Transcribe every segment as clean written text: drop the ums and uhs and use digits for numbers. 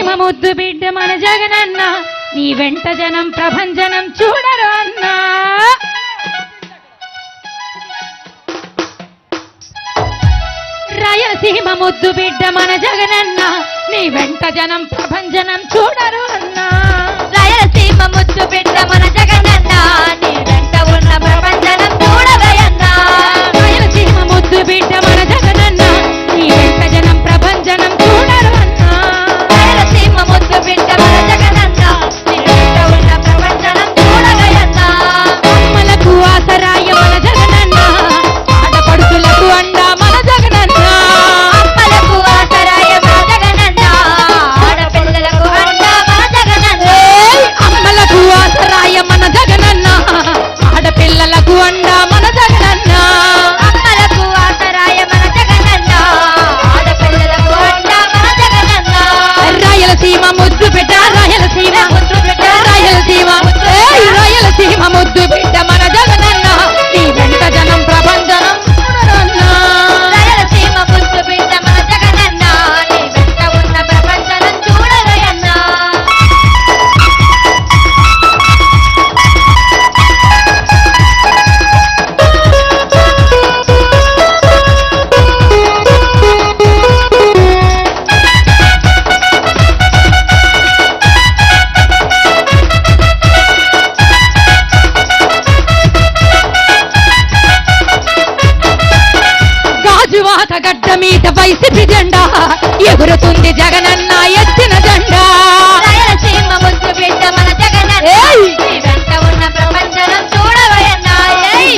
రాయలసీమ ముద్దు బిడ్డ మన జగనన్న నీ వెంట జనం ప్రభంజనం చూడరు అన్నా రాయలసీమ ముద్దు బిడ్డ మన జగనన్న నీ వెంట జనం ప్రభంజనం చూడరు అన్నా రాయలసీమ ముద్దు బిడ్డ మన జగనన్న నీ వెంట ఉన్న ప్రభంజనం చూడవయన్నా రాయలసీమ ముద్దు బిడ్డ మన జగనన్న నీ వెంట జనం ప్రభంజనం చూడరు అన్నా రాయలసీమ ముద్దు బిడ్డ మన జగనన్న నీ వెంట ఉన్న ప్రభంజనం చూడవయన్నా అమ్మలకు ఆసరాయ మన జగనన్న ఆడపడుచులకు అండ మన జగనన్న అమ్మలకు ఆసరాయ మన జగనన్న ఆడపిల్లలకు అండ మన జగనన్న అమ్మలకు ఆసరాయ మన జగనన్న ఆడపిల్లలకు అండ మన జగనన్న అమ్మలకు ఆసరాయ మన జగనన్న ఆడపిల్లలకు అండ మన జగనన్న రాయలసీమ ముద్దు బిడ్డ రాయలసీమ ముద్దు బిడ్డ రాయలసీమ రాయలసీమ ముద్దు బిడ్డ మన జగనన్న నీ వెంట జనం ప్రభంజనం చూడరన్నా. రాయలసీమ ముద్దు బిడ్డ మన జగనన్న నీ వెంట ఉన్న ప్రపంచనం చూడవయన్నా గాజువాక గడ్డ మీద వైసీపీ జెండా ఎగురుతుంది జగనన్న ఎత్తిన జెండా రాయలసీమ ముద్దు బిడ్డ మన జగనన్న నీ వెంట ఉన్న ప్రపంచనం చూడవయన్నా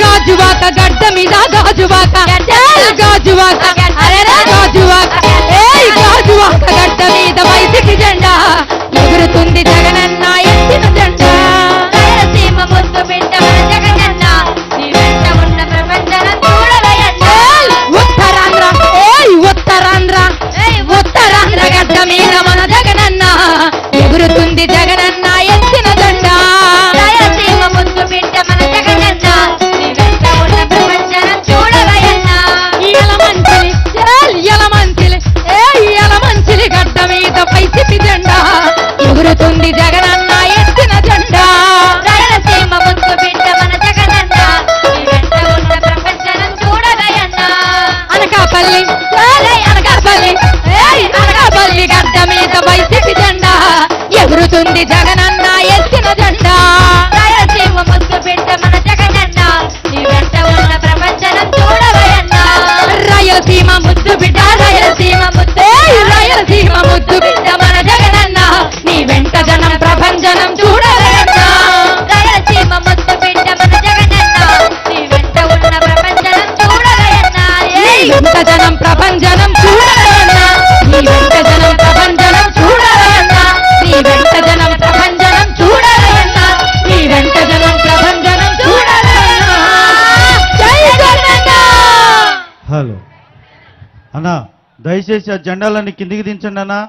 గాజువాక గడ్డ మీద గాజువాక గాజువాక గాజువాక గాజువాక గడ్డ మీద వైసీపీ జెండా ఎగురుతుంది జగనన్న ఎత్తిన జెండా రాయలసీమ ముద్దు బిడ్డ మన జగనన్న నీ వెంట ఉన్న ప్రపంచనం చూడవయన్నా ఉత్తరాంధ్ర ఉత్తరాంధ్ర ఉత్తరాంధ్ర గడ్డ మీద మన జగనన్న ఎగురుతుంది జగనన్న ఎత్తిన జెండా రాయలసీమ ముద్దు బిడ్డ మన జగనన్న నీ వెంట ఉన్న ప్రపంచనం చూడవయన్నా యలమంచిలి గడ్డ మీద వైసీపీ జెండా ఎగురుతుంది జగనన్న ఎత్తిన జెండా రాయలసీమ ముద్దు బిడ్డ మన జగనన్న నీ వెంట ఉన్న ప్రపంచనం చూడవయన్నా అనకాపల్లి అనకాపల్లి అనకాపల్లి గడ్డ మీద వైసీపీ జెండా ఎగురుతుంది జగనన్న ఎత్తిన జెండా రాయలసీమ ముద్దు బిడ్డ మన జగనన్న నీ వెంట ఉన్న ప్రపంచనం చూడవయన్నా రాయలసీమ ముద్దు బిడ్డ రాయలసీమ ముద్దు రాయలసీమ ముద్దు బిడ్డ మన జగనన్న నీ వెంట జనం ప్రభంజనం చూడవయన్నా రాయలసీమ ముద్దు బిడ్డ మన జగనన్న నీ వెంట ఉన్న ప్రపంచనం చూడవయన్నా నీ వెంట జనం ప్రభంజనం చూడవయన్నా నీ వెంట జనం ప్రభంజనం చూడవయన్నా నీ వెంట జనం ప్రభంజనం చూడవయన్నా నీ వెంట జనం ప్రభంజనం చూడవయన్నా జై జగనన్న. హలో అన్నా దయచేసి ఆ జెండాలని కిందికి దించండి అన్నా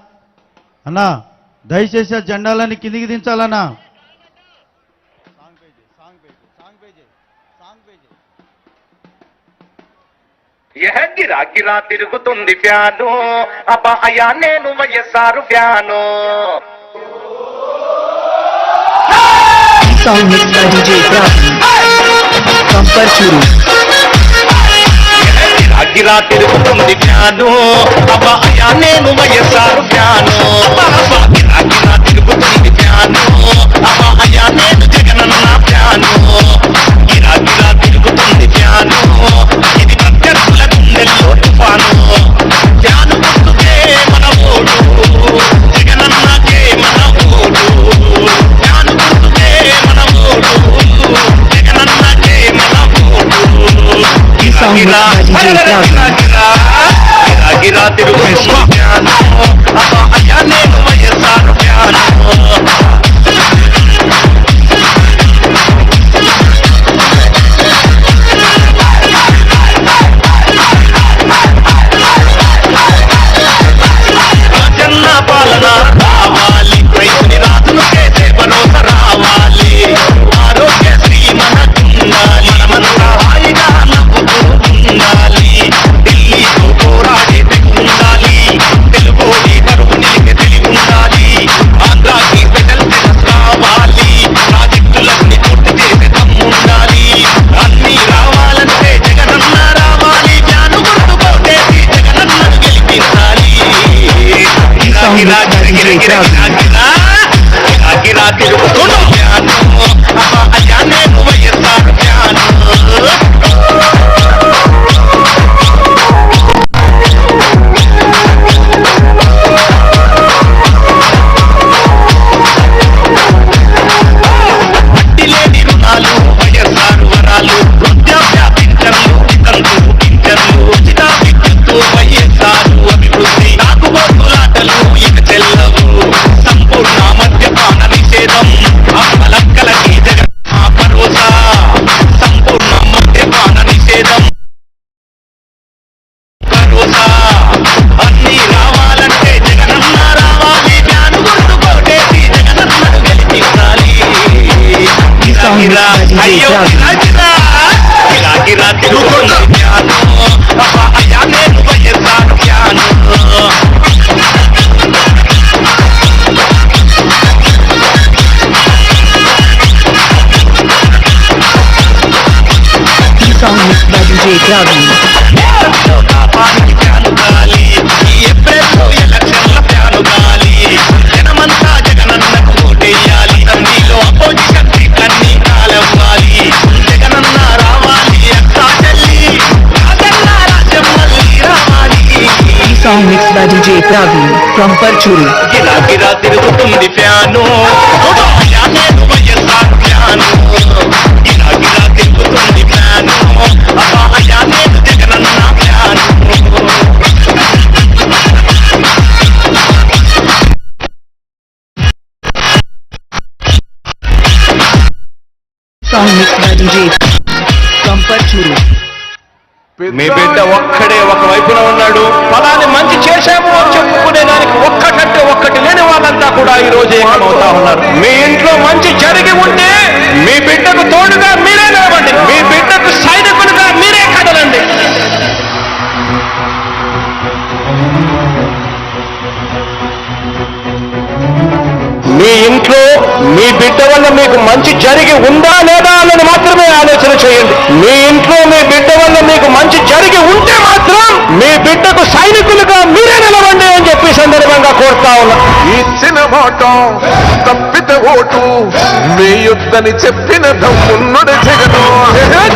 అన్నా దయచేసి ఆ జెండాలని కిందికి దించాలన్నా గిరా గిరా తిరుగుతుంది ఫ్యాను అబ్బా అయ్యా నేను YSR fan Song mixed by DJ Rafi from Parchuru. గిరా తిరుగుతుంది ఫ్యాను అబ్బా అయ్యా నేను వైఎస్ఆర్ ఫ్యాను గిరా గిరా తిరుగుతుంది ఫ్యాను అబ్బా అయ్యా నేను జగనన్న ఫ్యాను గిరా గిరా తిరుగుతుంది ఫ్యాను ఇది ప్రత్యర్థుల గుండెల్లో తుఫాను ఫ్యాను గుర్తుకే మన ఓడు జగనన్నకే మన ఓడు ఫ్యాను గుర్తుకే మన ఓడు జగనన్నకే మన ఓడు Song mixed by DJ Rafi. గిరా తిరుగుతుంది ఫ్యాను అబ్బా అయ్యా నేను వైఎస్ఆర్ ఫ్యాను జన్న పాలన రావాలి రైతుని రాజును చేసే భరోసా రావాలి ఆరోగ్యశ్రీ మనకుండాలి మనమంతా హాయిగా నవ్వుతూ ఉండాలి ఢిల్లీతో పోరాడే ఉండాలి తెలుగోడి తరువు నిలిపి by DJ Praveen. Party pan గాలి ఈ ఏప్రిల్లో ఎలక్షన్ల ప్యాను గాలి జనమంతా జగనన్నకు ఓటేయాలి తండ్రిలో అపోజిషన్ సీట్లన్నీ కాలవ్వాలి జగనన్న రావాలి అక్కా చెల్లి రాజన్న రాజ్యం మళ్ళీ రావాలి Song mixed by DJ Praveen from Parchuri. గిరా గిరా తిరుగుతుంది ఫ్యాను నేను వైఎస్ఆర్ ఫ్యాను గిరా గిరా తిరుగుతుంది ఫ్యాను అయ్యా నేను Jagananna fan Song mixed by DJ from Parchuri. మీ బిడ్డ ఒక్కడే ఒక వైపున ఉన్నాడు ఫలాన్ని మంచి చేశాము అని చెప్పుకునే దానికి ఒక్కటంటే ఒక్కటి లేని వాళ్ళంతా కూడా ఈ రోజు ఏకమవుతా ఉన్నారు మీ ఇంట్లో మంచి జరిగి ఉంటే మీ బిడ్డకు తోడుగా మీరే నిలవండి మీ బిడ్డకు సైనికులుగా మీరే కదలండి మీ ఇంట్లో మీ బిడ్డ వల్ల మీకు మంచి జరిగి ఉందా లేదా అన్నది మాత్రమే ఆలోచన చేయండి మీ ఇంట్లో మీ బిడ్డ వల్ల మీకు మంచి జరిగి ఉంటే మాత్రం మీ బిడ్డకు సైనికులుగా మీరే నిలవండి అని చెప్పి సందర్భంగా కోరుతా ఉన్నా ఇచ్చిన మాట తప్పిత ఓటు వేయొద్దని చెప్పిన దమ్మున్నడు జగను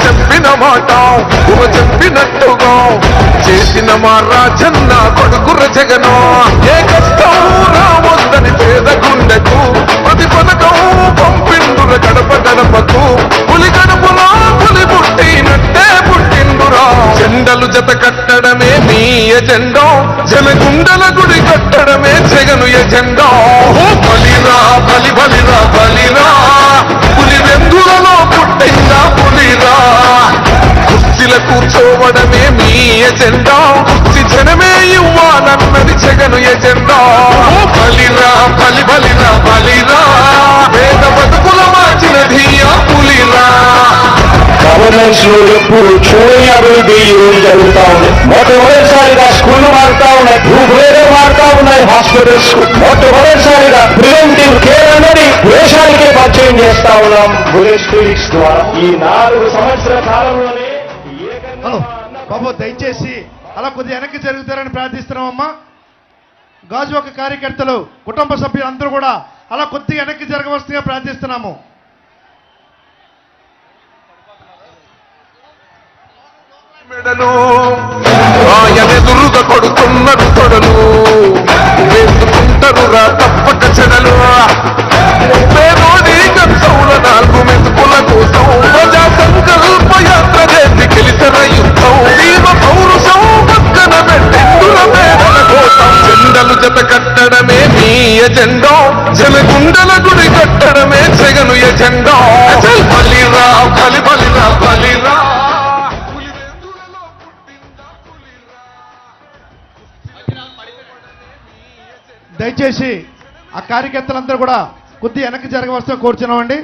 చెప్పిన మాట చెప్పినట్టుగా చేసిన మా రాజన్న కొడుకుర జగను ఏ కష్టం రావద్దని పేద గుండెకు ప్రతి పథకం పంపిండుర గడప గడపకు పులి గడపలో పులి పుట్టినట్టే పుట్టిండురా జెండలు జత కట్టడమే మీ ఎజెండా జనగుండల గుడి కట్టడమే జగను ఎజెండా బలిరా బలి బలిరా బలిరా పులి వెందులలో పుట్టిందా పులిరా కుర్చీల కూర్చోవడమే మీ ఎజెండా కుర్చీ జనమే ఇవ్వాలన్నది జగను ఎజెండా బలిరా బలి బలిరా బలిరా పేద బతుకుల మార్చినది ఆ పులిరా గవర్నెన్స్ లో ఎప్పుడు చూడని అభివృద్ధి ఈ రోజు జరుగుతా ఉంది మొట్టమొదటిసారిగా స్కూళ్లు మారుతా ఉన్నాయి భూభేరే మారుతా ఉన్నాయి హాస్పిటల్స్ మొట్టమొదటిసారిగా ప్రివెంటివ్ కేర్ అనేది దేశానికే పరిచయం చేస్తా ఉన్నాం బుల్లెట్ క్లినిక్స్ ద్వారా ఈ 4 సంవత్సరాల కాలంలోనే హలో బాబు దయచేసి అలా కొద్దిగా వెనక్కి జరుగుతారని ప్రార్థిస్తున్నామమ్మా గాజువాక కార్యకర్తలు కుటుంబ సభ్యులందరూ కూడా అలా కొద్దిగా వెనక్కి జరగవలసిందిగా ప్రార్థిస్తున్నాము మెడలు ఆయనెదురుగా కొడుతున్నారు తొడలు వేసుకుంటారు రా తప్పక చెడలు పేదోడి కంచౌల 4 మెతుకుల కోసం ప్రజా సంకల్ప యాత్ర చేసి గెలిచిన యుద్ధం దీవ పౌరుషం పక్కన పెట్టిందుల పేదల కోసం జెండలు జత కట్టడమే మీ ఎజెండా జనగుండల గుడి కట్టడమే జగను ఎజెండా బలిరా బలి బలిరా బలిరా దయచేసి ఆ కార్యకర్తలందరూ కూడా కొద్దిగా వెనక్కి జరగవలసిన కోరుచున్నామండి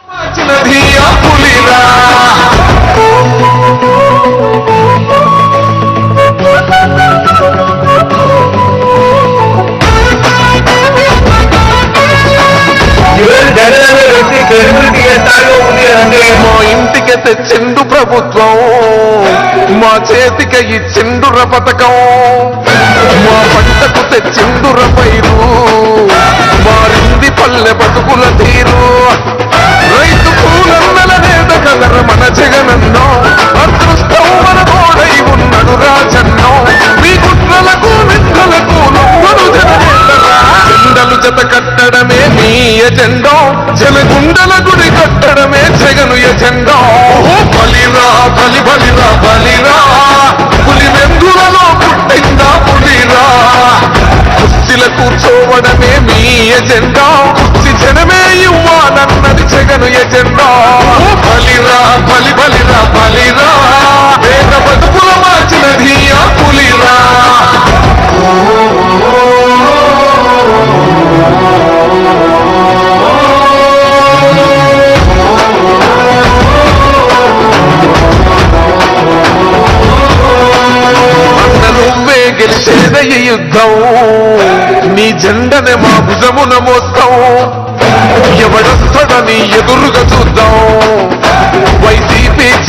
మార్చినది ఆ పులిరా మా ఇంటికి తెచ్చిండు ప్రభుత్వం మా చేతికి ఇచ్చిండుర పథకం మా పంటకు తెచ్చిండుర పైరు మారింది పల్లె బతుకుల తీరు రైతు పూలన్నల నేత కలర మన జగనన్నో అదృష్టం మన తోడై ఉన్నాడు రాజన్నో మీ కుట్రలకు నిందలకు నొమ్మడు జననేతరా జెండలు జత కట్టడమే మీ ఎజెండా జనగుండల గుడి కట్టడమే జగను ఎజెండా బలిరా బలి బలిరా బలిరా పులి వెందులలో పుట్టిందా పులిరా కుర్చీల కూర్చోవడమే మీ ఎజెండా కుర్చీ జనమే ఇవ్వాలన్నది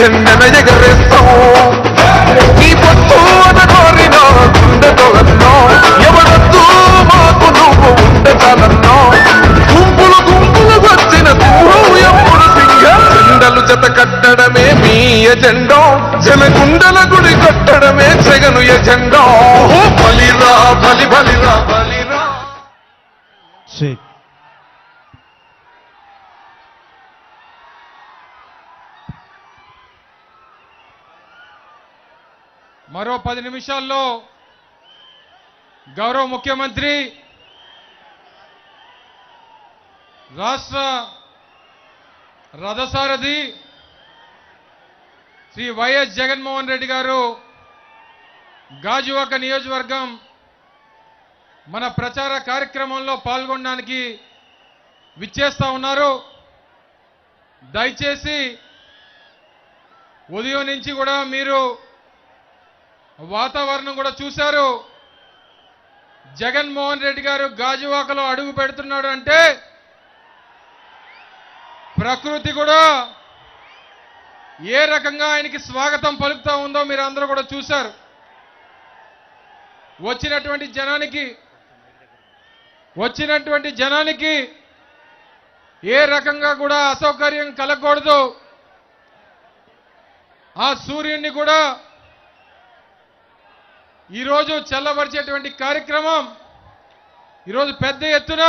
జెండన ఎగరేస్తాం నీ పొత్తు అనగోరిన గుండెతో అన్నో ఎవరొద్దు మాకు నువ్వు ఉండచాలన్నో గుంపులు గుంపులు వచ్చిన సింహం ఎప్పుడు సింహం జెండలు జత కట్టడమే మీ ఎజెండో జనగుండల గుడి కట్టడమే జగను ఎజెండో బలిరా బలి బలిరా బలిరా శ్రీ మరో 10 నిమిషాల్లో గౌరవ ముఖ్యమంత్రి రాష్ట్ర రథసారథి శ్రీ వైఎస్ జగన్మోహన్ రెడ్డి గారు గాజువాక నియోజకవర్గం మన ప్రచార కార్యక్రమంలో పాల్గొనడానికి విచ్చేస్తా ఉన్నారు. దయచేసి ఉదయం నుంచి కూడా మీరు వాతావరణం కూడా చూశారు. జగన్మోహన్ రెడ్డి గారు గాజువాకలో అడుగు పెడుతున్నాడు అంటే ప్రకృతి కూడా ఏ రకంగా ఆయనకి స్వాగతం పలుకుతా ఉందో మీరు అందరూ కూడా చూశారు. వచ్చినటువంటి జనానికి ఏ రకంగా కూడా అసౌకర్యం కలగకూడదు. ఆ సూర్యుడిని కూడా ఈరోజు చల్లబరిచేటువంటి కార్యక్రమం ఈరోజు పెద్ద ఎత్తున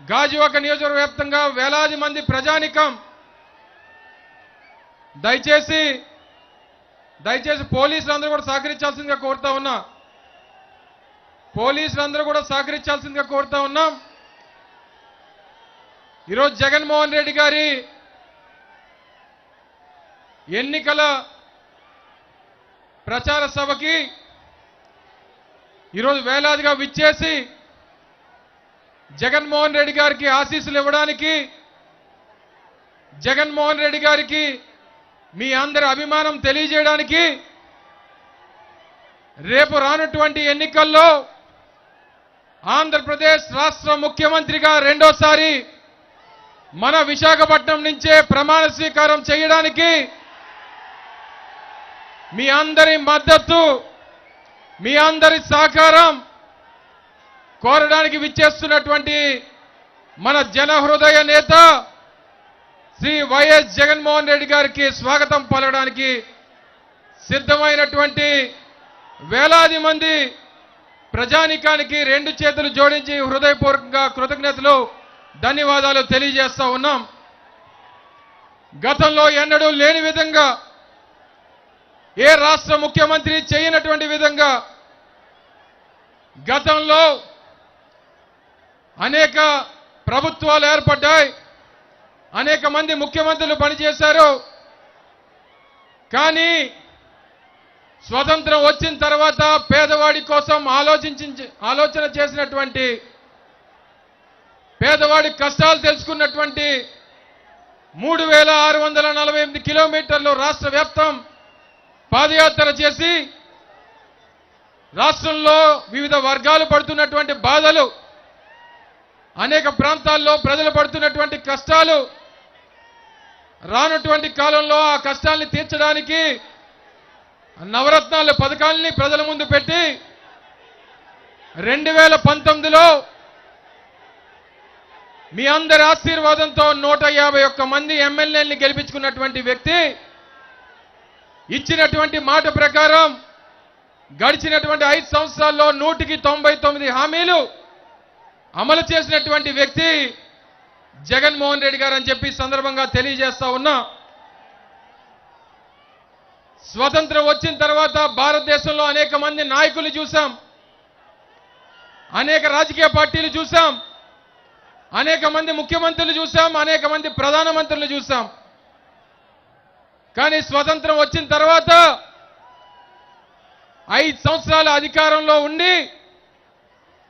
గాజువాక నియోజకవర్గ వ్యాప్తంగా వేలాది మంది ప్రజానికం దయచేసి పోలీసులందరూ కూడా సహకరించాల్సిందిగా కోరుతా ఉన్నాం. ఈరోజు జగన్మోహన్ రెడ్డి గారి ఎన్నికల ప్రచార సభకి ఈరోజు వేలాదిగా విచ్చేసి జగన్మోహన్ రెడ్డి గారికి ఆశీస్సులు ఇవ్వడానికి, జగన్మోహన్ రెడ్డి గారికి మీ అందరి అభిమానం తెలియజేయడానికి, రేపు రానటువంటి ఎన్నికల్లో ఆంధ్రప్రదేశ్ రాష్ట్ర ముఖ్యమంత్రిగా రెండోసారి మన విశాఖపట్నం నుంచే ప్రమాణ స్వీకారం చేయడానికి మీ అందరి మద్దతు, మీ అందరి సహకారం కోరడానికి విచ్చేస్తున్నటువంటి మన జన హృదయ నేత శ్రీ వైఎస్ జగన్మోహన్ రెడ్డి గారికి స్వాగతం పలకడానికి సిద్ధమైనటువంటి వేలాది మంది ప్రజానికానికి 2 చేతులు జోడించి హృదయపూర్వకంగా కృతజ్ఞతలు, ధన్యవాదాలు తెలియజేస్తా ఉన్నాం. గతంలో ఎన్నడూ లేని విధంగా, ఏ రాష్ట్ర ముఖ్యమంత్రి చేయనటువంటి విధంగా గతంలో అనేక ప్రభుత్వాలు ఏర్పడ్డాయి, అనేక మంది ముఖ్యమంత్రులు పనిచేశారు. కానీ స్వతంత్రం వచ్చిన తర్వాత పేదవాడి కోసం ఆలోచన చేసినటువంటి, పేదవాడి కష్టాలు తెలుసుకున్నటువంటి 3648 కిలోమీటర్లు రాష్ట్ర వ్యాప్తం పాదయాత్ర చేసి రాష్ట్రంలో వివిధ వర్గాలు పడుతున్నటువంటి బాధలు, అనేక ప్రాంతాల్లో ప్రజలు పడుతున్నటువంటి కష్టాలు, రానటువంటి కాలంలో ఆ కష్టాల్ని తీర్చడానికి నవరత్నాల పథకాల్ని ప్రజల ముందు పెట్టి 2019లో మీ అందరి ఆశీర్వాదంతో 151 మంది ఎమ్మెల్యేల్ని గెలిపించుకున్నటువంటి వ్యక్తి ఇచ్చినటువంటి మాట ప్రకారం గడిచినటువంటి 5 సంవత్సరాల్లో 199 హామీలు అమలు చేసినటువంటి వ్యక్తి జగన్మోహన్ రెడ్డి గారు అని చెప్పి సందర్భంగా తెలియజేస్తా ఉన్నా. స్వతంత్రం వచ్చిన తర్వాత భారతదేశంలో అనేక మంది నాయకులు చూసాం, అనేక రాజకీయ పార్టీలు చూసాం, అనేక మంది ముఖ్యమంత్రులు చూసాం, అనేక మంది ప్రధానమంత్రులు చూసాం. కానీ స్వతంత్రం వచ్చిన తర్వాత 5 సంవత్సరాల అధికారంలో ఉండి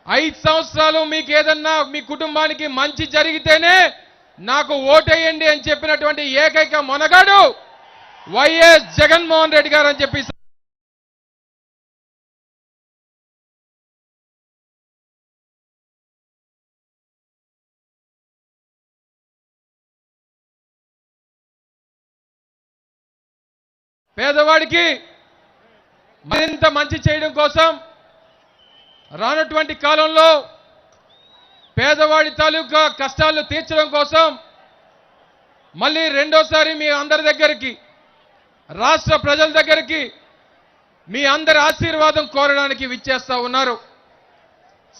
5 సంవత్సరాలు మీకు ఏదన్నా మీ కుటుంబానికి మంచి జరిగితేనే నాకు ఓటేయండి అని చెప్పినటువంటి ఏకైక మొనగాడు వైఎస్ జగన్మోహన్ రెడ్డి గారు అని చెప్పి పేదవాడికి మరింత మంచి చేయడం కోసం రానటువంటి కాలంలో పేదవాడి తాలూకా కష్టాలను తీర్చడం కోసం మళ్ళీ రెండోసారి మీ అందరి దగ్గరికి, రాష్ట్ర ప్రజల దగ్గరికి మీ అందరి ఆశీర్వాదం కోరడానికి విచ్చేస్తా ఉన్నారు.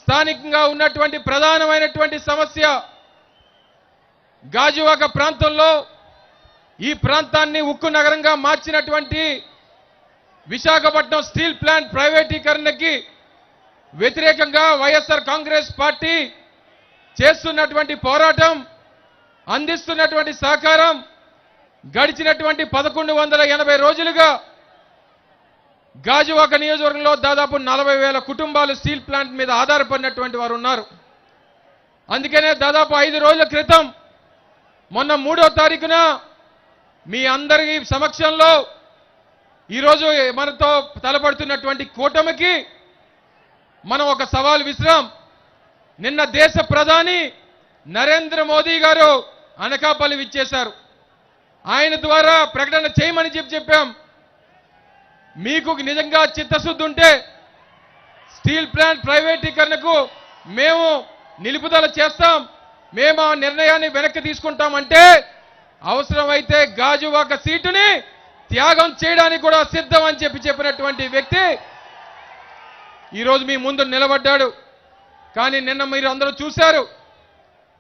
స్థానికంగా ఉన్నటువంటి ప్రధానమైనటువంటి సమస్య గాజువాక ప్రాంతంలో ఈ ప్రాంతాన్ని ఉక్కు నగరంగా మార్చినటువంటి విశాఖపట్నం స్టీల్ ప్లాంట్ ప్రైవేటీకరణకి వ్యతిరేకంగా వైఎస్ఆర్ కాంగ్రెస్ పార్టీ చేస్తున్నటువంటి పోరాటం, అందిస్తున్నటువంటి సహకారం గడిచినటువంటి 1180 రోజులుగా గాజువాక నియోజకవర్గంలో దాదాపు 40,000 కుటుంబాలు స్టీల్ ప్లాంట్ మీద ఆధారపడినటువంటి వారు ఉన్నారు. అందుకనే దాదాపు 5 రోజుల క్రితం మొన్న 3వ తారీఖున మీ అందరి సమక్షంలో ఈరోజు మనతో తలపడుతున్నటువంటి కూటమికి మనం ఒక సవాల్ విసిరాం. నిన్న దేశ ప్రధాని నరేంద్ర మోదీ గారు అనకాపల్లి విచ్చేశారు. ఆయన ద్వారా ప్రకటన చేయమని చెప్పాం. మీకు నిజంగా చిత్తశుద్ధి ఉంటే స్టీల్ ప్లాంట్ ప్రైవేటీకరణకు మేము నిలుపుదల చేస్తాం, మేము ఆ నిర్ణయాన్ని వెనక్కి తీసుకుంటామంటే అవసరమైతే గాజువాక సీటుని త్యాగం చేయడానికి కూడా సిద్ధం అని చెప్పినటువంటి వ్యక్తి ఈరోజు మీ ముందు నిలబడ్డాడు. కానీ నిన్న మీరు అందరూ చూశారు,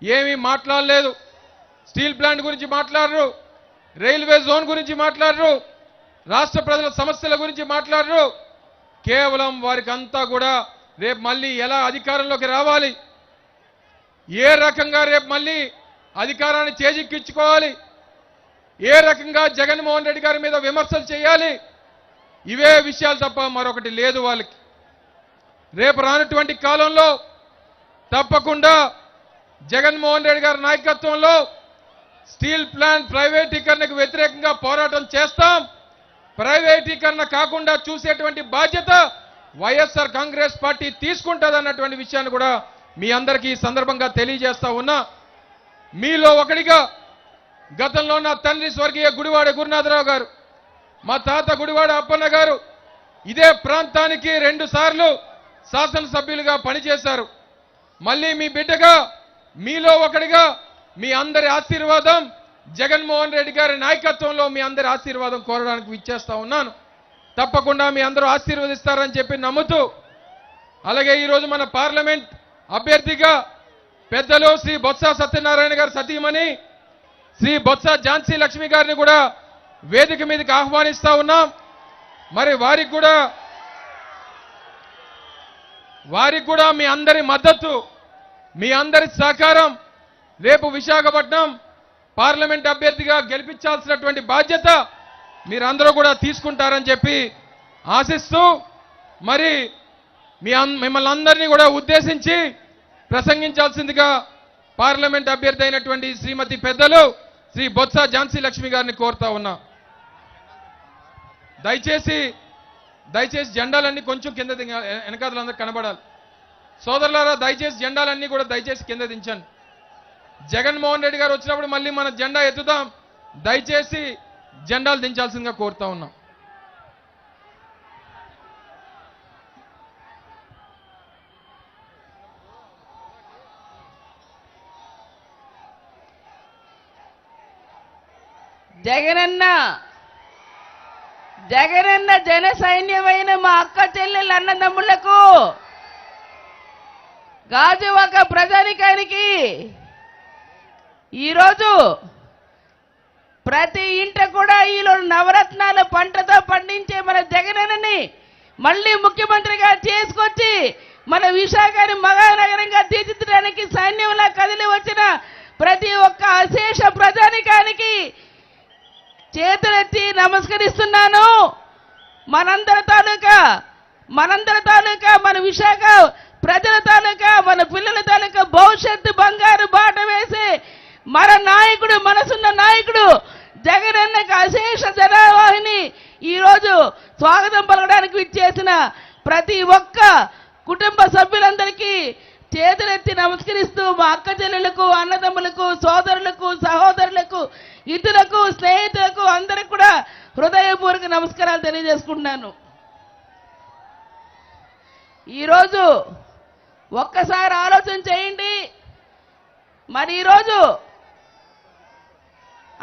ఏమీ మాట్లాడలేదు. స్టీల్ ప్లాంట్ గురించి మాట్లాడరు, రైల్వే జోన్ గురించి మాట్లాడరు, రాష్ట్ర ప్రజల సమస్యల గురించి మాట్లాడరు. కేవలం వారికి అంతా కూడా రేపు మళ్ళీ ఎలా అధికారంలోకి రావాలి, ఏ రకంగా రేపు మళ్ళీ అధికారాన్ని చేజిక్కించుకోవాలి, ఏ రకంగా జగన్మోహన్ రెడ్డి గారి మీద విమర్శలు చేయాలి, ఇవే విషయాలు తప్ప మరొకటి లేదు వాళ్ళకి. రేపు రానటువంటి కాలంలో తప్పకుండా జగన్మోహన్ రెడ్డి గారి నాయకత్వంలో స్టీల్ ప్లాంట్ ప్రైవేటీకరణకు వ్యతిరేకంగా పోరాటం చేస్తాం. ప్రైవేటీకరణ కాకుండా చూసేటువంటి బాధ్యత వైఎస్ఆర్ కాంగ్రెస్ పార్టీ తీసుకుంటుందన్నటువంటి విషయాన్ని కూడా మీ అందరికీ ఈ సందర్భంగా తెలియజేస్తా ఉన్నా. మీలో ఒకడిగా గతంలో నా తండ్రి స్వర్గీయ గుడివాడ గురునాథరావు గారు, మా తాత గుడివాడ అప్పన్న గారు ఇదే ప్రాంతానికి 2 సార్లు శాసనసభ్యులుగా పనిచేశారు. మళ్ళీ మీ బిడ్డగా, మీలో ఒకడిగా మీ అందరి ఆశీర్వాదం, జగన్మోహన్ రెడ్డి గారి నాయకత్వంలో మీ అందరి ఆశీర్వాదం కోరడానికి విచ్చేస్తా ఉన్నాను. తప్పకుండా మీ అందరూ ఆశీర్వదిస్తారని చెప్పి నమ్ముతూ, అలాగే ఈరోజు మన పార్లమెంట్ అభ్యర్థిగా పెద్దలు శ్రీ బొత్స సత్యనారాయణ గారు సతీమణి శ్రీ బొత్స ఝాన్సీ లక్ష్మి గారిని కూడా వేదిక మీదకి ఆహ్వానిస్తా ఉన్నాం. మరి వారికి కూడా మీ అందరి మద్దతు, మీ అందరి సహకారం రేపు విశాఖపట్నం పార్లమెంట్ అభ్యర్థిగా గెలిపించాల్సినటువంటి బాధ్యత మీరందరూ కూడా తీసుకుంటారని చెప్పి ఆశిస్తూ, మరి మిమ్మల్ని అందరినీ కూడా ఉద్దేశించి ప్రసంగించాల్సిందిగా పార్లమెంట్ అభ్యర్థి అయినటువంటి శ్రీమతి పెద్దలు శ్రీ బొత్స ఝాన్సీ లక్ష్మి గారిని కోరుతా ఉన్నా. దయచేసి జెండాలన్నీ కొంచెం కింద వెనకాతలందరూ కనబడాలి. సోదరులారా, దయచేసి జెండాలన్నీ కూడా దయచేసి కింద దించండి. జగన్మోహన్ రెడ్డి గారు వచ్చినప్పుడు మళ్ళీ మన జెండా ఎత్తుదాం. దయచేసి జెండాలు దించాల్సిందిగా కోరుతా ఉన్నాం. జగనన్న జన సైన్యమైన మా అక్క చెల్లెళ్ళ అన్నదమ్ములకు, గాజువాక ప్రజానికానికి ఈరోజు ప్రతి ఇంట కూడా ఈరోజు నవరత్నాల పంటతో పండించే మన జగనన్నని మళ్ళీ ముఖ్యమంత్రిగా చేసుకొచ్చి మన విశాఖని మహానగరంగా తీర్చిదిద్దడానికి సైన్యంలా కదిలి వచ్చిన ప్రతి ఒక్క అశేష ప్రజానికానికి చేతులెత్తి నమస్కరిస్తున్నాను. మనందరి తాలూకా మన విశాఖ ప్రజల తాలూకా, మన పిల్లల తాలూకా భవిష్యత్తు బంగారు బాట వేసి మన నాయకుడు, మనసున్న నాయకుడు జగనన్నకు అశేష జనవాహిని ఈరోజు స్వాగతం పలకడానికి విచ్చేసిన ప్రతి ఒక్క కుటుంబ సభ్యులందరికీ చేతులెత్తి నమస్కరిస్తూ మా అక్క చెల్లెలకు, అన్నదమ్ములకు, సోదరులకు, సహోదరులకు, ఇతరులకు, స్నేహితులకు అందరికి కూడా హృదయపూర్వక నమస్కారాలు తెలియజేసుకుంటున్నాను. ఈరోజు ఒక్కసారి ఆలోచన చేయండి. మరి ఈరోజు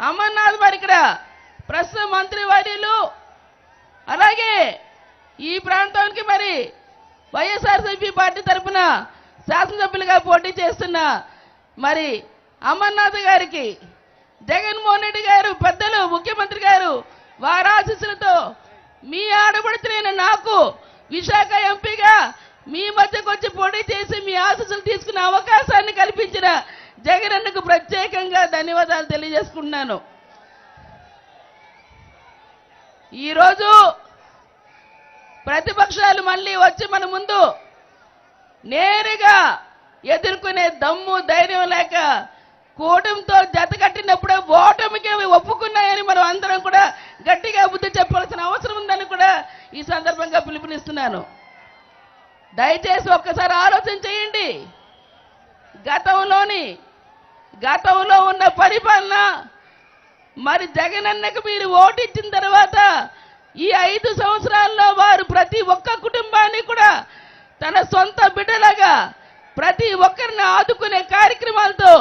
అమర్నాథ్ మరి ఇక్కడ ప్రస్తుత మంత్రి వర్యులు అలాగే ఈ ప్రాంతానికి మరి వైఎస్ఆర్సీపీ పార్టీ తరఫున శాసనసభ్యులుగా పోటీ చేస్తున్న మరి అమర్నాథ్ గారికి జగన్మోహన్ రెడ్డి గారు పెద్దలు ముఖ్యమంత్రి గారు వారి ఆశీస్సులతో మీ ఆడపడుతున్న నాకు విశాఖ ఎంపీగా మీ మధ్యకు వచ్చి పోటీ చేసి మీ ఆశీస్సులు తీసుకునే అవకాశాన్ని కల్పించిన జగనన్నకు ప్రత్యేకంగా ధన్యవాదాలు తెలియజేసుకుంటున్నాను. ఈరోజు ప్రతిపక్షాలు మళ్ళీ వచ్చి మన ముందు నేరుగా ఎదుర్కొనే దమ్ము ధైర్యం లేక కూటమితో జత కట్టినప్పుడు ఓటమికి ఒప్పుకున్నాయని మనం అందరం కూడా గట్టిగా బుద్ధి చెప్పాల్సిన అవసరం ఉందని కూడా ఈ సందర్భంగా పిలుపునిస్తున్నాను. దయచేసి ఒక్కసారి ఆలోచన చేయండి. గతంలో ఉన్న పరిపాలన మరి జగనన్నకు మీరు ఓటు ఇచ్చిన తర్వాత ఈ 5 సంవత్సరాల్లో వారు ప్రతి ఒక్క కుటుంబాన్ని కూడా తన సొంత బిడ్డలాగా ప్రతి ఒక్కరిని ఆదుకునే కార్యక్రమాలతో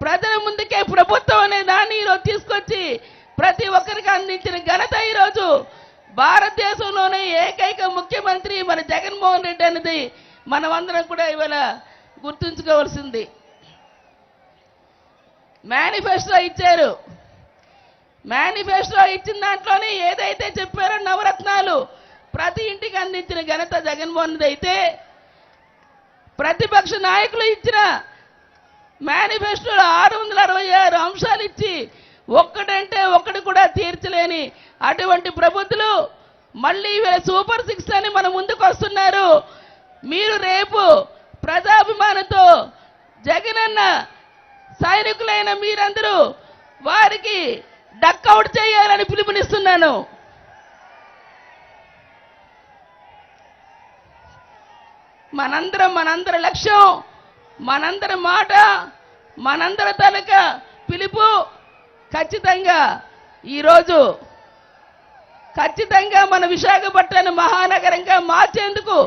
ప్రజల ముందుకే ప్రభుత్వం అనే దాన్ని ఈరోజు తీసుకొచ్చి ప్రతి ఒక్కరికి అందించిన ఘనత ఈరోజు భారతదేశంలోనే ఏకైక ముఖ్యమంత్రి మన జగన్మోహన్ రెడ్డి అనేది మనమందరం కూడా ఇవాళ గుర్తుంచుకోవాల్సింది. మేనిఫెస్టో ఇచ్చారు. మేనిఫెస్టో ఇచ్చిన దాంట్లోనే ఏదైతే చెప్పారో నవరత్నాలు ప్రతి ఇంటికి అందించిన ఘనత జగన్మోహన్ రెడ్డి అయితే ప్రతిపక్ష నాయకులు ఇచ్చిన మేనిఫెస్టోలో 666 అంశాలు ఇచ్చి ఒక్కటంటే ఒక్కటి కూడా తీర్చలేని అటువంటి ప్రభుత్వాలు మళ్ళీ వీళ్ళ సూపర్ 6 అని మన ముందుకు వస్తున్నారు. మీరు రేపు ప్రజాభిమానంతో జగనన్న సైనికులైన మీరందరూ వారికి డక్అవుట్ చేయాలని పిలుపునిస్తున్నాను. మనందరి లక్ష్యం, మనందరి మాట, మనందరి తాలూకా పిలుపు ఖచ్చితంగా ఈరోజు మన విశాఖపట్నాన్ని మహానగరంగా మార్చేందుకు,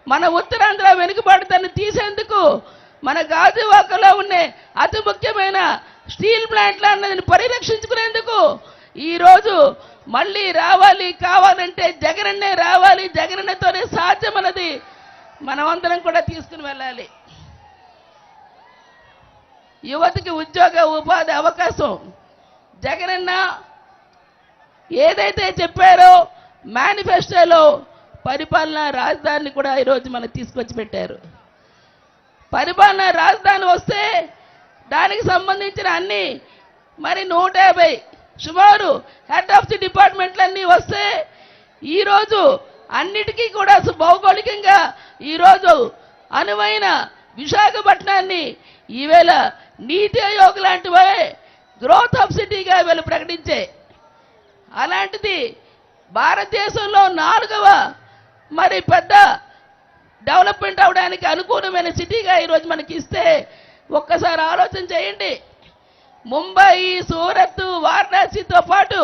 మన ఉత్తరాంధ్ర వెనుకబాటుతన్ని తీసేందుకు, మన గాజువాకలో ఉండే అతి ముఖ్యమైన స్టీల్ ప్లాంట్ల అన్నది పరిరక్షించుకునేందుకు ఈరోజు మళ్ళీ కావాలంటే జగనన్నే రావాలి, జగనన్నతోనే సాధ్యం అన్నది మనమందరం కూడా తీసుకుని వెళ్ళాలి. యువతకి ఉద్యోగ ఉపాధి అవకాశం జగనన్న ఏదైతే చెప్పారో మేనిఫెస్టోలో పరిపాలనా రాజధానిని కూడా ఈరోజు మనకు తీసుకొచ్చి పెట్టారు. పరిపాలనా రాజధాని వస్తే దానికి సంబంధించిన అన్ని మరి 150 సుమారు హెడ్ ఆఫ్ ది డిపార్ట్మెంట్లన్నీ వస్తే ఈరోజు అన్నిటికీ కూడా భౌగోళికంగా ఈరోజు అనువైన విశాఖపట్నాన్ని ఈవేళ నీతి ఆయోగ్ లాంటివే గ్రోత్ హబ్ సిటీగా వీళ్ళు ప్రకటించే అలాంటిది భారతదేశంలో 4వ మరి పెద్ద డెవలప్మెంట్ అవడానికి అనుకూలమైన సిటీగా ఈరోజు మనకి ఇస్తే ఒక్కసారి ఆలోచన చేయండి. ముంబై, సూరత్, వారణాసితో పాటు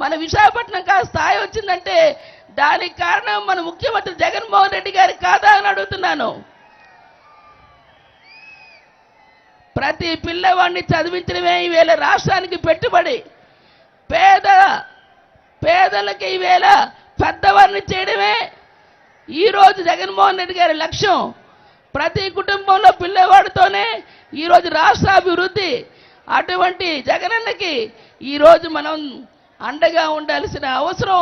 మన విశాఖపట్నం స్థాయి వచ్చిందంటే దానికి కారణం మన ముఖ్యమంత్రి జగన్మోహన్ రెడ్డి గారి కాదా అని అడుగుతున్నాను. ప్రతి పిల్లవాడిని చదివించడమే ఈవేళ రాష్ట్రానికి పెట్టుబడి. పేదలకి ఈవేళ పెద్దవారిని చేయడమే ఈరోజు జగన్మోహన్ రెడ్డి గారి లక్ష్యం. ప్రతి కుటుంబంలో పిల్లవాడితోనే ఈరోజు రాష్ట్ర అభివృద్ధి. అటువంటి జగనన్నకి ఈరోజు మనం అండగా ఉండాల్సిన అవసరం,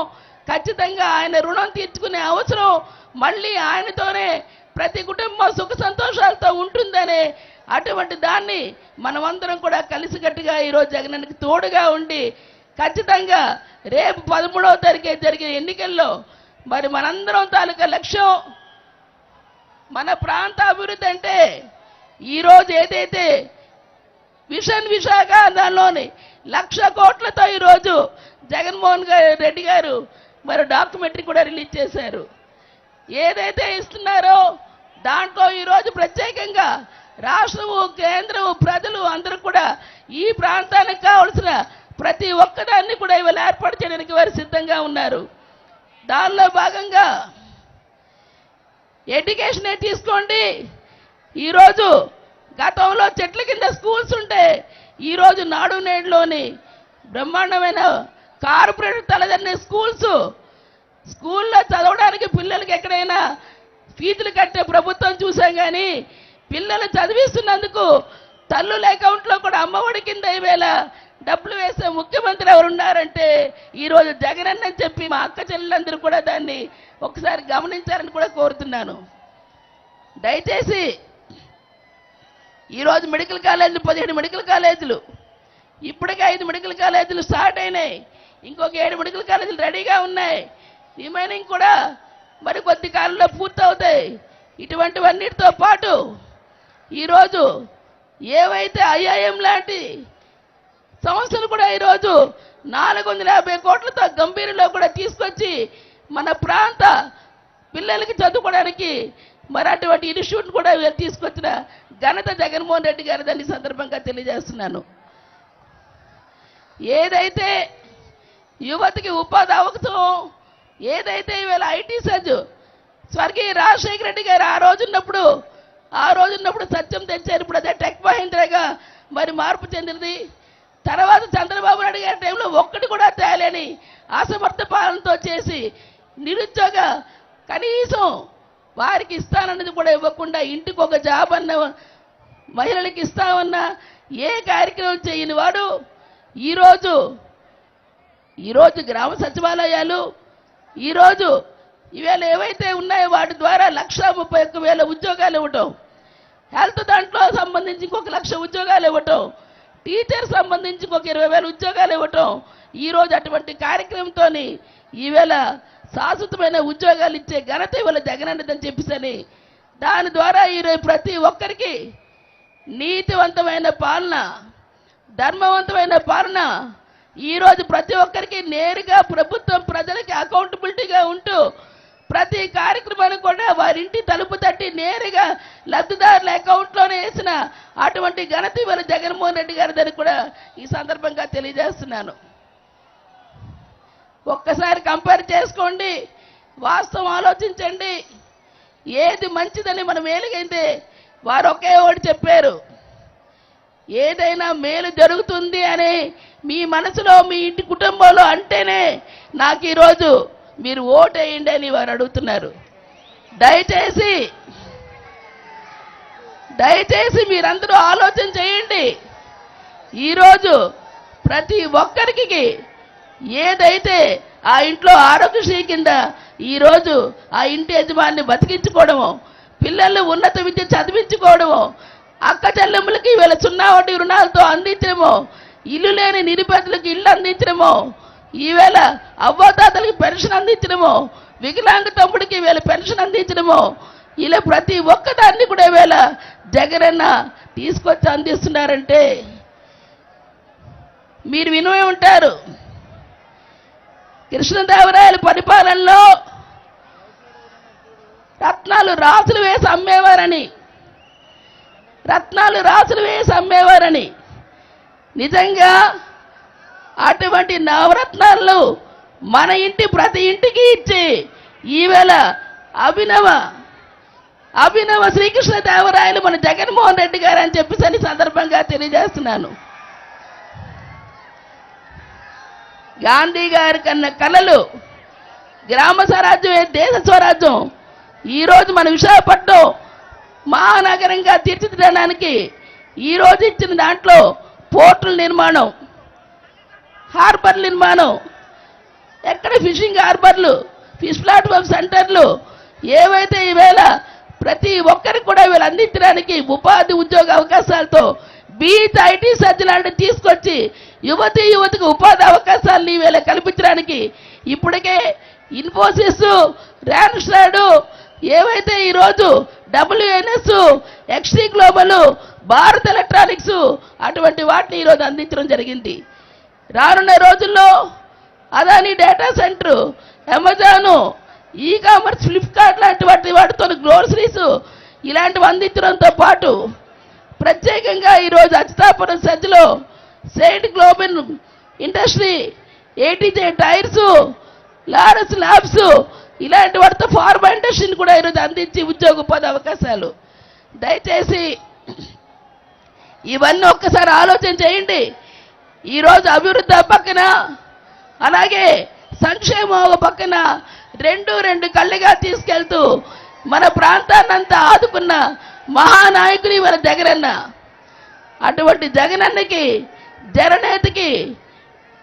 ఖచ్చితంగా ఆయన రుణం తీర్చుకునే అవసరం, మళ్ళీ ఆయనతోనే ప్రతి కుటుంబం సుఖ సంతోషాలతో ఉంటుందనే అటువంటి దాన్ని మనమందరం కూడా కలిసికట్టుగా ఈరోజు జగనన్నకి తోడుగా ఉండి ఖచ్చితంగా రేపు 13వ తారీఖు జరిగే ఎన్నికల్లో మరి మనందరం తాలూకా లక్ష్యం మన ప్రాంత అభివృద్ధి. అంటే ఈరోజు ఏదైతే విషన్ విశాఖ దానిలోని 1,00,000 కోట్లతో ఈరోజు జగన్మోహన్ రెడ్డి గారు మరి డాక్యుమెంటరీ కూడా రిలీజ్ చేశారు. ఏదైతే ఇస్తున్నారో దాంట్లో ఈరోజు ప్రత్యేకంగా రాష్ట్రము, కేంద్రము, ప్రజలు అందరూ కూడా ఈ ప్రాంతానికి కావలసిన ప్రతి ఒక్కదాన్ని కూడా ఇవాళ ఏర్పాటు చేయడానికి వారు సిద్ధంగా ఉన్నారు. దానిలో భాగంగా ఎడ్యుకేషనే తీసుకోండి. ఈరోజు గతంలో చెట్ల కింద స్కూల్స్ ఉంటే ఈరోజు నాడు నేడులోని బ్రహ్మాండమైన కార్పొరేట్ తలదన్నే స్కూల్లో చదవడానికి పిల్లలకి ఎక్కడైనా ఫీజులు కట్టే ప్రభుత్వం చూసాం. కానీ పిల్లలు చదివిస్తున్నందుకు తల్లుల అకౌంట్లో కూడా అమ్మఒడి కింద ఈవేళ డబ్బులు వేసే ముఖ్యమంత్రి ఎవరున్నారంటే ఈరోజు జగనన్న అని చెప్పి మా అక్క చెల్లెలందరూ కూడా దాన్ని ఒకసారి గమనించాలని కూడా కోరుతున్నాను. దయచేసి ఈరోజు మెడికల్ కాలేజీలు 17 మెడికల్ కాలేజీలు, ఇప్పటికే 5 మెడికల్ కాలేజీలు స్టార్ట్ అయినాయి. ఇంకొక 7 మెడికల్ కాలేజీలు రెడీగా ఉన్నాయి. రిమైనింగ్ కూడా మరి కొద్ది కాలంలో పూర్తవుతాయి. ఇటువంటివన్నిటితో పాటు ఈరోజు ఏవైతే ఐఐఎం లాంటి సంస్థలు కూడా ఈరోజు 450 కోట్లతో గంభీరలో కూడా తీసుకొచ్చి మన ప్రాంత పిల్లలకి చదువుకోవడానికి మరి అటువంటి ఇన్స్టిట్యూట్ కూడా తీసుకొచ్చిన ఘనత జగన్మోహన్ రెడ్డి గారు దాన్ని సందర్భంగా తెలియజేస్తున్నాను. ఏదైతే యువతకి ఉపాధి అవకాశం, ఏదైతే ఇవాళ ఐటీ సజ్జు స్వర్గీయ రాజశేఖర రెడ్డి గారు ఆ రోజున్నప్పుడు సత్యం తెచ్చారు. ఇప్పుడు అదే టెక్ మహేంద్రగా మరి మార్పు చెందినది. తర్వాత చంద్రబాబు నాయుడు గారి టైంలో ఒక్కటి కూడా తేలేని అసమర్థ పాలనతో చేసి నిరుద్యోగ కనీసం వారికి ఇస్తానన్నది కూడా ఇవ్వకుండా ఇంటికి ఒక జాబ్ అన్న మహిళలకి ఇస్తామన్న ఏ కార్యక్రమం చేయని వాడు ఈరోజు గ్రామ సచివాలయాలు ఈరోజు ఇవేళ ఏవైతే ఉన్నాయో వాటి ద్వారా 1,31,000 ఉద్యోగాలు ఇవ్వటం, హెల్త్ దాంట్లో సంబంధించి ఇంకొక 1,00,000 ఉద్యోగాలు ఇవ్వటం, టీచర్ సంబంధించి ఇంకొక 20,000 ఉద్యోగాలు ఇవ్వటం, ఈరోజు అటువంటి కార్యక్రమంతో ఈవేళ శాశ్వతమైన ఉద్యోగాలు ఇచ్చే ఘనత ఇవాళ జగనన్నదని చెప్పేసని దాని ద్వారా ఈరోజు ప్రతి ఒక్కరికి నీతివంతమైన పాలన, ధర్మవంతమైన పాలన ఈరోజు ప్రతి ఒక్కరికి నేరుగా ప్రభుత్వం ప్రజలకి అకౌంటబిలిటీగా ఉంటూ ప్రతి కార్యక్రమాన్ని కూడా వారింటి తలుపు తట్టి నేరుగా లబ్ధిదారుల అకౌంట్లోనే వేసిన అటువంటి ఘనత ఇవాళ జగన్మోహన్ రెడ్డి గారి దాన్ని కూడా ఈ సందర్భంగా తెలియజేస్తున్నాను. ఒక్కసారి కంపేర్ చేసుకోండి, వాస్తవం ఆలోచించండి. ఏది మంచిదని మనం మేలుగైందే వారు ఒకే ఒకటి చెప్పారు, ఏదైనా మేలు జరుగుతుంది అని మీ మనసులో మీ ఇంటి కుటుంబంలో అంటేనే నాకు ఈరోజు మీరు ఓటేయండి అని వారు అడుగుతున్నారు. దయచేసి మీరందరూ ఆలోచన చేయండి. ఈరోజు ప్రతి ఒక్కరికి ఏదైతే ఆ ఇంట్లో ఆరోగ్యశ్రీ కింద ఈరోజు ఆ ఇంటి యజమాని బతికించుకోవడమో, పిల్లలు ఉన్నత విద్య చదివించుకోవడమో, అక్క చెల్లెమ్మలకి వీళ్ళ 0 వడ్డీ రుణాలతో అందించడమో, ఇల్లు లేని నిరుపేదలకు ఇల్లు అందించడమో, ఈవేళ అవ్వాతాతలకి పెన్షన్ అందించడమో, వికలాంగ తమ్ముడికి వీళ్ళ పెన్షన్ అందించడమో, ఇలా ప్రతి ఒక్కదాన్ని కూడా ఈవేళ జగనన్న తీసుకొచ్చి అందిస్తున్నారంటే మీరు వినే ఉంటారు. కృష్ణదేవరాయల పరిపాలనలో రత్నాలు రాసులు వేసి అమ్మేవారని నిజంగా అటువంటి నవరత్నాలు మన ఇంటి ప్రతి ఇంటికి ఇచ్చి ఈవేళ అభినవ శ్రీకృష్ణదేవరాయలు మన జగన్మోహన్ రెడ్డి గారు అని చెప్పేసి సందర్భంగా తెలియజేస్తున్నాను. గాంధీ గారి కన్నా కలలు గ్రామ స్వరాజ్యమే దేశ స్వరాజ్యం. ఈరోజు మన విశాఖపట్నం మహానగరంగా తీర్చిదిద్దడానికి ఈరోజు ఇచ్చిన దాంట్లో పోర్టుల నిర్మాణం, హార్బర్ నిర్మాణం, ఎక్కడ ఫిషింగ్ హార్బర్లు, ఫిష్ ప్లాట్ఫామ్ సెంటర్లు ఏవైతే ఈవేళ ప్రతి ఒక్కరికి కూడా వీళ్ళు అందించడానికి ఉపాధి ఉద్యోగ అవకాశాలతో బీచ్ ఐటీ సర్జ్ లాంటివి తీసుకొచ్చి యువతికి ఉపాధి అవకాశాలను ఈవేళ కల్పించడానికి ఇప్పటికే ఇన్ఫోసిస్, ర్యాన్స్టాడ్ ఏవైతే ఈరోజు WNS, XT global, Bharat electronics అటువంటి వాటిని ఈరోజు అందించడం జరిగింది. రానున్న రోజుల్లో Adani data centre, Amazon, commerce, Flipkart లాంటి వాటితో గ్రోసరీస్ ఇలాంటివి అందించడంతో పాటు ప్రత్యేకంగా ఈరోజు అచ్యుతాపురం సజ్జలో Saint global industry, ATG tyres, Laurus labs ఇలాంటి వాటితో ఫార్మా ఇండస్ట్రీని కూడా ఈరోజు అందించి ఉద్యోగ ఉపాధి అవకాశాలు. దయచేసి ఇవన్నీ ఒక్కసారి ఆలోచన చేయండి. ఈరోజు అభివృద్ధి పక్కన అలాగే సంక్షేమం ఒక పక్కన రెండు కళ్ళుగా తీసుకెళ్తూ మన ప్రాంతాన్నంతా ఆదుకున్న మహానాయకుని మన జగనన్న. అటువంటి జగనన్నకి జననేతకి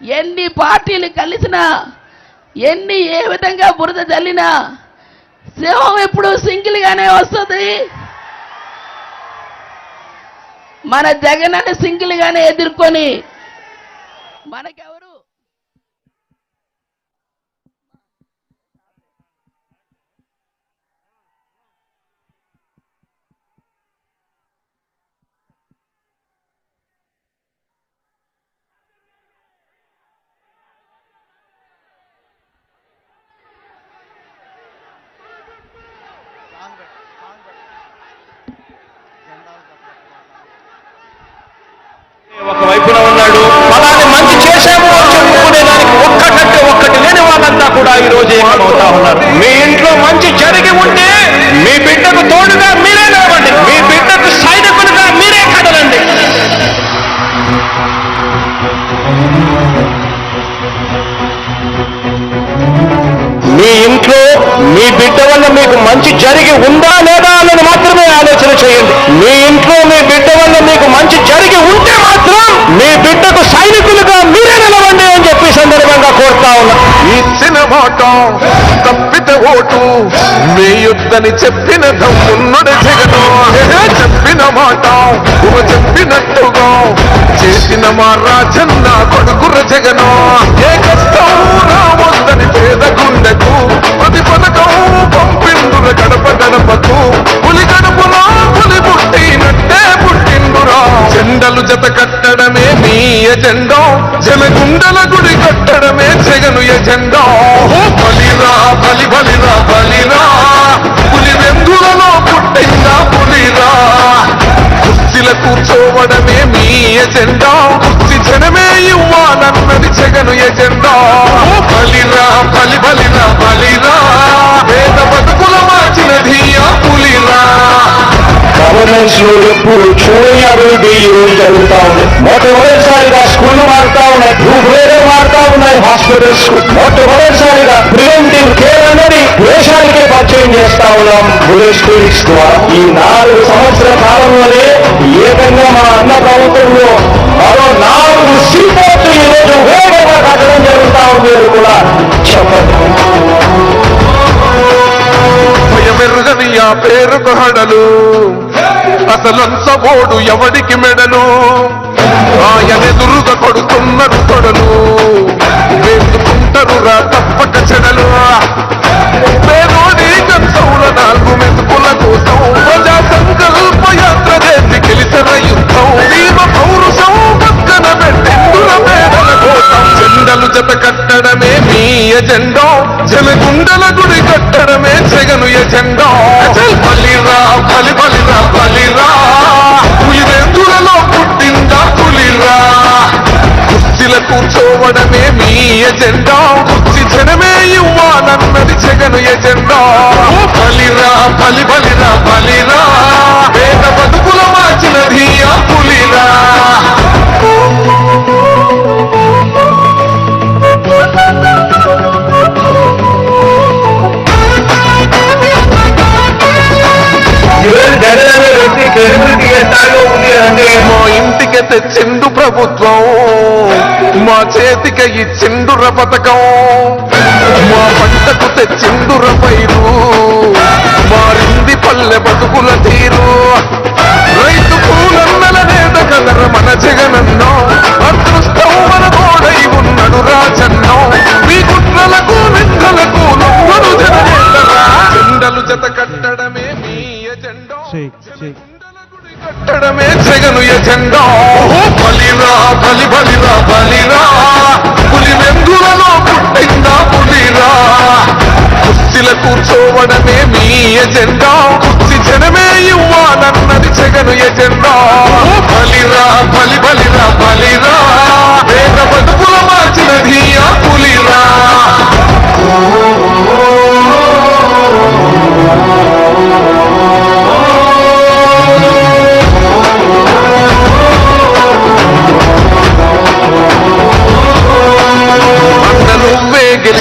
ఎన్ని పార్టీలు కలిసినా ఏ విధంగా బురద జల్లినా సింహం ఎప్పుడు సింగిల్గానే వస్తుంది. మన జగనన్న సింగిల్గానే ఎదుర్కొని మనకెవరు ఒకవైపున ఉన్నాడు, ఫలాన్ని మంచి చేశాము అని చెప్పుకునే దానికి ఒక్కటంటే ఒక్కటి లేని వాళ్ళంతా కూడా ఈ రోజు ఏమవుతా ఉన్నారు. మీ ఇంట్లో మంచి జరిగి ఉంటే మీ బిడ్డకు తోడుగా మీరే నిలవండి, మీ బిడ్డకు సైనికులుగా మీరే కదలండి. మీ ఇంట్లో మీ బిడ్డ వల్ల మీకు మంచి జరిగి ఉందా లేదా అన్నది మాత్రమే ఆలోచన చేయండి. మీ ఇంట్లో మీ బిడ్డ వల్ల మీకు మంచి జరిగి ఉంటే మాత్రం మీ బిడ్డకు సైనికులుగా మీరే నిలవండి అని చెప్పి సందర్భంగా కోరుతా ఉన్నా. ఇచ్చిన మాట తప్పితే ఓటు వేయొద్దని చెప్పిన దమ్మున్నడు జగను. చెప్పిన మాట చెప్పినట్టుగా చేసిన మా రాజన్న కొడుకుర జగను. ఏ కష్టం రావద్దని పేద గుండెకు ప్రతి పథకం పంపిండుర గడప గడపకు. పులి గడపలో పులి పుట్టినట్టే పుట్టిండురా. జెండలు జత కట్టడమే మీ ఎజెండా, జనగుండల గుడి కట్టడమే జగను ఎజెండా. బలిరా బలి బలిరా బలిరా, పులి వెందులలో పుట్టిందా పులిరా. కుర్చీల కూర్చోవడమే మీ ఎజెండా, కుర్చీ జనమే ఇవ్వాలన్నది జగను ఎజెండా. బలిరా బలి బలిరా బలిరా, పేద బతుకుల మార్చినది ఆ పులిరా. గవర్నెన్స్ లో ఎప్పుడు చూడని అభివృద్ధి ఈ రోజు జరుగుతా ఉంది. మొట్టమొదటిసారిగా స్కూళ్లు మారుతా ఉన్నాయి, భూభేరే మారుతా ఉన్నాయి, హాస్పిటల్స్ మొట్టమొదటిసారిగా ప్రివెంటివ్ కేర్ అనేది దేశానికే పరిచయం చేస్తా ఉన్నాం బుల్లెట్ క్లినిక్స్ ద్వారా. ఈ 4 సంవత్సరాల కాలంలోనే ఏకంగా మా అన్న ప్రభుత్వంలో మరో 4 సీపోర్ట్లు ఈ రోజు వేగంగా కట్టడం జరుగుతా ఉంది అని కూడా చెప్పండి. భయమెరుగని ఆ పేరుకు హడలు, అసలంచబోడు ఎవడికి మెడలు. ఆయనెదురుగా కొడుతున్నారు తొడలు, వేసుకుంటారు రా తప్పక చెడలు. పేదోడి కంచౌల 4 మెతుకుల కోసం ప్రజా సంకల్ప యాత్ర చేసి గెలిచిన యుద్ధం. భీమ పౌరుషం పక్కన పెట్టిందుల పేదల కోసం. జెండలు జత కట్టడమే మీ ఎజెండా, జనగుండల గుడి కట్టడమే జగను ఎజెండా. బలిరా బలి బలిరా బలిరా, పులి వెందులలో పుట్టిందా పులిరా. కుర్చీల కూర్చోవడమే మీ ఎజెండా, కుర్చీ జనమే ఇవ్వాలన్నది జగను ఎజెండా. బలిరా బలి బలిరా బలిరా, పేద బతుకుల మార్చినది ఆ పులిరా. మా ఇంటికి తెచ్చిండు ప్రభుత్వం, మా చేతికి ఇచ్చిండుర పథకం. మా పంటకు తెచ్చిండుర పైరు, మారింది పల్లె బతుకుల తీరు. రైతు పూలన్నల నేత కదర మన జగనన్నో, అదృష్టం మన తోడై ఉన్నాడు రాజన్నో. మీ కుట్రలకు నిందలకు లొంగడు జననేతరా. జెండలు జత కట్టడమే మీ ఎజెండా, కట్టడమే జగను ఎజెండా. బలిరా బలి బలిరా బలిరా, పులి వెందులలో పుట్టిందా పులిరా. కుర్చీల కూర్చోవడమే మీ ఎజెండా, కుర్చీ జనమే ఇవ్వాలన్నది జగను ఎజెండా. బలిరా బలి బలిరా బలిరా, పేద బతుకుల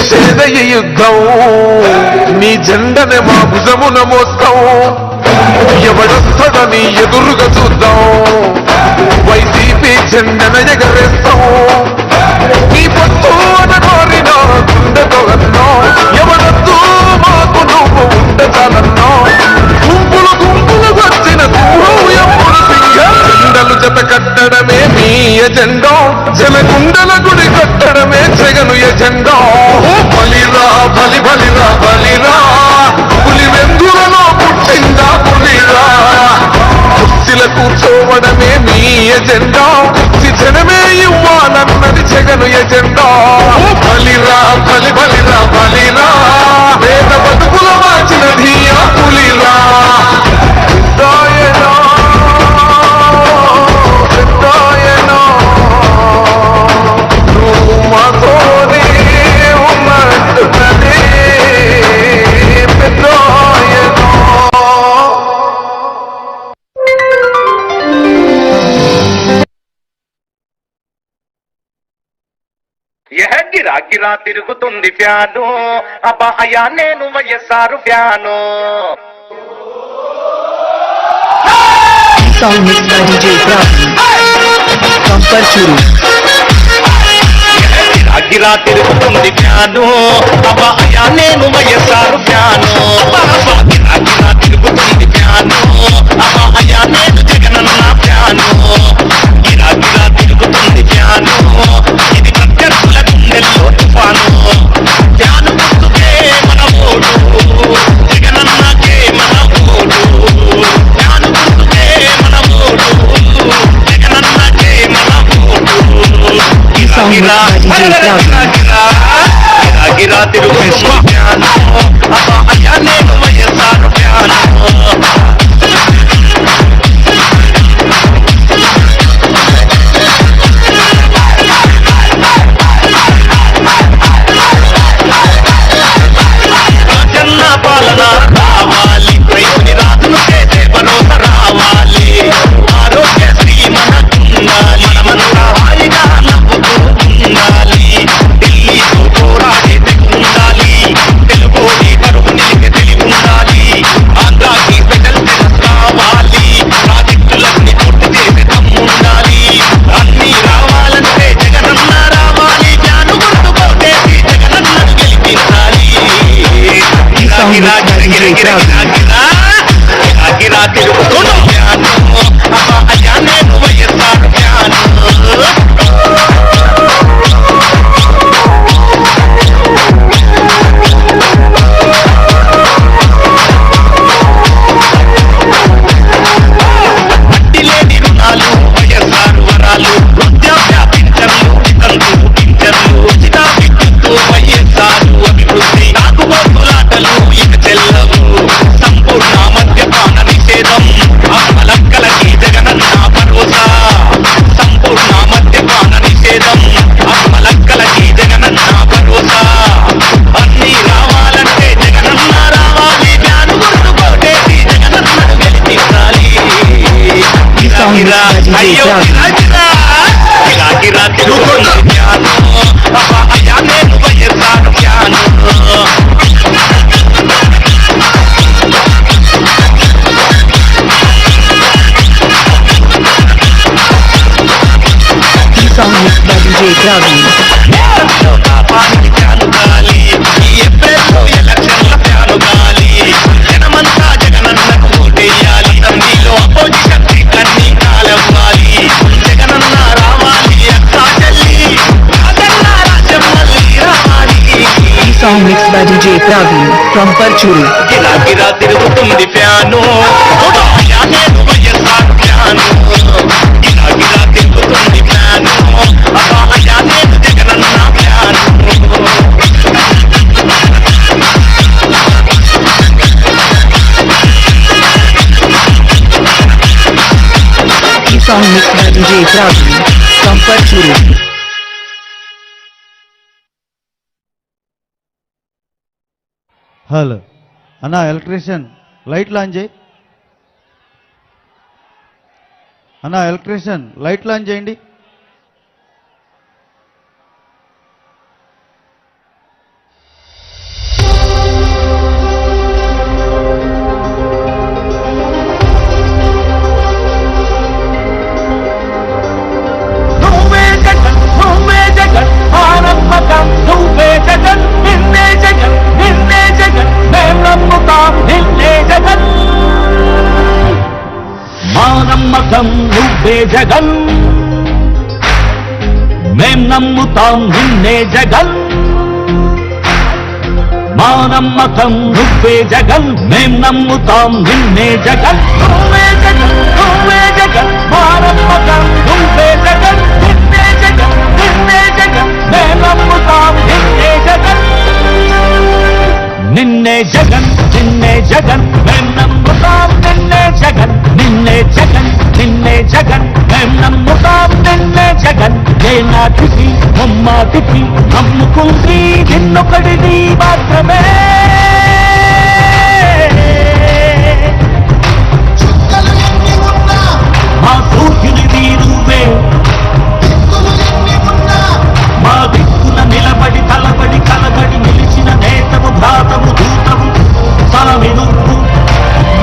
చేసేద ఈ యుద్ధం నీ జెండనే మా భుజమున మోస్తాం ఎవడొస్తాడని ఎదురుగా చూద్దాం వైసీపీ జెండన ఎగరేస్తాం నీ పొత్తు అని కోరిన గుండెతో అన్నాం ఎవడొద్దు మాకు నువ్వు ఉండ చాలన్నాం గుంపులు గుంపులు వచ్చిన సింహం ఎప్పుడు సింగం జెండలు జత కట్టడమే మీ ఎజెండా జనగుండల గుడి కట్టడమే జగను ఎజెండా బలిరా బలి బలిరా బలిరా పులి వెందులలో పుట్టిందా పులిరా కుర్చీల కూర్చోవడమే మీ ఎజెండా కుర్చీ జనమే ఇవ్వాలన్నది జగను ఎజెండా బలిరా బలి బలిరా బలిరా వేద బతుకుల మార్చినది ఆ పులిరా దాయనా దాయనా నువ్వు మాతోనే ఉన్నట్టున్నదే పెద్దాయనా గిరా గిరా తిరుగుతుంది ఫ్యాను అబ్బా అయ్యా నేను YSR fan Song mixed by DJ Ravi from Parchuru. గిరా తిరుగుతుంది ఫ్యాను అబ్బా అయ్యా నేను వైఎస్ఆర్ ఫ్యాను గిరా గిరా తిరుగుతుంది ఫ్యాను అబ్బా అయ్యా నేను జగనన్న ఫ్యాను గిరా గిరా తిరుగుతుంది ఫ్యాను ఇది ప్రత్యర్థుల గుండెల్లో తుఫాను ఫ్యాను గుర్తుకే మన ఓటు జగనన్నకే మన ఓటు ఫ్యాను గుర్తుకే మన ఓటు జగనన్నకే మన vote Song mixed by DJ Ravi. గిరా తిరుగుతుంది ఫ్యాను అబ్బా అయ్యా నేను వైఎస్ఆర్ ఫ్యాను జన్న పాలన రావాలి రైతుని రాజును చేసే భరోసా రావాలి ఆరోగ్యశ్రీ మనకుండాలి మనమంతా హాయిగా నవ్వుతూ ఉండాలి ఢిల్లీతో పోరాడే ఉండాలి తెలుగోడి పరువు నిలిపే తెలివి ఉండాలి ఆంధ్రాకి స్పెషల్ సెన్స్ రావాలి ప్రాజెక్టులన్నీ పూర్తి చేసే దమ్ముండాలి అన్నీ రావాలంటే జగనన్న రావాలి జాను గుర్తు కొట్టేసి జగనన్నను గెలిపించాలి గిరా గిరా గిరా గిరా గిరా తిరుగుతున్న ఫ్యాను అబ్బా అయ్యా నేను వైఎస్ఆర్ ఫ్యాను వడ్డీలేని రుణాలు వైఎస్ఆర్ వరాలు వృద్ధాప్య పింఛన్లు వితంతు పింఛన్లు ఉచిత విద్యుత్తు వైఎస్ఆర్ అభివృద్ధి తాగుబోతులాటలు ఇక చెల్లవు సంపూర్ణ మద్యపాన నిషేధం ఆత్మలక్కలకి జగనన్న భరోసా సంపూర్ణ మద్యపాన నిషేధం ఆత్మలక్కలకి జగనన్న భరోసా అన్నీ రావాలంటే జగనన్న రావాలి జ్ఞాను గుర్తు కొట్టేసి జగనన్నను గెలిపించాలి గిరా అయ్యో గిరా గిరా గిరా గిరా తిరుగుతున్న జ్ఞాను అబ్బా అయ్యా నేను వైఎస్ఆర్ జ్ఞాను Song mixed by DJ Ravi. Party fan గాలి ఈ ఏప్రిల్లో ఎలక్షన్ల ఫ్యాను గాలి జనమంతా జగనన్నకు ఓటేయాలి అసెంబ్లీలో అపోజిషన్ సీట్లన్నీ కాలవ్వాలి జగనన్న రావాలి అక్కా చెల్లి రాజన్న రాజ్యం మళ్ళీ రావాలి Song mixed by DJ Ravi from Parchuru. గిరా గిరా తిరుగుతుంది ఫ్యాను అయ్యా నేను వైఎస్ఆర్ ఫ్యాను గిరా గిరా తిరుగుతుంది ఫ్యాను అబ్బా అయ్యా నేను Jagananna fan Song mixed by DJ Ravi from Parchuru. Hello అన్న ఎలక్ట్రీషియన్ లైట్లు ఆన్ చేయి అన్న ఎలక్ట్రీషియన్ లైట్లు ఆన్ చేయండి జగన్ మా నమ్మకం నువ్వే జగన్ మేం నమ్ముతాం నిన్నే జగన్ నువ్వే జగన్ నువ్వే జగన్ మా నమ్మకం నువ్వే జగన్ నిన్నే జగన్ నిన్నే జగన్ మేం నమ్ముతాం నిన్నే జగన్ నిన్నే జగన్ నిన్నే జగన్ మేం నమ్ముతాం నిన్నే జగన్ నిన్నే జగన్ నిన్నే జగన్ మేం నమ్ముతాం నిన్నే జగన్ ఏ నాటికి ముమ్మాటికి నమ్ముకుంది నిన్నొకడిది మాత్రమే మా సూర్యునిది నువ్వే మా దిక్కున నిలబడి తలబడి కలబడి నిలిచిన నేతము భ్రాతము దూతము సామి నువ్వు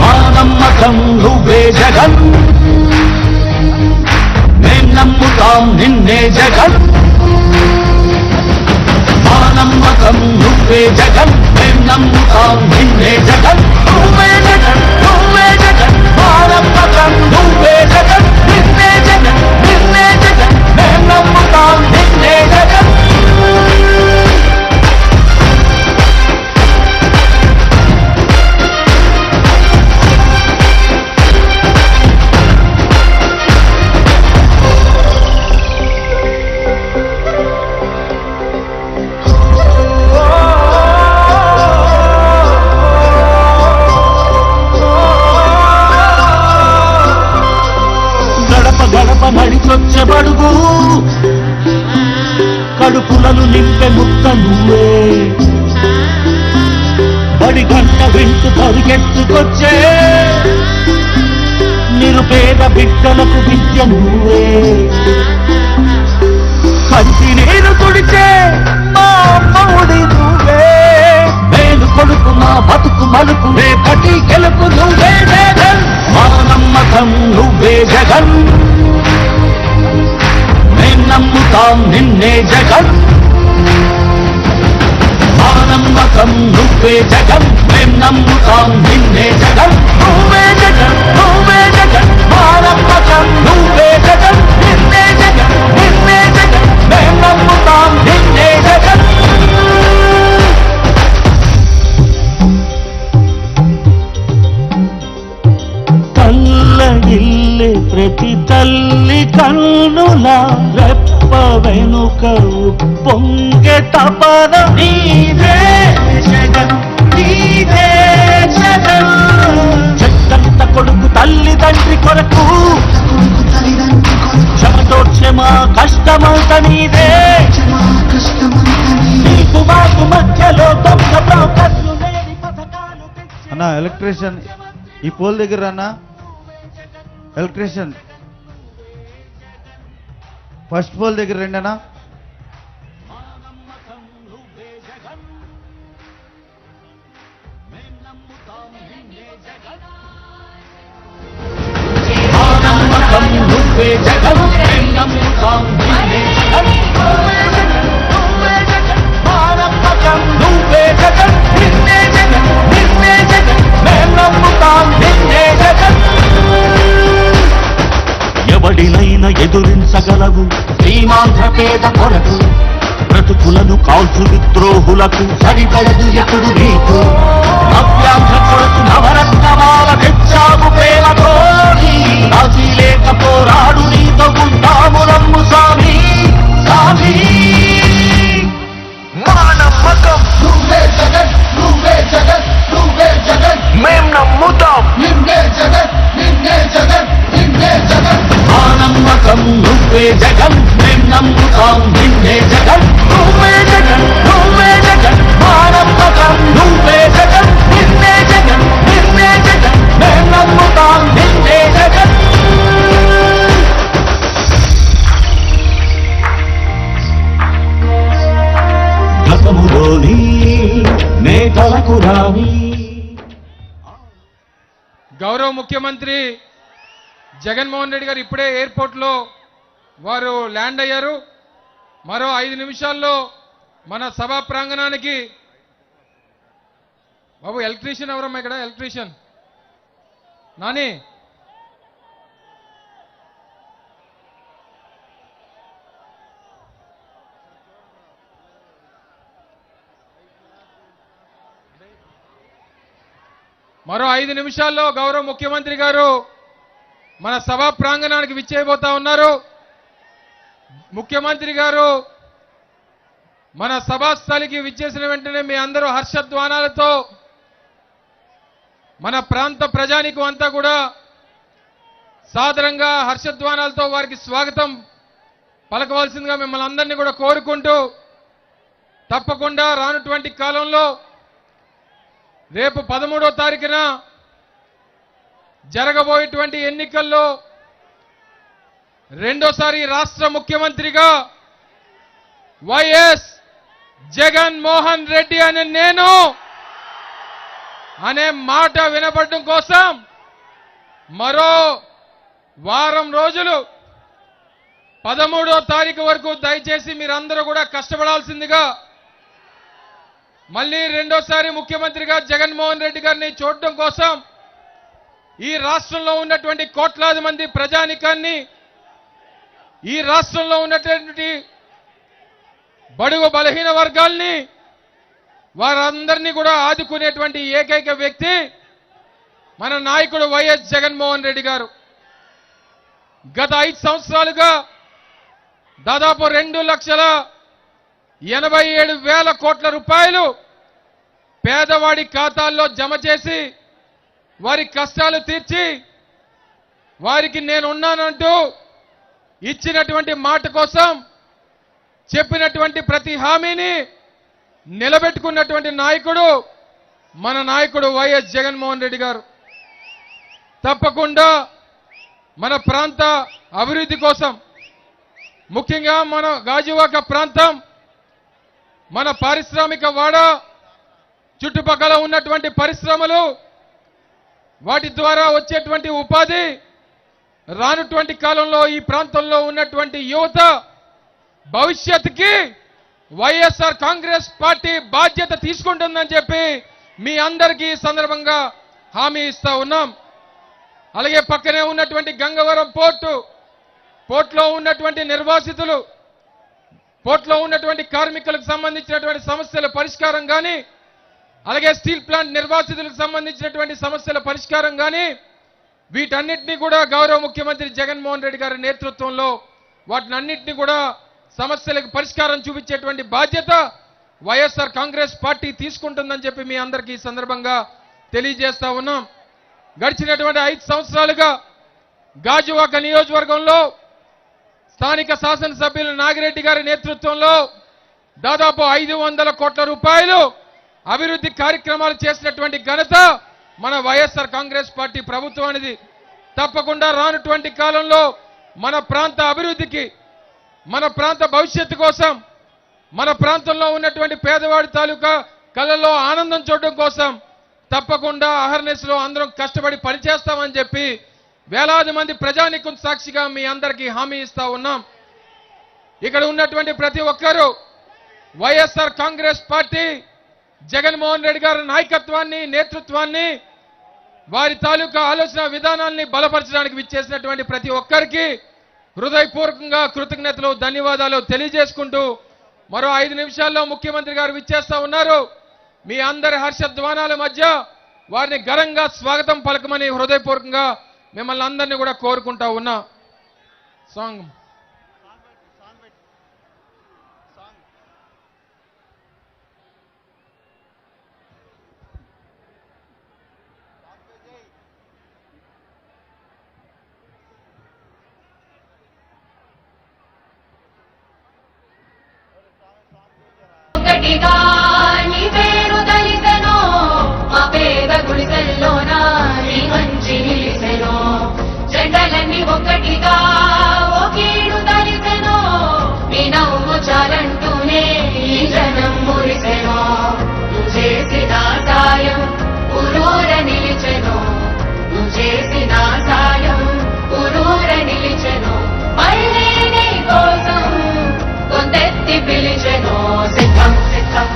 మా నమ్మకం నువ్వే జగన్ మేం నమ్ముతాం నిన్నే జగన్ మా నమ్మకం నువ్వే జగన్ మేం నమ్ముతాం నిన్నే జగన్ నువ్వే జగన్ నువ్వే జగన్ మా నమ్మకం నువ్వే జగన్ నిన్నే జగన్ నిన్నే జగన్ మేం నమ్ముతాం నిన్నే జగన్ నడిచొచ్చే బడుగు కడుపులను నింపే ముక్క నువ్వే బడి గంట వింటూ పరిగెత్తుకొచ్చే నిరుపేద బిడ్డలకు విద్య నువ్వే కంటి నీరు తుడిచే మా అమ్మఒడి నువ్వే మేలు కొడుకు మా బతుకు మలుపు రేపటి గెలుపు నువ్వే జగన్ మా నమ్మకం నువ్వే జగన్ మేం నమ్ముతాం నిన్నే జగన్ మా నమ్మకం నువ్వే జగన్ మేం నమ్ముతాం నిన్నే జగన్ నువ్వే జగన్ నువ్వే జగన్ మా నమ్మకం నువ్వే జగన్ నిన్నే జగన్ నిన్నే జగన్ మేం నమ్ముతాం నిన్నే జగన్ తల్లగిల్లే ప్రతి తల్లి కన్నుల రెప్ప వెనుక పొంగె తపన నీదే జగన్ నీదే జగన్ చెట్టంత కొడుకు తల్లి తండ్రి కొరకు క్షమతోక్షే మా కష్టమంత నీదే నీకు మాకు మధ్యలో దొంగ బ్రోకర్లు లేని పథకాలు అన్నా ఎలక్ట్రీషియన్ ఈ పోల్ దగ్గర అన్నా ఎలక్ట్రీషియన్ ఫస్ట్ పోల్ దగ్గర రండి అన్నా నువ్వే జగన్ మేం నమ్ముతాం నిన్నే జగన్ నువ్వే జగన్ మా నమ్మకం నువ్వే జగన్ నిన్నే జగన్ నిన్నే జగన్ మేం నమ్ముతాం నిన్నే జగన్ ఎవడినైనా ఎదురించగలవు శ్రీమాంధ్ర పేద కొరకు బ్రతుకులను కాల్చు విద్రోహులకు సరిపడదు ఎప్పుడు నీకు నవ్యాంధ్ర కొరకు నవరత్నమాల తెచ్చావు ప్రేమతో రాజీ లేక పోరాడు నీతో ఉంటాము రమ్ము స్వామి స్వామి మా నమ్మకం నువ్వే జగన్ నువ్వే జగన్ నువ్వే జగన్ మేం నమ్ముతాం నిన్నే జగన్ నిన్నే జగన్ నిన్నే జగన్ మా నమ్మకం నువ్వే జగన్ మేం నమ్ముతాం నిన్నే జగన్ నువ్వే జగన్ నువ్వే జగన్ మా నమ్మకం నువ్వే జగన్ నిన్నే జగన్ నిన్నే జగన్ మేం నమ్ముతాం నిన్నే జగన్ గతములోని నేతలకు రాని గౌరవ ముఖ్యమంత్రి జగన్మోహన్ రెడ్డి గారు ఇప్పుడే ఎయిర్పోర్ట్లో వారు ల్యాండ్ అయ్యారు. మరో 5 నిమిషాల్లో మన సభా ప్రాంగణానికి బాబు ఎలక్ట్రీషియన్ ఎవరమ్మా ఇక్కడ ఎలక్ట్రీషియన్ నాని మరో 5 నిమిషాల్లో గౌరవ ముఖ్యమంత్రి గారు మన సభా ప్రాంగణానికి విచ్చేయబోతా ఉన్నారు. ముఖ్యమంత్రి గారు మన సభాస్థలికి విచ్చేసిన వెంటనే మీ అందరూ హర్షధ్వానాలతో మన ప్రాంత ప్రజానికం అంతా కూడా సాదరంగా హర్షధ్వానాలతో వారికి స్వాగతం పలకవలసిందిగా మిమ్మల్ని అందరినీ కూడా కోరుకుంటూ, తప్పకుండా రానటువంటి కాలంలో రేపు 13వ తారీఖున జరగబోయేటువంటి ఎన్నికల్లో రెండోసారి రాష్ట్ర ముఖ్యమంత్రిగా వైఎస్ జగన్మోహన్ రెడ్డి అనే నేను అనే మాట వినపడడం కోసం మరో వారం రోజులు 13వ తారీఖు వరకు దయచేసి మీరందరూ కూడా కష్టపడాల్సిందిగా, మళ్ళీ రెండోసారి ముఖ్యమంత్రిగా జగన్మోహన్ రెడ్డి గారిని చూడడం కోసం ఈ రాష్ట్రంలో ఉన్నటువంటి కోట్లాది మంది ప్రజానికాన్ని, ఈ రాష్ట్రంలో ఉన్నటువంటి బడుగు బలహీన వర్గాల్ని, వారందరినీ కూడా ఆదుకునేటువంటి ఏకైక వ్యక్తి మన నాయకుడు వైఎస్ జగన్మోహన్ రెడ్డి గారు. గత 5 సంవత్సరాలుగా దాదాపు 2,87,000 కోట్ల రూపాయలు పేదవాడి ఖాతాల్లో జమ చేసి వారి కష్టాలు తీర్చి వారికి నేనున్నానంటూ ఇచ్చినటువంటి మాట కోసం చెప్పినటువంటి ప్రతి హామీని నిలబెట్టుకున్నటువంటి నాయకుడు మన నాయకుడు వైఎస్ జగన్మోహన్ రెడ్డి గారు. తప్పకుండా మన ప్రాంత అభివృద్ధి కోసం, ముఖ్యంగా మన గాజువాక ప్రాంతం, మన పారిశ్రామిక వాడ, చుట్టుపక్కల ఉన్నటువంటి పరిశ్రమలు, వాటి ద్వారా వచ్చేటువంటి ఉపాధి, రానుటువంటి కాలంలో ఈ ప్రాంతంలో ఉన్నటువంటి యువత భవిష్యత్తుకి వైఎస్ఆర్ కాంగ్రెస్ పార్టీ బాధ్యత తీసుకుంటుందని చెప్పి మీ అందరికీ ఈ సందర్భంగా హామీ ఇస్తా ఉన్నాం. అలాగే పక్కనే ఉన్నటువంటి గంగవరం పోర్టులో ఉన్నటువంటి నిర్వాసితులు, పోర్టులో ఉన్నటువంటి కార్మికులకు సంబంధించినటువంటి సమస్యల పరిష్కారం కానీ, అలాగే స్టీల్ ప్లాంట్ నిర్వాసితులకు సంబంధించినటువంటి సమస్యల పరిష్కారం కానీ, వీటన్నిటినీ కూడా గౌరవ ముఖ్యమంత్రి జగన్మోహన్ రెడ్డి గారి నేతృత్వంలో వాటినన్నింటినీ కూడా సమస్యలకు పరిష్కారం చూపించేటువంటి బాధ్యత వైఎస్ఆర్ కాంగ్రెస్ పార్టీ తీసుకుంటుందని చెప్పి మీ అందరికీ ఈ సందర్భంగా తెలియజేస్తా ఉన్నాం. గడిచినటువంటి 5 సంవత్సరాలుగా గాజువాక నియోజకవర్గంలో స్థానిక శాసనసభ్యులు నాగిరెడ్డి గారి నేతృత్వంలో దాదాపు 500 కోట్ల రూపాయలు అభివృద్ధి కార్యక్రమాలు చేసినటువంటి ఘనత మన వైఎస్ఆర్ కాంగ్రెస్ పార్టీ ప్రభుత్వానిది. తప్పకుండా రానుటువంటి కాలంలో మన ప్రాంత అభివృద్ధికి, మన ప్రాంత భవిష్యత్తు కోసం, మన ప్రాంతంలో ఉన్నటువంటి పేదవాడి తాలూకా కళ్ళల్లో ఆనందం చూడడం కోసం తప్పకుండా అహర్నిశలో అందరం కష్టపడి పనిచేస్తామని చెప్పి వేలాది మంది ప్రజానీకం సాక్షిగా మీ అందరికీ హామీ ఇస్తా ఉన్నాం. ఇక్కడ ఉన్నటువంటి ప్రతి ఒక్కరూ వైఎస్ఆర్ కాంగ్రెస్ పార్టీ జగన్మోహన్ రెడ్డి గారి నాయకత్వాన్ని, నేతృత్వాన్ని, వారి తాలూకా ఆలోచన విధానాల్ని బలపరచడానికి విచ్చేసినటువంటి ప్రతి ఒక్కరికి హృదయపూర్వకంగా కృతజ్ఞతలు, ధన్యవాదాలు తెలియజేసుకుంటూ మరో 5 నిమిషాల్లో ముఖ్యమంత్రి గారు విచ్చేస్తా ఉన్నారు. మీ అందరి హర్షధ్వానాల మధ్య వారిని ఘనంగా స్వాగతం పలకమని హృదయపూర్వకంగా మిమ్మల్ని అందరినీ కూడా కోరుకుంటా ఉన్నా. సాంగ్ ఒకటిగా నీ పేరు దలిసెనో, మా పేద గుడిసెల్లోన నీ మంచి నిలిసెనో, జెండలన్నీ ఒకటిగా ఒకేడు దలిసెనో, నీ నవ్వు చాలంటూనే ఈ జనం మురిసెనో, నువ్వు చేసిన సాయం ఊరూర నిలిచెనో, నువ్వు చేసిన సాయం ఊరూర నిలిచెనో, మళ్ళీ నీ కోసం కొందెత్తి పిలిచెనో, సిద్ధం సిద్ధం.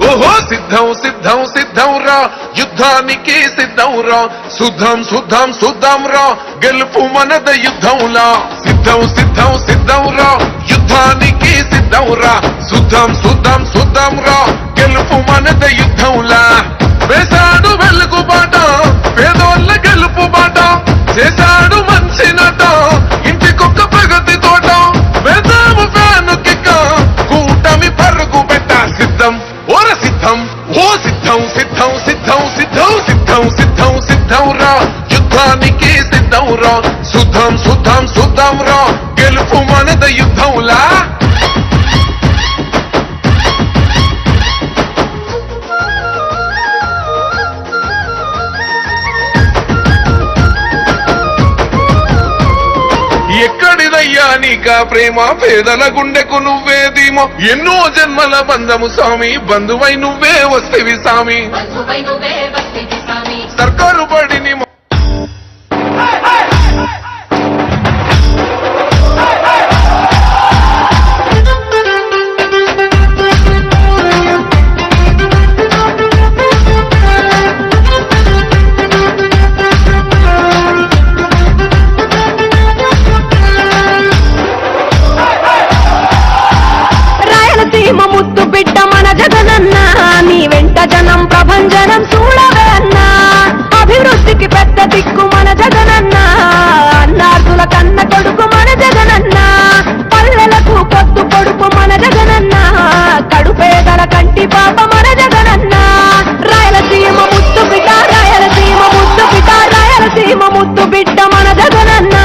ఓహో సిద్ధం సిద్ధం సిద్ధం రా, యుద్ధానికి సిద్ధం రా, శుద్ధం శుద్ధం శుద్ధం రా, గెలుపు మనద యుద్ధంలా. సిద్ధం సిద్ధం సిద్ధం రా, యుద్ధానికి సిద్ధం రా, శుద్ధం శుద్ధం శుద్ధం రా, గెలుపు మనద యుద్ధంలా వేశాడు వెలుగు బాట పేదోళ్ళ గెలుపు బాట చేశాడు మంచి నట ఇంటికొక్క ప్రగతి తోట వేసాము ఫ్యాను కిక్క కూటమి పరుగు పెట్ట సిద్ధం ఓర సిద్ధం ఓ సిద్ధం సిద్ధం సిద్ధం సిద్ధం సిద్ధం సిద్ధం సిద్ధం రా యుద్ధానికి సిద్ధం రా శుద్ధం శుద్ధం శుద్ధం రా గెలుపు మనద యుద్ధంలా ఎక్కడిదయ్యా నీకా ప్రేమ పేదల గుండెకు నువ్వే ధీమో ఎన్నో జన్మల బంధము స్వామి బంధువై నువ్వే వస్తేవి స్వామి సర్కారు బడిని ముద్దు బిడ్డ మన జగనన్న నీ వెంట జనం ప్రభంజనం చూడవే అన్నా అభివృద్ధికి పెద్ద దిక్కు మన జగనన్న అన్నార్థుల కన్న కొడుకు మన జగనన్న పల్లెలకు పొద్దు పొడుపు మన జగనన్న కడుపేదల కంటి పాప మన జగనన్న రాయలసీమ ముద్దు బిడ్డ రాయలసీమ ముద్దు బిడ్డ రాయలసీమ ముద్దు బిడ్డ మన జగనన్న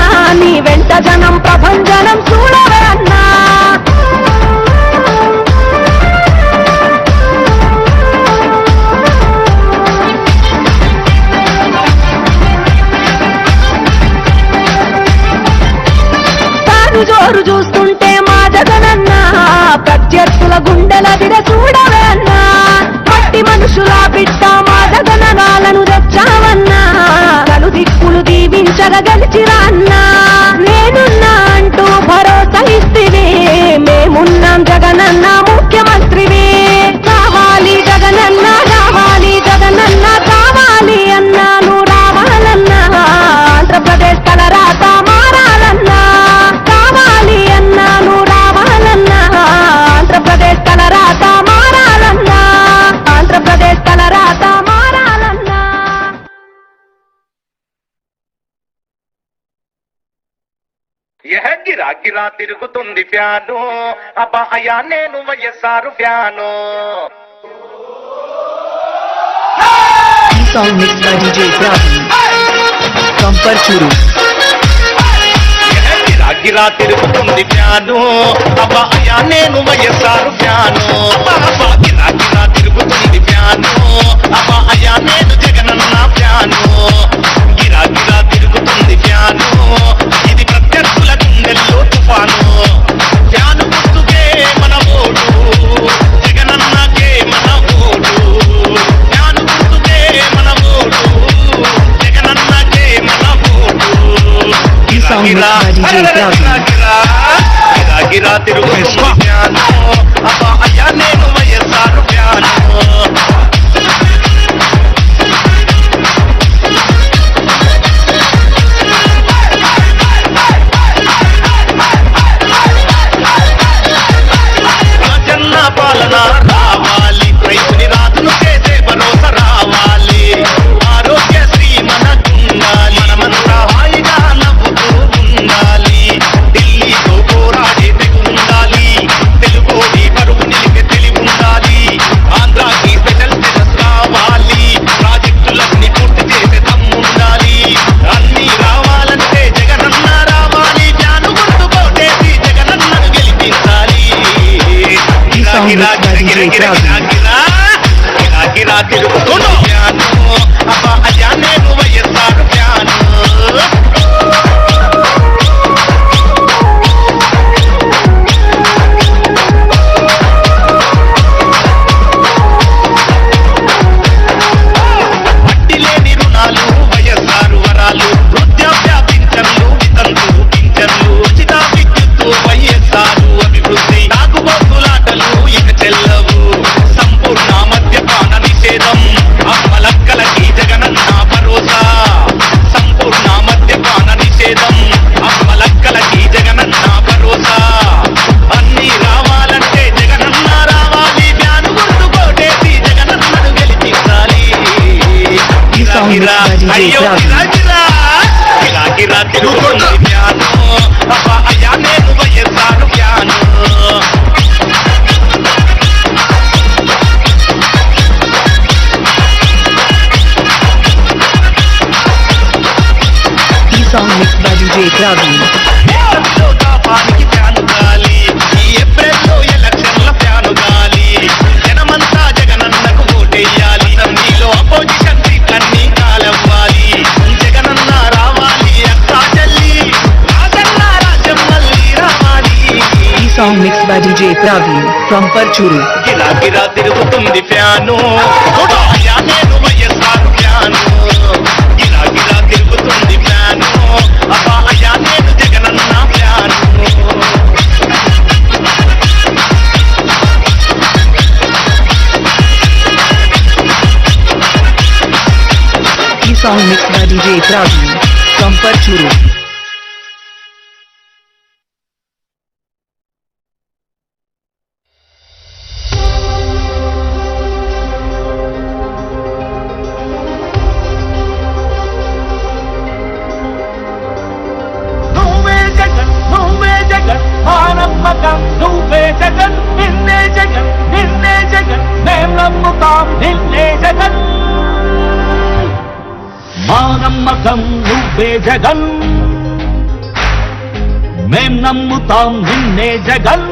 నీ వెంట జనం ప్రభంజనం చూడవే అన్నా జోరు చూస్తుంటే మా జగనన్న ప్రత్యర్థుల గుండెల దిర చూడవే అన్నా మట్టి మనుషుల బిడ్డ మా జగననాలను తెచ్చావన్నా కలు దిక్కులు దీవించగా గెలిచిరా అన్నా నేనున్నా అంటూ భరోసా ఇస్తివి మేమున్నాం జగనన్న ముఖ్యమంత్రివి కావాలి జగనన్న కావాలి జగనన్న కావాలి అన్నా నువ్వు రావాలన్నా ఆంధ్రప్రదేశ్ తలరాత మారాలన్నా కావాలి అన్నా నువ్వు రావాలన్నా ఆంధ్రప్రదేశ్ తలరాత మారాలన్నా ఆంధ్రప్రదేశ్ తలరాత మారాలన్నా గిరా గిరా తిరుగుతుంది ఫ్యాను అబ్బా అయ్యా నేను YSR fan Song mixed by DJ Ravi from Parchuru. గిరా గిరా తిరుగుతుంది ఫ్యాను అబ్బా అయ్యా నేను వైఎస్ఆర్ ఫ్యాను అబ్బా గిరా గిరా తిరుగుతుంది ఫ్యాను అబ్బా అయ్యా నేను జగనన్న ఫ్యాను గిరా గిరా తిరుగుతుంది ఫ్యాను ఇది ప్రత్యర్థుల గుండెల్లో తుఫాను ఫ్యాను గుర్తుకే మన ఓటు జగనన్నకే మన ఓటు ఫ్యాను గుర్తుకే మన ఓటు జగనన్నకే మన vote This song mixed by DJ Ravi. గిరా తిరుగుతుంది ఫ్యాను అబ్బా అయ్యా నేను వైఎస్ఆర్ ఫ్యాను రాజన్న పాలన రావాలి రైతుని రాజును చేసే భరోసా రావాలి ఆరోగ్యశ్రీ మనకుండాలి మనమంతా హాయిగా నవ్వుతూ ఉండాలి ఢిల్లీతో పోరాడే తెగు ఉండాలి తెలుగోడి పరువు నిలిపే తెలివి ఉండాలి ఆంధ్రాకి స్పెషల్ స్టేటస్ రావాలి ప్రాజెక్టులన్నీ పూర్తి చేసే దమ్ముండాలి అన్నీ రావాలంటే జగనన్న రావాలి జ్ఞాను గుర్తుకోటేసి జగనన్నను గెలిపించాలి గిరా తిరుగుతున్న ఫ్యాను అబ్బా అయ్యా నేను వైఎస్ఆర్ ఫ్యాను వడ్డీ లేని రుణాలు వైఎస్ఆర్ వరాలు వృద్ధాప్య పింఛన్లు వితంతు పింఛన్లు ఉచిత విద్యుత్తు వైఎస్ఆర్ అభివృద్ధి నాగుబొక్కులాటలు ఇక చెల్లవు తిరుగుతుంది ప్యాను అబ్బా అయ్యా నేను YSR fan song mixed by DJ Praveen. పానికి ప్యాను గాలి ఈ ఏప్రిల్లో ఎలక్షన్ల ప్యాను గాలి జనమంతా జగనన్నకు ఓటేయాలి అసెంబ్లీలో అపోజిషన్ సీట్లన్నీ కాలవ్వాలి జగనన్న రావాలి అక్కా చెల్లి రాజన్న రాజ్యం మళ్ళీ రావాలి. ఈ song mixed by DJ Praveen from Parchuru. గిరా గిరా తిరుగుతుంది ఫ్యాను అయ్యా నేను వైఎస్ఆర్ ప్యాను గిరా గిరా తిరుగుతుంది ఫ్యాను అబ్బా అయ్యా నేను జగనన్న ప్యాను. ఈ song mixed by DJ Praveen from Parchuru. నువ్వే జగన్ నిన్నే జగన్ నిన్నే జగన్ మేం నమ్ముతాం నిన్నే జగన్ మా నమ్మకం నువ్వే జగన్ మేం నమ్ముతాం నిన్నే జగన్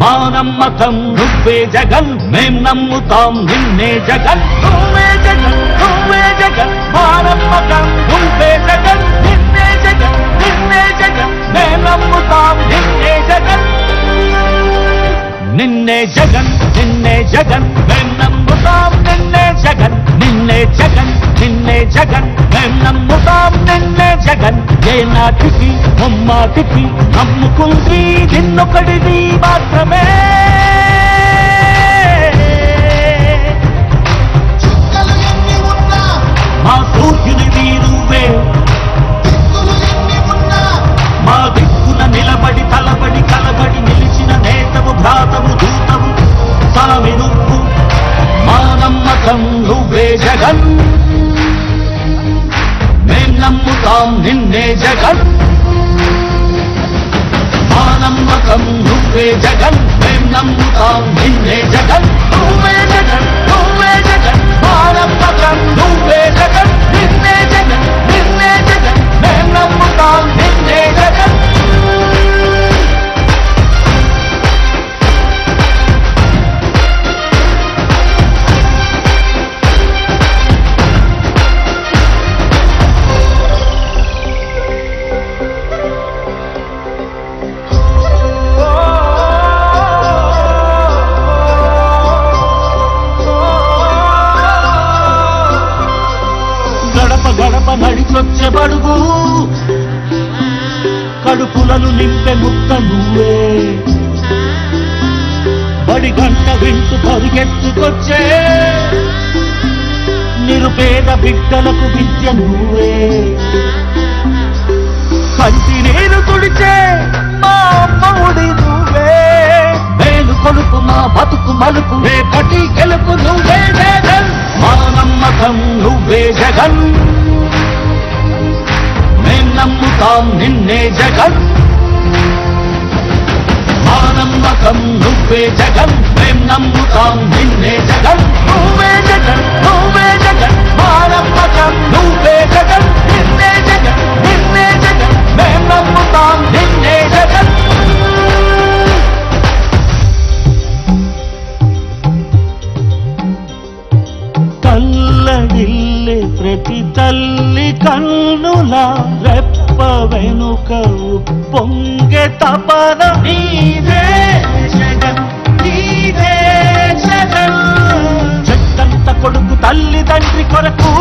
మా నమ్మకం నువ్వే జగన్ మేం నమ్ముతాం నిన్నే జగన్ నువ్వే జగన్ నువ్వే జగన్ మా నమ్మకం నువ్వే జగన్ నిన్నే జగన్ నిన్నే జగన్ మేం నమ్ముతాం నిన్నే జగన్ నిన్నే జగన్ నిన్నే జగన్ మేం నమ్ముతాం నిన్నే జగన్ నిన్నే జగన్ నిన్నే జగన్ మేం నమ్ముతాం నిన్నే జగన్ ఏ నాటికి ముమ్మాటికి నమ్ముకుంది నిన్నొకడిది మాత్రమే మా సూర్యునివి నువ్వే మా దిక్కున నిలబడి తలబడి కలబడి నిలిచిన నేతవు భ్రాతవు దూతవు సామి నువ్వు మా నమ్మకం నువ్వే జగన్ మేం నమ్ముతాం నిన్నే జగన్ మా నమ్మకం నువ్వే జగన్ మేం నమ్ముతాం నిన్నే జగన్ నువ్వే జగన్ నువ్వే జగన్ మా నమ్మకం నువ్వే జగన్ నిన్నే జగన్ నిన్నే జగన్ మేం నమ్ముతాం నిన్నే జగన్ గడప నడిచొచ్చే బడుగు కడుపులను నింపే ముక్క నువ్వే బడి గంట వింటూ పరిగెత్తుకొచ్చే నిరుపేద బిడ్డలకు విద్య నువ్వే కంటి నీరు తుడిచే మా అమ్మఒడి నువ్వే మేలు కొలుపు మా బతుకు మలుపు రేపటి గెలుపు నువ్వే జగన్ మా నమ్మకం నువ్వే జగన్ మేం నమ్ముతాం నిన్నే జగన్ మా నమ్మకం నువ్వే జగన్ మేం నమ్ముతాం నిన్నే జగన్ నువ్వే జగన్ నువ్వే జగన్ మా నమ్మకం నువ్వే జగన్ నిన్నే జగన్ నిన్నే జగన్ మేం నమ్ముతాం నిన్నే జగన్ కల్లడిల్లే ప్రతి తల్లి కన్నుల రెప్ప వెనుక పొంగే తపన నీదే జగన్ నీదే జగన్ చెట్టంత కొడుకు తల్లి తండ్రి కొరకు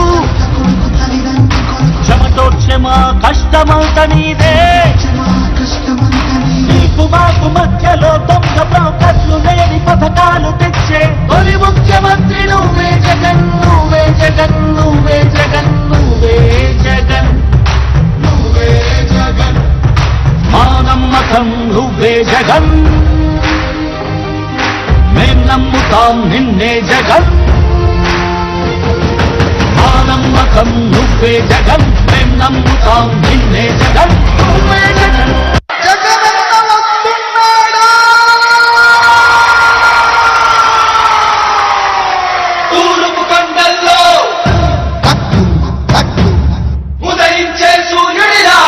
చెమటోడ్చే మా కష్టమంత నీదే నీకు మాకు మధ్యలో దొంగ బ్రోకర్లు లేని పథకాలు తెచ్చే తొలి ముఖ్యమంత్రి నువ్వే జగన్ నువ్వే జగన్ నువ్వే జగన్ నువ్వే జగన్ నువ్వే జగన్ మా నమ్మకం నువ్వే జగన్ మేం నమ్ముతాం నిన్నే జగన్ మా నమ్మకం నువ్వే జగన్ మేం నమ్ముతాం నిన్నే జగన్ నువ్వే జగన్ తూర్పు కొండల్లో ఉదయించే సూర్యుడిలా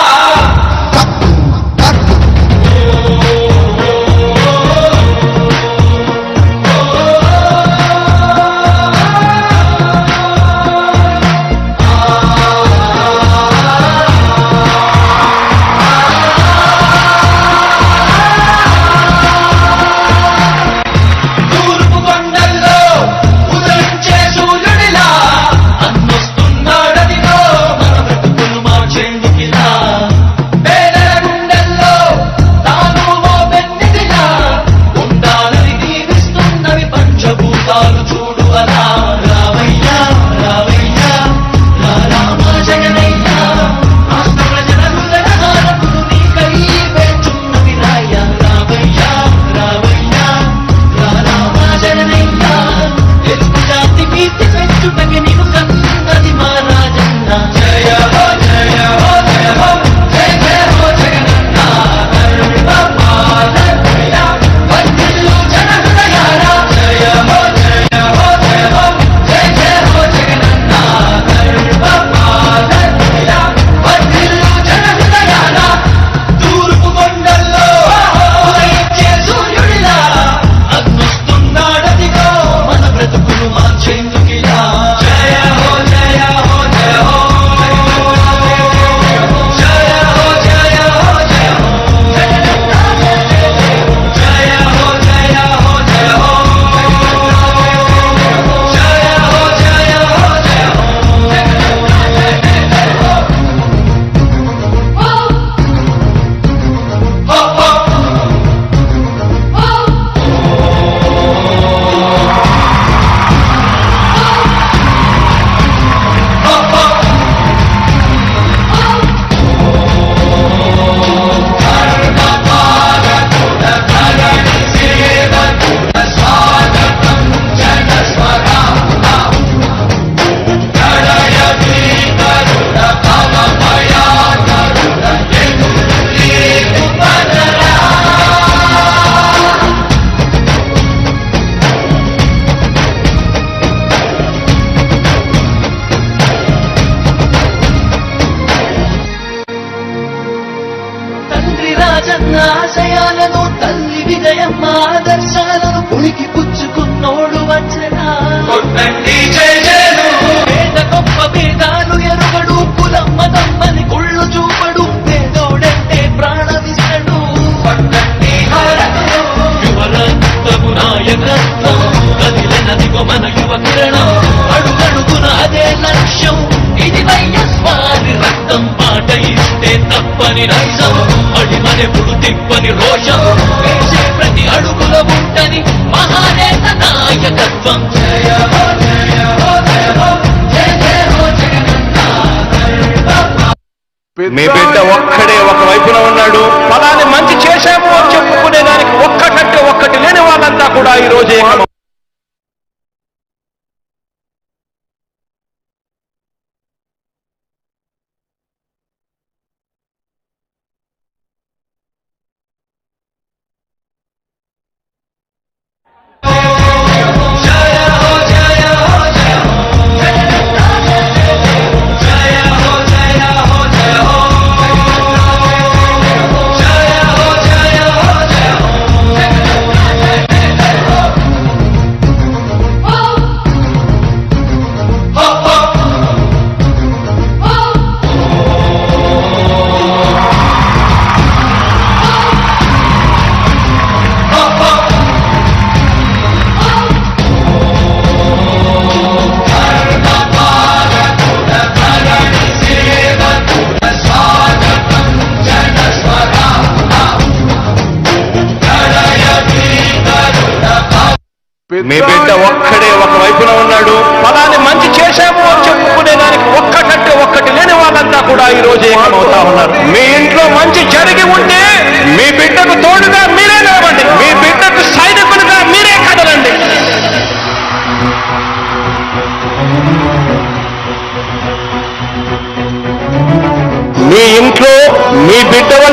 ఆశయాలను తల్లి విజయమ్మ ఆదర్శాలను పులికి పుచ్చుకున్నోడు వచ్చనా పేద గొప్ప భేదాలు ఎరుగడు కులమ్మ తమ్మని కుళ్ళు చూపడు పేదోడంటే ప్రాణమిస్తడు యువరత్నము నాయకత్వం కదిలినదిగో మన యువ కిరణం అడుగడుగున అదే లక్ష్యం ఇది వైఎస్వారి రక్తం పాట ఇస్తే తప్పని నైజం అడిమనెప్పుడు తిప్పని రోషం వేసే ప్రతి అడుగుల ఉంటని మహానేత నాయకత్వం జయ హో జయ హో జయ హో జయ జయ హో జగనన్న. మీ బిడ్డ ఒక్కడే ఒక వైపున ఉన్నాడు. ఫలాన్ని మంచి చేశాము అని చెప్పుకునే దానికి ఒక్కటంటే ఒక్కటి లేని వాళ్ళంతా కూడా ఈ రోజే మీ బిడ్డ ఒక్కడే ఒక వైపున ఉన్నాడు. ఫలాన్ని మంచి చేశాము అని చెప్పుకునే దానికి ఒక్కటంటే ఒక్కటి లేని వాళ్ళంతా కూడా ఈ రోజు ఏకమవుతా ఉన్నారు. మీ ఇంట్లో మంచి జరిగి ఉంటే మీ బిడ్డకు తోడుగా మీరే నిలబండి. మీ బిడ్డకు సైనికులుగా మీరే కదలండి.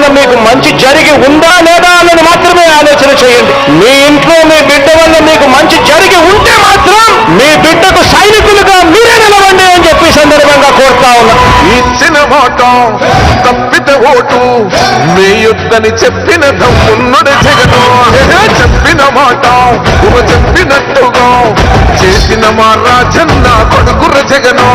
వల్ల మీకు మంచి జరిగి ఉందా లేదా అన్నది మాత్రమే ఆలోచన చేయండి. మీ ఇంట్లో మీ బిడ్డ వల్ల మీకు మంచి జరిగి ఉంటే మాత్రం మీ బిడ్డకు సైనికులుగా మీరే నిలవండి అని చెప్పి సందర్భంగా కోరుతా ఉన్నా. ఇచ్చిన మాట తప్పితే ఓటు మీ యుద్ధని చెప్పిన దమ్మున్నడు జగను. చెప్పిన మాట చెప్పినట్టుగా చేసిన మా రాజన్న కొడుకుర జగను.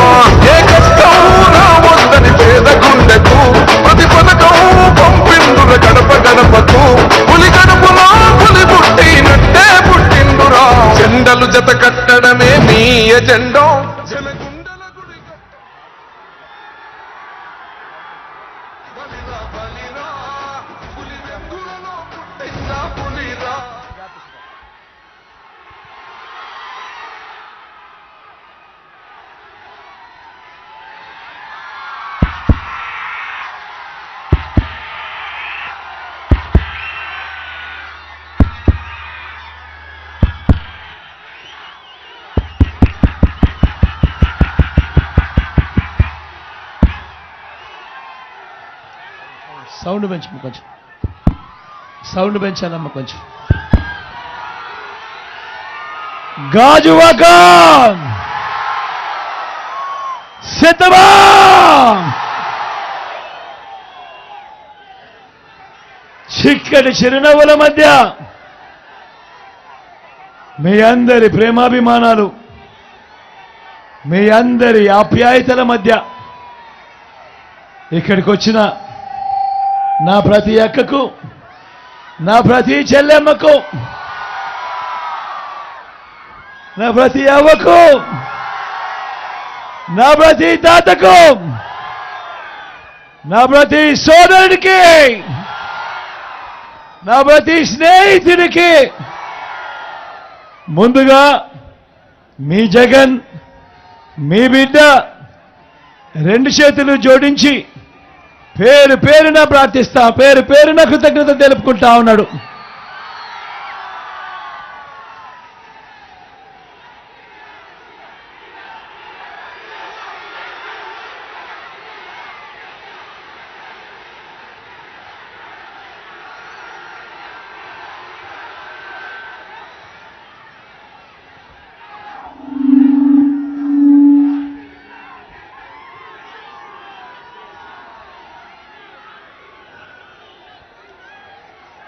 ఏ కష్టం రావద్దని పేద గుండెకు ప్రతి పథకం పంపిండుర గడప గడపకు. పులి గడపలో పులి పుట్టినట్టే పుట్టిండురా. జెండలు జత కట్టడమే మీ ఎజెండా. జనగుండల గుడిగా బలిరా బలిరా పులి వెంగులలో పుట్టిన పులిరా. సౌండ్ పెంచమ్మ కొంచెం, సౌండ్ పెంచాలమ్మ కొంచెం. గాజువాక సిద్ధమా? చిక్కటి చిరునవ్వుల మధ్య మీ అందరి ప్రేమాభిమానాలు, మీ అందరి ఆప్యాయతల మధ్య ఇక్కడికి వచ్చిన నా ప్రతి అక్కకు, నా ప్రతి చెల్లెమ్మకు, నా ప్రతి అవ్వకు, నా ప్రతి తాతకు, నా ప్రతి సోదరుడికి, నా ప్రతి స్నేహితుడికి ముందుగా మీ జగన్, మీ బిడ్డ రెండు చేతులు జోడించి పేరు పేరున ప్రార్థిస్తా, పేరు పేరున కృతజ్ఞత తెలుపుకుంటా ఉన్నాడు.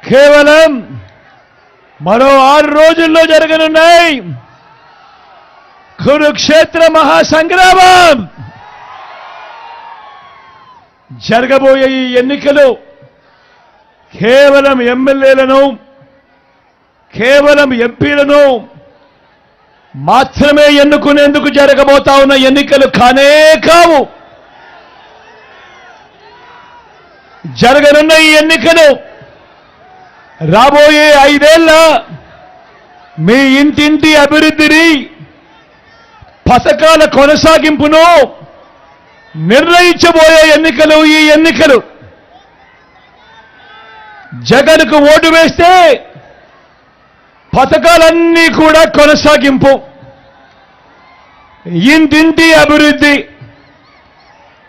కేవలం మరో 6 రోజుల్లో జరగనున్నాయి కురుక్షేత్ర మహాసంగ్రామం. జరగబోయే ఈ ఎన్నికలు కేవలం ఎమ్మెల్యేలను, కేవలం ఎంపీలను మాత్రమే ఎన్నుకునేందుకు జరగబోతా ఉన్న ఎన్నికలు కానే కావు. జరగనున్న ఈ ఎన్నికలు రాబోయే 5 ఏళ్ల మీ ఇంటింటి అభివృద్ధిని, పథకాల కొనసాగింపును నిర్ణయించబోయే ఎన్నికలు ఈ ఎన్నికలు. జగన్కు ఓటు వేస్తే పథకాలన్నీ కూడా కొనసాగింపు, ఇంటింటి అభివృద్ధి.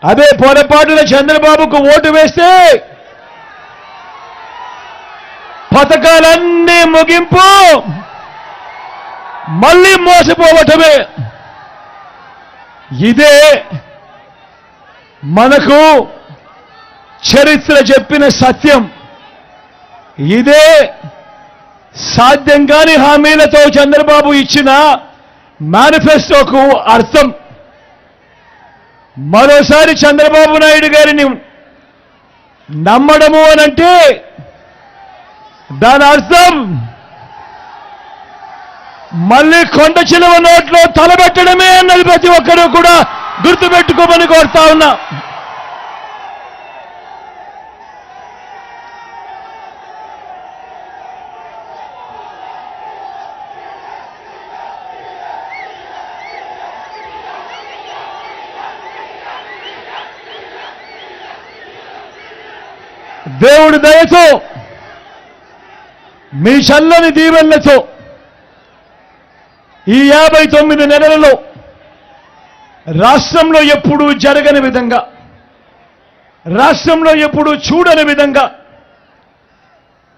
అదే పొరపాటున చంద్రబాబుకు ఓటు వేస్తే పథకాలన్నీ ముగింపు, మళ్ళీ మోసపోవటమే. ఇదే మనకు చరిత్ర చెప్పిన సత్యం. ఇదే సాధ్యం కాని హామీలతో చంద్రబాబు ఇచ్చిన మేనిఫెస్టోకు అర్థం. మరోసారి చంద్రబాబు నాయుడు గారిని నమ్మడము అనంటే దాని అర్థం మళ్ళీ కొండ చిలువ నోట్లో తలబెట్టడమే అన్నది ప్రతి ఒక్కరూ కూడా గుర్తుపెట్టుకోమని కోరుతా ఉన్నా. దేవుడి దయతో, మీ చల్లని దీవెనలతో ఈ 59 నెలలలో రాష్ట్రంలో ఎప్పుడూ జరగని విధంగా, రాష్ట్రంలో ఎప్పుడూ చూడని విధంగా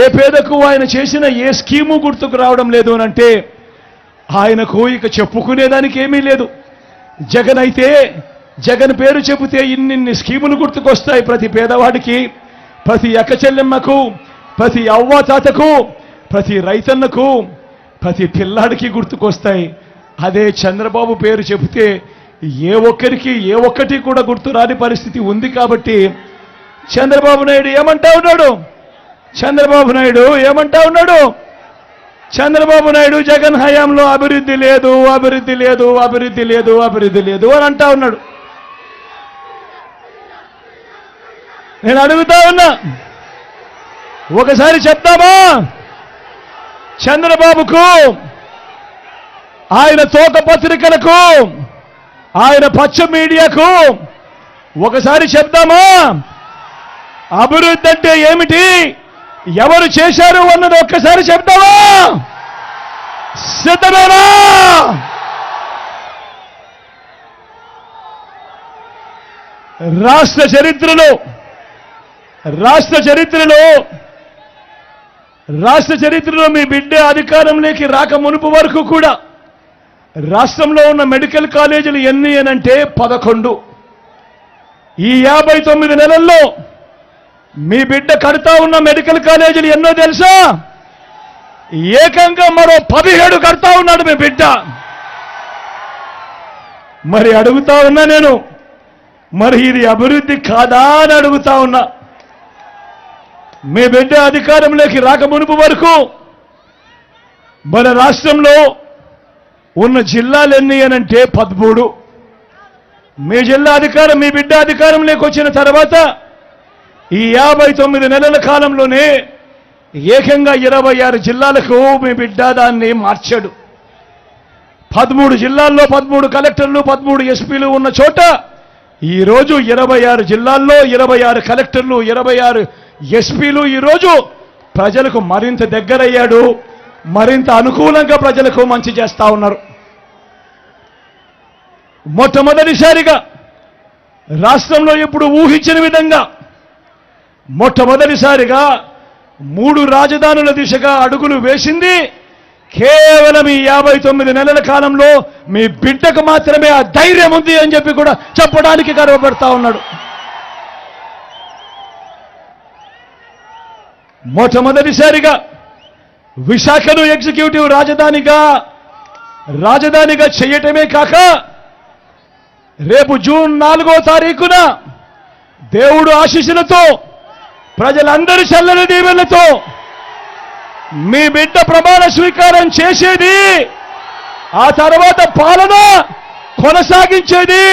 ఏ పేదకు ఆయన చేసిన ఏ స్కీము గుర్తుకు రావడం లేదు అనంటే ఆయనకు ఇక చెప్పుకునేదానికి ఏమీ లేదు. జగన్ అయితే జగన్ పేరు చెబితే ఇన్నిన్ని స్కీములు గుర్తుకొస్తాయి ప్రతి పేదవాడికి, ప్రతి అక్కచెల్లెమ్మకు, ప్రతి అవ్వాతాతకు, ప్రతి రైతన్నకు, ప్రతి పిల్లాడికి గుర్తుకొస్తాయి. అదే చంద్రబాబు పేరు చెబితే ఏ ఒక్కటి కూడా గుర్తు రాని పరిస్థితి ఉంది. కాబట్టి చంద్రబాబు నాయుడు ఏమంటా ఉన్నాడు? చంద్రబాబు నాయుడు ఏమంటా ఉన్నాడు? చంద్రబాబు నాయుడు జగన్ హయాంలో అభివృద్ధి లేదు, అభివృద్ధి లేదు, అభివృద్ధి లేదు, అభివృద్ధి లేదు అని అంటా ఉన్నాడు. నేను అడుగుతా ఉన్నా, ఒకసారి చెప్తామా? చంద్రబాబుకు, ఆయన తోక పత్రికలకు, ఆయన పచ్చ మీడియాకు ఒకసారి చెప్తామా? అభివృద్ధి అంటే ఏమిటి, ఎవరు చేశారు అన్నది ఒక్కసారి చెప్తావా? సిద్ధమేనా? రాష్ట్ర చరిత్రలో మీ బిడ్డ అధికారంలోకి రాక మునుపు వరకు కూడా రాష్ట్రంలో ఉన్న మెడికల్ కాలేజీలు ఎన్ని అనంటే 11. ఈ 59 నెలల్లో మీ బిడ్డ కడతా ఉన్న మెడికల్ కాలేజీలు ఎన్నో తెలుసా? ఏకంగా మరో 17 కడతా ఉన్నాడు మీ బిడ్డ. మరి అడుగుతా ఉన్నా నేను, మరి ఇది అభివృద్ధి కాదా అని అడుగుతా ఉన్నా. మీ బిడ్డ అధికారంలోకి రాక మునుపు వరకు మన రాష్ట్రంలో ఉన్న జిల్లాలు ఎన్ని అనంటే 13. మీ బిడ్డ అధికారంలోకి వచ్చిన తర్వాత ఈ 59 నెలల కాలంలోనే ఏకంగా 26 జిల్లాలకు మీ బిడ్డ దాన్ని మార్చాడు. 13 జిల్లాల్లో 13 కలెక్టర్లు, 13 ఎస్పీలు ఉన్న చోట ఈరోజు 26 జిల్లాల్లో 26 కలెక్టర్లు, 26 ఎస్పీలు ఈరోజు ప్రజలకు మరింత దగ్గరయ్యాడు, మరింత అనుకూలంగా ప్రజలకు మంచి చేస్తా ఉన్నారు. మొట్టమొదటిసారిగా రాష్ట్రంలో ఇప్పుడు ఊహించిన విధంగా మొట్టమొదటిసారిగా 3 రాజధానుల దిశగా అడుగులు వేసింది కేవలం ఈ 59 నెలల కాలంలో మీ బిడ్డకు మాత్రమే ఆ ధైర్యం ఉంది అని చెప్పి కూడా చెప్పడానికి గర్వపడతా ఉన్నాడు. మొట్టమొదటిసారిగా విశాఖను ఎగ్జిక్యూటివ్ రాజధానిగా చేయటమే కాక రేపు జూన్ 4వ తారీఖున దేవుడు ఆశీస్సులతో, ప్రజలందరి చల్లని దీవెనలతో మీ బిడ్డ ప్రమాణ స్వీకారం చేసేది, ఆ తర్వాత పాలన కొనసాగించేది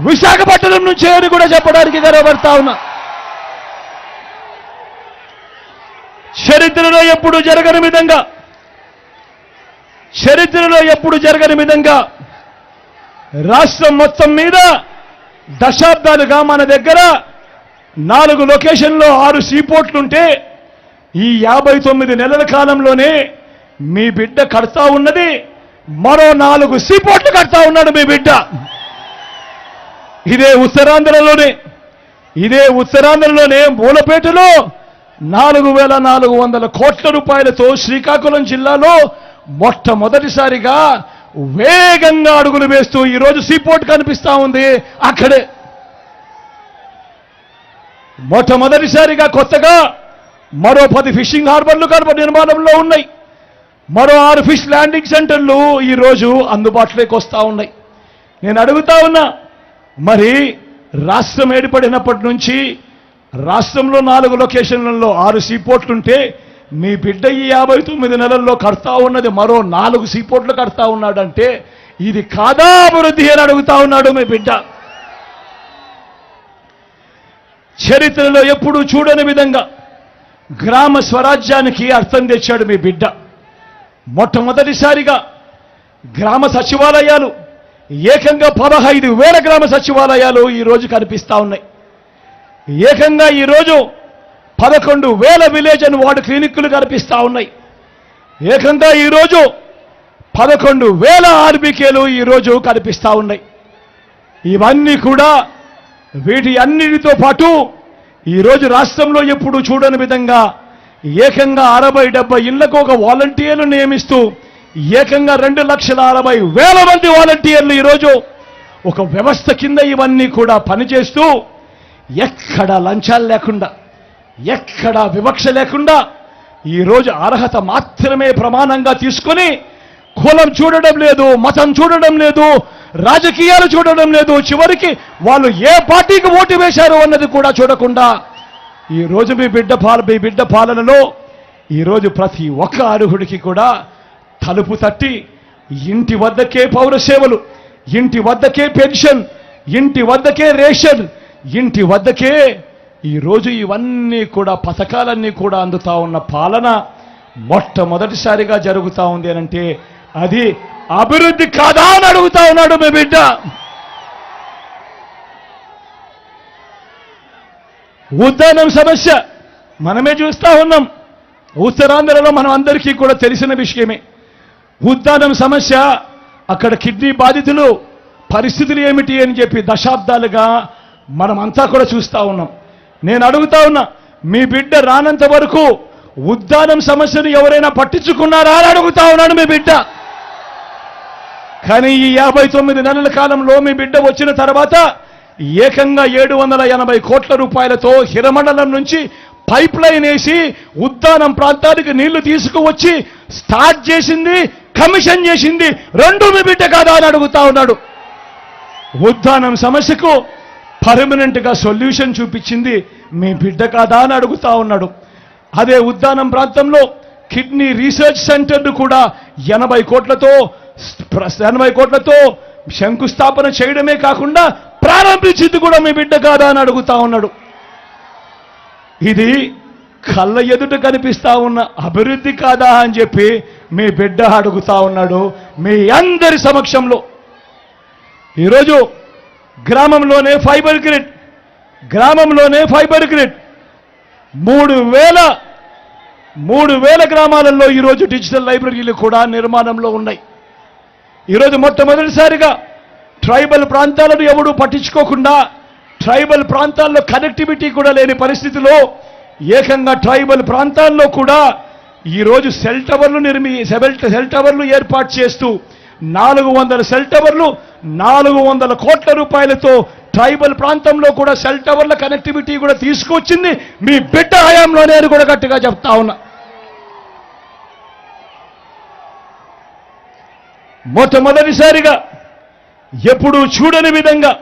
విశాఖపట్నం నుంచే అని కూడా చెప్పడానికి గర్వపడతా ఉన్నా. చరిత్రలో ఎప్పుడు జరగని విధంగా రాష్ట్రం మొత్తం మీద దశాబ్దాలుగా మన దగ్గర 4 లొకేషన్లో 6 సీపోర్ట్లుంటే ఈ 59 నెలల కాలంలోనే మీ బిడ్డ కడతా ఉన్నది మరో 4 సీపోర్ట్లు కడతా ఉన్నాడు మీ బిడ్డ. ఇదే ఉత్తరాంధ్రలోనే మూలపేటలో 4,400 కోట్ల రూపాయలతో శ్రీకాకుళం జిల్లాలో మొట్టమొదటిసారిగా వేగంగా అడుగులు వేస్తూ ఈరోజు సీపోర్ట్ కనిపిస్తా ఉంది. అక్కడే మొట్టమొదటిసారిగా కొత్తగా మరో 10 ఫిషింగ్ హార్బర్లు నిర్మాణంలో ఉన్నాయి. మరో 6 ఫిష్ ల్యాండింగ్ సెంటర్లు ఈరోజు అందుబాటులోకి వస్తూ ఉన్నాయి. నేను అడుగుతా ఉన్నా, మరి రాష్ట్రం ఏర్పడినప్పటి నుంచి రాష్ట్రంలో 4 లొకేషన్లలో 6 సీపోర్ట్లుంటే మీ బిడ్డ ఈ 59 నెలల్లో కడతా ఉన్నది మరో 4 సీపోర్ట్లు కడతా ఉన్నాడంటే ఇది కాదా అభివృద్ధి అని అడుగుతా ఉన్నాడు మీ బిడ్డ. చరిత్రలో ఎప్పుడూ చూడని విధంగా గ్రామ స్వరాజ్యానికి అర్థం తెచ్చాడు మీ బిడ్డ. మొట్టమొదటిసారిగా గ్రామ సచివాలయాలు ఏకంగా 15,000 గ్రామ సచివాలయాలు ఈరోజు కనిపిస్తా ఉన్నాయి. ఏకంగా ఈరోజు 11,000 విలేజ్ అండ్ వార్డు క్లినిక్లు కనిపిస్తా ఉన్నాయి. ఏకంగా ఈరోజు 11,000 ఆర్బీకేలు ఈరోజు కనిపిస్తా ఉన్నాయి. ఇవన్నీ కూడా వీటి అన్నిటితో పాటు ఈరోజు రాష్ట్రంలో ఎప్పుడు చూడని విధంగా ఏకంగా 60-70 ఇళ్లకు ఒక వాలంటీర్లు నియమిస్తూ ఏకంగా 2,60,000 మంది వాలంటీర్లు ఈరోజు ఒక వ్యవస్థ కింద ఇవన్నీ కూడా పనిచేస్తూ ఎక్కడ లంచాలు లేకుండా, ఎక్కడ వివక్ష లేకుండా ఈరోజు అర్హత మాత్రమే ప్రమాణంగా తీసుకొని కులం చూడడం లేదు, మతం చూడడం లేదు, రాజకీయాలు చూడడం లేదు, చివరికి వాళ్ళు ఏ పార్టీకి ఓటు వేశారు అన్నది కూడా చూడకుండా ఈరోజు మీ బిడ్డ పాలనలో ఈరోజు ప్రతి ఒక్క అర్హుడికి కూడా తలుపు తట్టి ఇంటి వద్దకే పౌర సేవలు, ఇంటి వద్దకే పెన్షన్, ఇంటి వద్దకే రేషన్, ఇంటి వద్దకే ఈరోజు ఇవన్నీ కూడా పథకాలన్నీ కూడా అందుతా ఉన్న పాలన మొట్టమొదటిసారిగా జరుగుతూ ఉంది అనంటే అది అభివృద్ధి కాదా అని అడుగుతా ఉన్నాడు మీ బిడ్డ. ఉద్దానం సమస్య మనమే చూస్తా ఉన్నాం. ఉత్తరాంధ్రలో మనం అందరికీ కూడా తెలిసిన విషయమే. ఉద్దానం సమస్య, అక్కడ కిడ్నీ బాధితులు పరిస్థితులు ఏమిటి అని చెప్పి దశాబ్దాలుగా మనమంతా కూడా చూస్తా ఉన్నాం. నేను అడుగుతా ఉన్నా, మీ బిడ్డ రానంత వరకు ఉద్దానం సమస్యను ఎవరైనా పట్టించుకున్నారా అని అడుగుతా ఉన్నాడు మీ బిడ్డ. కానీ ఈ 59 నెలల కాలంలో మీ బిడ్డ వచ్చిన తర్వాత ఏకంగా 780 కోట్ల రూపాయలతో హిరమండలం నుంచి పైప్ లైన్ వేసి ఉద్దానం ప్రాంతానికి నీళ్లు తీసుకువచ్చి స్టార్ట్ చేసింది, కమిషన్ చేసింది రెండు మీ బిడ్డ కాదా అని అడుగుతా ఉన్నాడు. ఉద్దానం సమస్యకు పర్మనెంట్ గా సొల్యూషన్ చూపించింది మీ బిడ్డ కాదా అని అడుగుతా ఉన్నాడు. అదే ఉద్దానం ప్రాంతంలో కిడ్నీ రీసెర్చ్ సెంటర్ను కూడా 80 కోట్లతో శంకుస్థాపన చేయడమే కాకుండా ప్రారంభించింది కూడా మీ బిడ్డ కాదా అని అడుగుతా ఉన్నాడు. ఇది కళ్ళ ఎదుట కనిపిస్తా ఉన్న అభివృద్ధి కాదా అని చెప్పి మీ బిడ్డ అడుగుతా ఉన్నాడు మీ అందరి సమక్షంలో. ఈరోజు గ్రామంలోనే ఫైబర్ గ్రిడ్ 3,000 గ్రామాలలో ఈరోజు డిజిటల్ లైబ్రరీలు కూడా నిర్మాణంలో ఉన్నాయి. ఈరోజు మొట్టమొదటిసారిగా ట్రైబల్ ప్రాంతాలను ఎవడూ పట్టించుకోకుండా, ట్రైబల్ ప్రాంతాల్లో కనెక్టివిటీ కూడా లేని పరిస్థితిలో ఏకంగా ట్రైబల్ ప్రాంతాల్లో కూడా ఈరోజు సెల్ టవర్లు ఏర్పాటు చేస్తూ 400 సెల్ టవర్లు 400 కోట్ల రూపాయలతో ట్రైబల్ ప్రాంతంలో కూడా సెల్ టవర్ల కనెక్టివిటీ కూడా తీసుకొచ్చింది మీ బిడ్డ హయాంలోనే అని కూడా గట్టిగా చెప్తా ఉన్నా. మొట్టమొదటిసారిగా ఎప్పుడూ చూడని విధంగా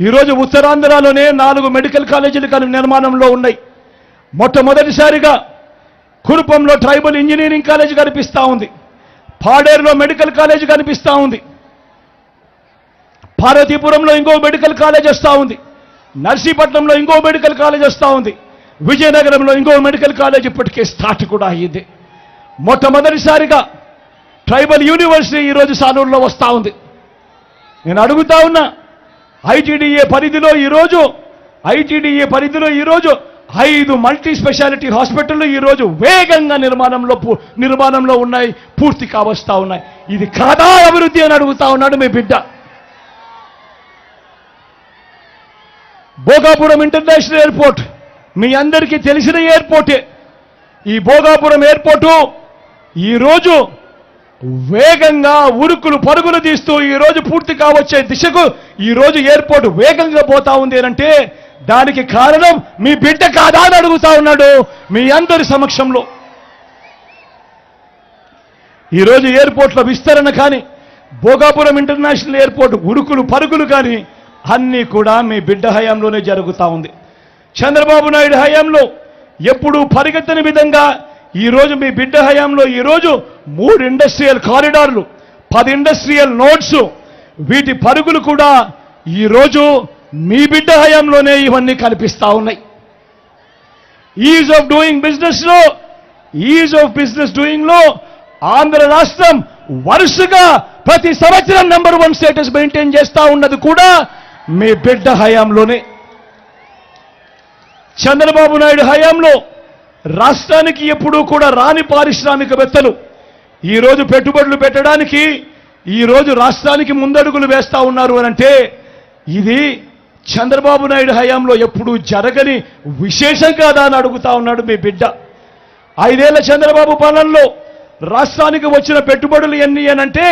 ఈరోజు ఉత్తరాంధ్రలోనే 4 మెడికల్ కాలేజీలు నిర్మాణంలో ఉన్నాయి. మొట్టమొదటిసారిగా కురుపంలో ట్రైబల్ ఇంజనీరింగ్ కాలేజీ కనిపిస్తూ ఉంది, పాడేరులో మెడికల్ కాలేజీ కనిపిస్తూ ఉంది, పార్వతీపురంలో ఇంకో మెడికల్ కాలేజ్ వస్తూ ఉంది, నర్సీపట్నంలో ఇంకో మెడికల్ కాలేజ్ వస్తూ ఉంది, విజయనగరంలో ఇంకో మెడికల్ కాలేజ్ ఇప్పటికే స్టార్ట్ కూడా అయ్యింది. మొట్టమొదటిసారిగా ట్రైబల్ యూనివర్సిటీ ఈరోజు సాలూరులో వస్తూ ఉంది. నేను అడుగుతా ఉన్నా, ఐటీడీఏ పరిధిలో ఈరోజు 5 మల్టీ స్పెషాలిటీ హాస్పిటళ్లు ఈరోజు వేగంగా నిర్మాణంలో ఉన్నాయి, పూర్తి కావస్తా ఉన్నాయి. ఇది కాదా అభివృద్ధి అని అడుగుతా ఉన్నాడు మీ బిడ్డ. భోగాపురం ఇంటర్నేషనల్ ఎయిర్పోర్ట్ మీ అందరికీ తెలిసిన ఎయిర్పోర్టే. ఈ భోగాపురం ఎయిర్పోర్టు ఈరోజు వేగంగా పరుగులు తీస్తూ ఈరోజు పూర్తి కావచ్చే దిశకు ఈరోజు ఎయిర్పోర్ట్ వేగంగా పోతా ఉంది అంటే దానికి కారణం మీ బిడ్డ కాదా అని అడుగుతా ఉన్నాడు మీ అందరి సమక్షంలో. ఈరోజు ఎయిర్పోర్ట్ల విస్తరణ కానీ, భోగాపురం ఇంటర్నేషనల్ ఎయిర్పోర్ట్ పరుగులు కానీ అన్నీ కూడా మీ బిడ్డ హయాంలోనే జరుగుతూ ఉంది. చంద్రబాబు నాయుడు హయాంలో ఎప్పుడూ పరిగెత్తని విధంగా ఈరోజు మీ బిడ్డ హయాంలో ఈరోజు 3 ఇండస్ట్రియల్ కారిడార్లు, 10 ఇండస్ట్రియల్ నోడ్స్, వీటి పరుగులు కూడా ఈరోజు మీ బిడ్డ హయాంలోనే ఇవన్నీ కనిపిస్తా ఉన్నాయి. ఈజ్ ఆఫ్ బిజినెస్ డూయింగ్ లో ఆంధ్ర రాష్ట్రం వరుసగా ప్రతి సంవత్సరం నెంబర్ 1 స్టేటస్ మెయింటైన్ చేస్తా ఉన్నది కూడా మీ బిడ్డ హయాంలోనే. చంద్రబాబు నాయుడు హయాంలో రాష్ట్రానికి ఎప్పుడూ కూడా రాని పారిశ్రామికవేత్తలు ఈరోజు పెట్టుబడులు పెట్టడానికి ఈరోజు రాష్ట్రానికి ముందడుగులు వేస్తా ఉన్నారు అనంటే ఇది చంద్రబాబు నాయుడు హయాంలో ఎప్పుడూ జరగని విశేషం కాదా అని అడుగుతా ఉన్నాడు మీ బిడ్డ. 5 ఏళ్ల చంద్రబాబు పాలనలో రాష్ట్రానికి వచ్చిన పెట్టుబడులు ఎన్ని అనంటే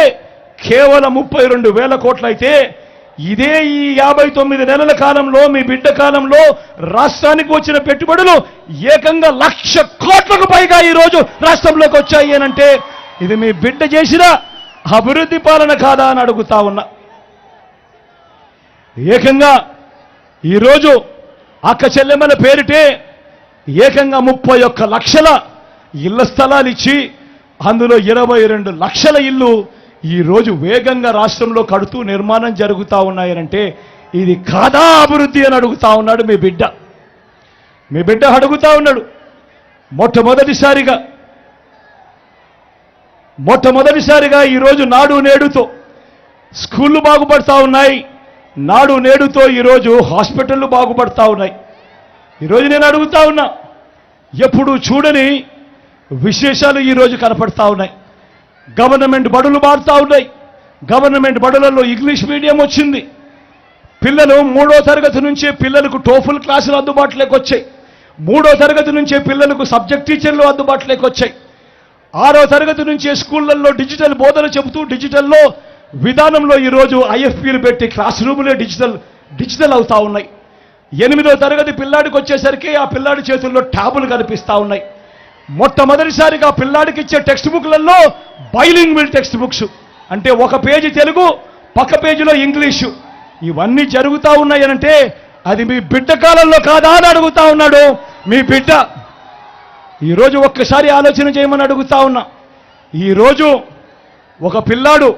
కేవలం 32,000 కోట్లు అయితే ఇదే ఈ 59 నెలల కాలంలో మీ బిడ్డ కాలంలో రాష్ట్రానికి వచ్చిన పెట్టుబడులు ఏకంగా 1,00,000 కోట్లకు పైగా ఈ రోజు రాష్ట్రంలోకి వచ్చాయి అనంటే ఇది మీ బిడ్డ చేసిన అభివృద్ధి పాలన కాదా అని అడుగుతా ఉన్నా. ఏకంగా ఈరోజు అక్క చెల్లెమ్మల పేరిటే ఏకంగా 31 లక్షల ఇళ్ల స్థలాలు ఇచ్చి అందులో 22 లక్షల ఇల్లు ఈరోజు వేగంగా రాష్ట్రంలో కడుతూ నిర్మాణం జరుగుతూ ఉన్నాయనంటే ఇది కాదా అభివృద్ధి అని అడుగుతా ఉన్నాడు మీ బిడ్డ. మీ బిడ్డ అడుగుతా ఉన్నాడు. మొట్టమొదటిసారిగా ఈరోజు నాడు నేడుతో స్కూళ్ళు బాగుపడతా ఉన్నాయి. నాడు నేడుతో ఈరోజు హాస్పిటళ్ళు బాగుపడతా ఉన్నాయి. ఈరోజు నేను అడుగుతా ఉన్నా, ఎప్పుడు చూడని విశేషాలు ఈరోజు కనపడతా ఉన్నాయి. గవర్నమెంట్ బడులు మారుతా ఉన్నాయి. గవర్నమెంట్ బడులలో ఇంగ్లీష్ మీడియం వచ్చింది. పిల్లలు 3వ తరగతి నుంచే పిల్లలకు టోఫుల్ క్లాసులు అందుబాటులోకి వచ్చాయి. 3వ తరగతి నుంచే పిల్లలకు సబ్జెక్ట్ టీచర్లు అందుబాటులోకి వచ్చాయి. 6వ తరగతి నుంచే స్కూళ్లలో డిజిటల్ బోధన చెబుతూ డిజిటల్లో విధానంలో ఈరోజు ఐఎఫ్పీలు పెట్టి క్లాస్ రూములే డిజిటల్ అవుతా ఉన్నాయి. 8వ తరగతి పిల్లాడికి వచ్చేసరికి ఆ పిల్లాడి చేతుల్లో ట్యాబులు కనిపిస్తూ ఉన్నాయి. మొట్టమొదటిసారిగా పిల్లాడికి ఇచ్చే టెక్స్ట్ బుక్లలో బైలింగ్వల్ టెక్స్ట్ బుక్స్, అంటే ఒక పేజీ తెలుగు పక్క పేజీలో ఇంగ్లీషు, ఇవన్నీ జరుగుతూ ఉన్నాయనంటే అది మీ బిడ్డ కాలంలో కాదా అని అడుగుతా ఉన్నాడు మీ బిడ్డ. ఈరోజు ఒక్కసారి ఆలోచన చేయమని అడుగుతా ఉన్నా. ఈరోజు ఒక పిల్లాడు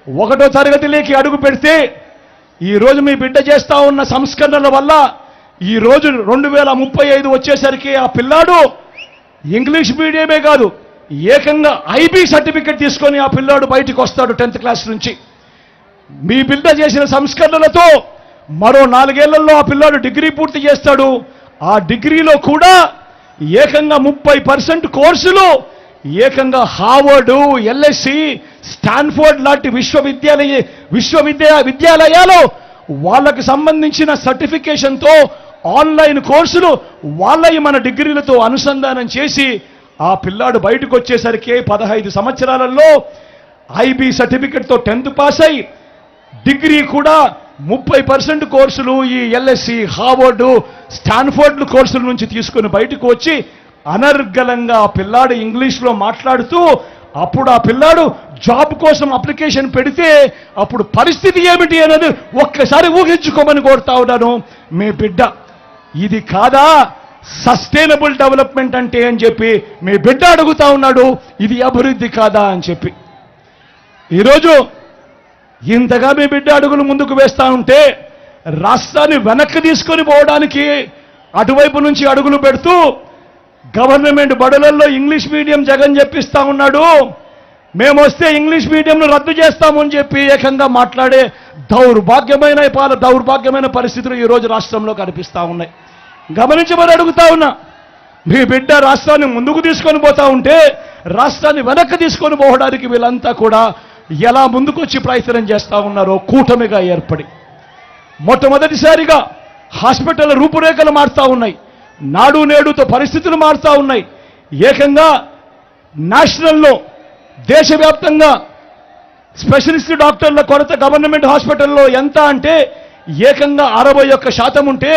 1వ తరగతిలోకి అడుగు పెడితే ఈరోజు మీ బిడ్డ చేస్తూ ఉన్న సంస్కరణల వల్ల ఈరోజు 2035 వచ్చేసరికి ఆ పిల్లాడు ఇంగ్లీష్ మీడియమే కాదు ఏకంగా ఐబీ సర్టిఫికెట్ తీసుకొని ఆ పిల్లాడు బయటికి వస్తాడు 10th క్లాస్ నుంచి. మీ బిడ్డ చేసిన సంస్కరణలతో మరో 4 ఏళ్లలో ఆ పిల్లాడు డిగ్రీ పూర్తి చేస్తాడు. ఆ డిగ్రీలో కూడా ఏకంగా 30% కోర్సులు ఏకంగా హార్వర్డ్, ఎల్ఎస్సి, స్టాన్ఫోర్డ్ లాంటి విశ్వవిద్యాలయాలు వాళ్ళకు సంబంధించిన సర్టిఫికేషన్తో ఆన్లైన్ కోర్సులు వాళ్ళవి మన డిగ్రీలతో అనుసంధానం చేసి ఆ పిల్లాడు బయటకు వచ్చేసరికి 15 సంవత్సరాలలో ఐబీ సర్టిఫికెట్తో 10th పాస్ అయి డిగ్రీ కూడా 30% కోర్సులు ఈ ఎల్ఎస్సి, హార్వర్డ్, స్టాన్ఫోర్డ్ కోర్సుల నుంచి తీసుకుని బయటకు వచ్చి అనర్గళంగా ఆ పిల్లాడు ఇంగ్లీష్లో మాట్లాడుతూ అప్పుడు ఆ పిల్లాడు జాబ్ కోసం అప్లికేషన్ పెడితే అప్పుడు పరిస్థితి ఏమిటి అనేది ఒక్కసారి ఊహించుకోమని కోరుతా ఉన్నాను మీ బిడ్డ. ఇది కాదా సస్టైనబుల్ డెవలప్మెంట్ అంటే అని చెప్పి మీ బిడ్డ అడుగుతా ఉన్నాడు. ఇది అభివృద్ధి కాదా అని చెప్పి ఈరోజు ఇంతగా మీ బిడ్డ అడుగులు ముందుకు వేస్తా ఉంటే రాష్ట్రాన్ని వెనక్కి తీసుకొని పోవడానికి అటువైపు నుంచి అడుగులు పెడుతూ గవర్నమెంట్ బడులలో ఇంగ్లీష్ మీడియం జగన్ చెప్పిస్తా ఉన్నాడు. మేము వస్తే ఇంగ్లీష్ మీడియంను రద్దు చేస్తామని చెప్పి ఏకంగా మాట్లాడే దౌర్భాగ్యమైన పరిస్థితులు ఈరోజు రాష్ట్రంలో కనిపిస్తూ ఉన్నాయి. గమనించమని అడుగుతా ఉన్నా. మీ బిడ్డ రాష్ట్రాన్ని ముందుకు తీసుకొని పోతా ఉంటే రాష్ట్రాన్ని వెనక్కి తీసుకొని పోవడానికి వీళ్ళంతా కూడా ఎలా ముందుకొచ్చి ప్రయత్నం చేస్తూ ఉన్నారో కూటమిగా ఏర్పడి మొట్టమొదటిసారిగా హాస్పిటల్ రూపురేఖలు మారుతూ ఉన్నాయి. నాడు నేడుతో పరిస్థితులు మారుతూ ఉన్నాయి. ఏకంగా నేషనల్లో దేశవ్యాప్తంగా స్పెషలిస్ట్ డాక్టర్ల కొరత గవర్నమెంట్ హాస్పిటల్లో ఎంత అంటే ఏకంగా 61% ఉంటే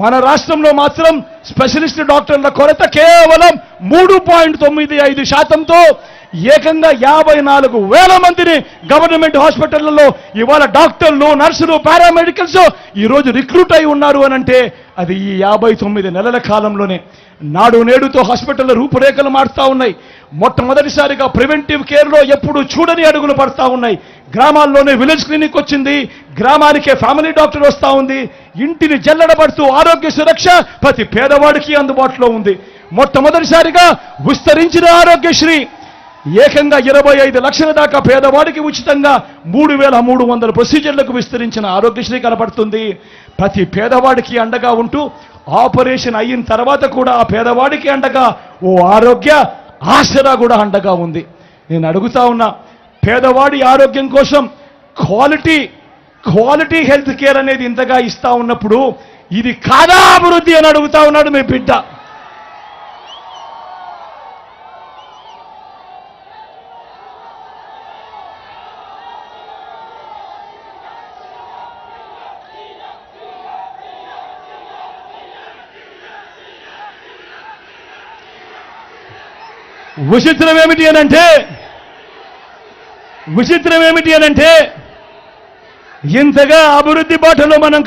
మన రాష్ట్రంలో మాత్రం స్పెషలిస్ట్ డాక్టర్ల కొరత కేవలం 3.95%తో ఏకంగా 54,000 మందిని గవర్నమెంట్ హాస్పిటళ్లలో ఇవాళ డాక్టర్లు, నర్సులు, పారామెడికల్స్ ఈరోజు రిక్రూట్ అయి ఉన్నారు అనంటే అది ఈ 59 నెలల కాలంలోనే. నాడు నేడుతో హాస్పిటల్ రూపురేఖలు మారుతా ఉన్నాయి. మొట్టమొదటిసారిగా ప్రివెంటివ్ కేర్లో ఎప్పుడు చూడని అడుగులు పడతా ఉన్నాయి. గ్రామాల్లోనే విలేజ్ క్లినిక్ వచ్చింది. గ్రామానికే ఫ్యామిలీ డాక్టర్ వస్తూ ఉంది. ఇంటిని జల్లడబడుతూ ఆరోగ్య సురక్ష ప్రతి పేదవాడికి అందుబాటులో ఉంది. మొట్టమొదటిసారిగా విస్తరించిన ఆరోగ్యశ్రీ ఏకంగా 25 లక్షల దాకా పేదవాడికి ఉచితంగా 3,300 ప్రొసీజర్లకు విస్తరించిన ఆరోగ్యశ్రీ కనబడుతుంది. ప్రతి పేదవాడికి అండగా ఉంటూ ఆపరేషన్ అయిన తర్వాత కూడా ఆ పేదవాడికి అండగా ఓ ఆరోగ్య ఆసరా కూడా అండగా ఉంది. నేను అడుగుతా ఉన్నా, పేదవాడి ఆరోగ్యం కోసం క్వాలిటీ హెల్త్ కేర్ అనేది ఇంతగా ఇస్తా ఉన్నప్పుడు ఇది కాదా అభివృద్ధి అని అడుగుతా ఉన్నాడు మీ బిడ్డ. విచిత్రం ఏమిటి అనంటే ఇంతగా అభివృద్ధి బాటలో మనం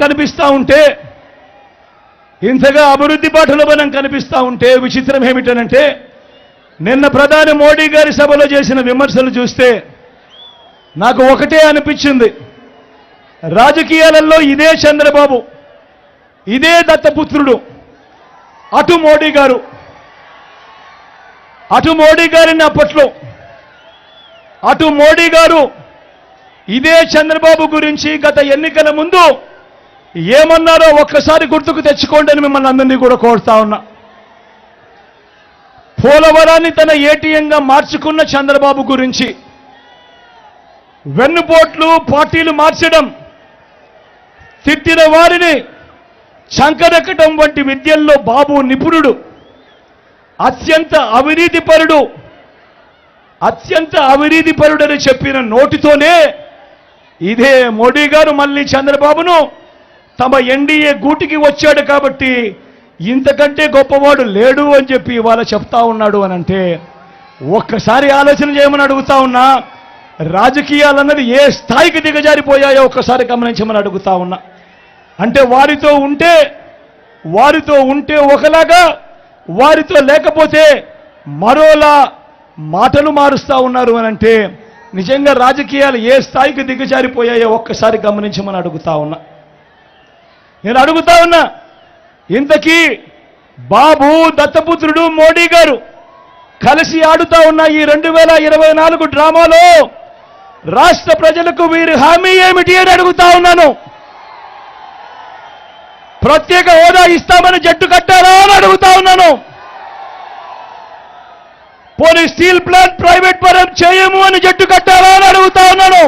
కనిపిస్తా ఉంటే విచిత్రం ఏమిటనంటే నిన్న ప్రధాని మోడీ గారి సభలో చేసిన విమర్శలు చూస్తే నాకు ఒకటే అనిపించింది. రాజకీయాలలో ఇదే చంద్రబాబు, ఇదే దత్తపుత్రుడు, అటు మోడీ గారిని అప్పట్లో అటు మోడీ గారు ఇదే చంద్రబాబు గురించి గత ఎన్నికల ముందు ఏమన్నారో ఒక్కసారి గుర్తుకు తెచ్చుకోండి అని మిమ్మల్ని అందరినీ కూడా కోరుతా ఉన్నా. పోలవరాన్ని తన ఏటీఎంగా మార్చుకున్న చంద్రబాబు గురించి, వెన్నుపోట్లు పార్టీలు మార్చడం, తిట్టిన వారిని చంకరెక్కడం వంటి విద్యల్లో బాబు నిపుణుడు, అత్యంత అవినీతిపరుడని చెప్పిన నోటితోనే ఇదే మోడీ గారు మళ్ళీ చంద్రబాబును తమ ఎన్డీఏ గూటికి వచ్చాడు కాబట్టి ఇంతకంటే గొప్పవాడు లేడు అని చెప్పి ఇవాళ చెప్తా ఉన్నాడు అనంటే ఒక్కసారి ఆలోచన చేయమని అడుగుతా ఉన్నా. రాజకీయాలన్నది ఏ స్థాయికి దిగజారిపోయాయో ఒక్కసారి గమనించమని అడుగుతా ఉన్నా. అంటే వారితో ఉంటే ఒకలాగా, వారితో లేకపోతే మరోలా మాటలు మారుస్తా ఉన్నారు అనంటే నిజంగా రాజకీయాలు ఏ స్థాయికి దిగజారిపోయాయో ఒక్కసారి గమనించమని అడుగుతా ఉన్నా. నేను అడుగుతా ఉన్నా, ఇంతకీ బాబు, దత్తపుత్రుడు మోడీ గారు కలిసి ఆడుతా ఉన్న ఈ 2024 డ్రామాలో రాష్ట్ర ప్రజలకు వీరి హామీ ఏమిటి అని అడుగుతా ఉన్నాను. ప్రత్యేక హోదా ఇస్తామని జట్టు కట్టారా అని అడుగుతా ఉన్నాను. పోనీ స్టీల్ ప్లాంట్ ప్రైవేట్ పరం చేయము అని జట్టు కట్టారా అని అడుగుతా ఉన్నాను.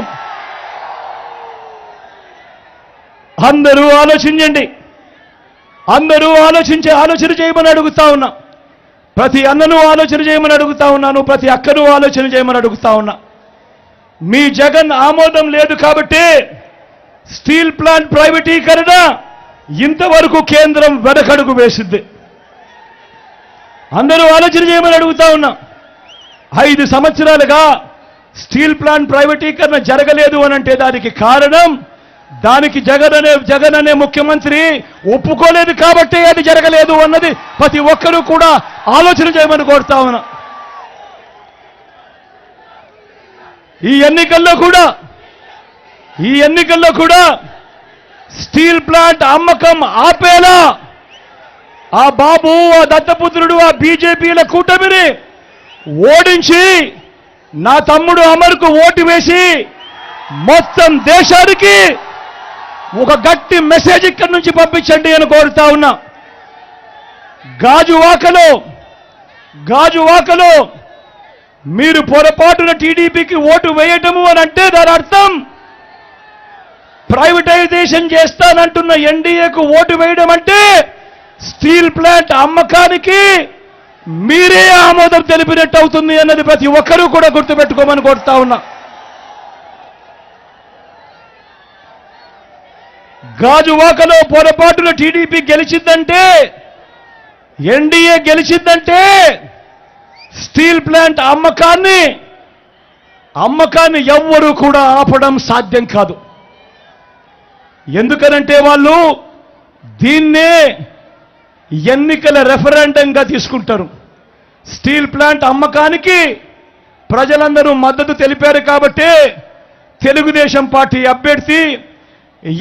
అందరూ ఆలోచించండి, అందరూ ఆలోచన చేయమని అడుగుతా ఉన్నా. ప్రతి అన్నను ఆలోచన చేయమని అడుగుతా ఉన్నాను, ప్రతి అక్కను ఆలోచన చేయమని అడుగుతా ఉన్నా. మీ జగన్ ఆమోదం లేదు కాబట్టి స్టీల్ ప్లాంట్ ప్రైవేటీకరణ ఇంతవరకు కేంద్రం వెనకడుగు వేసింది. అందరూ ఆలోచన చేయమని అడుగుతా ఉన్నా. 5 సంవత్సరాలుగా స్టీల్ ప్లాంట్ ప్రైవేటీకరణ జరగలేదు అనంటే దానికి కారణం, దానికి జగన్ అనే ముఖ్యమంత్రి ఒప్పుకోలేదు కాబట్టి అది జరగలేదు అన్నది ప్రతి ఒక్కరూ కూడా ఆలోచన చేయమని కోరుతా ఉన్నా. ఈ ఎన్నికల్లో కూడా స్టీల్ ప్లాంట్ అమ్మకం ఆపేలా ఆ బాబు, ఆ దత్తపుత్రుడు, ఆ బీజేపీల కూటమిని ఓడించి నా తమ్ముడు అమర్కు ఓటు వేసి మొత్తం దేశానికి ఒక గట్టి మెసేజ్ ఇక్కడి నుంచి పంపించండి అని కోరుతా ఉన్నా. గాజువాకలో మీరు పొరపాటున టీడీపీకి ఓటు వేయటము అని అంటే దాని అర్థం ప్రైవేటైజేషన్ చేస్తానంటున్న ఎన్డీఏకు ఓటు వేయడం అంటే స్టీల్ ప్లాంట్ అమ్మకానికి మీరే ఆమోదం తెలిపినట్టు అవుతుంది అన్నది ప్రతి ఒక్కరూ కూడా గుర్తుపెట్టుకోమని కోరుతా ఉన్నా. గాజువాకలో పొరపాటున టీడీపీ గెలిచిందంటే, ఎన్డీఏ గెలిచిందంటే స్టీల్ ప్లాంట్ అమ్మకాన్ని ఎవ్వరూ కూడా ఆపడం సాధ్యం కాదు. ఎందుకనంటే వాళ్ళు దీన్నే ఎన్నికల రెఫరెండంగా తీసుకుంటారు. స్టీల్ ప్లాంట్ అమ్మకానికి ప్రజలందరూ మద్దతు తెలిపారు కాబట్టి తెలుగుదేశం పార్టీ అభ్యర్థి,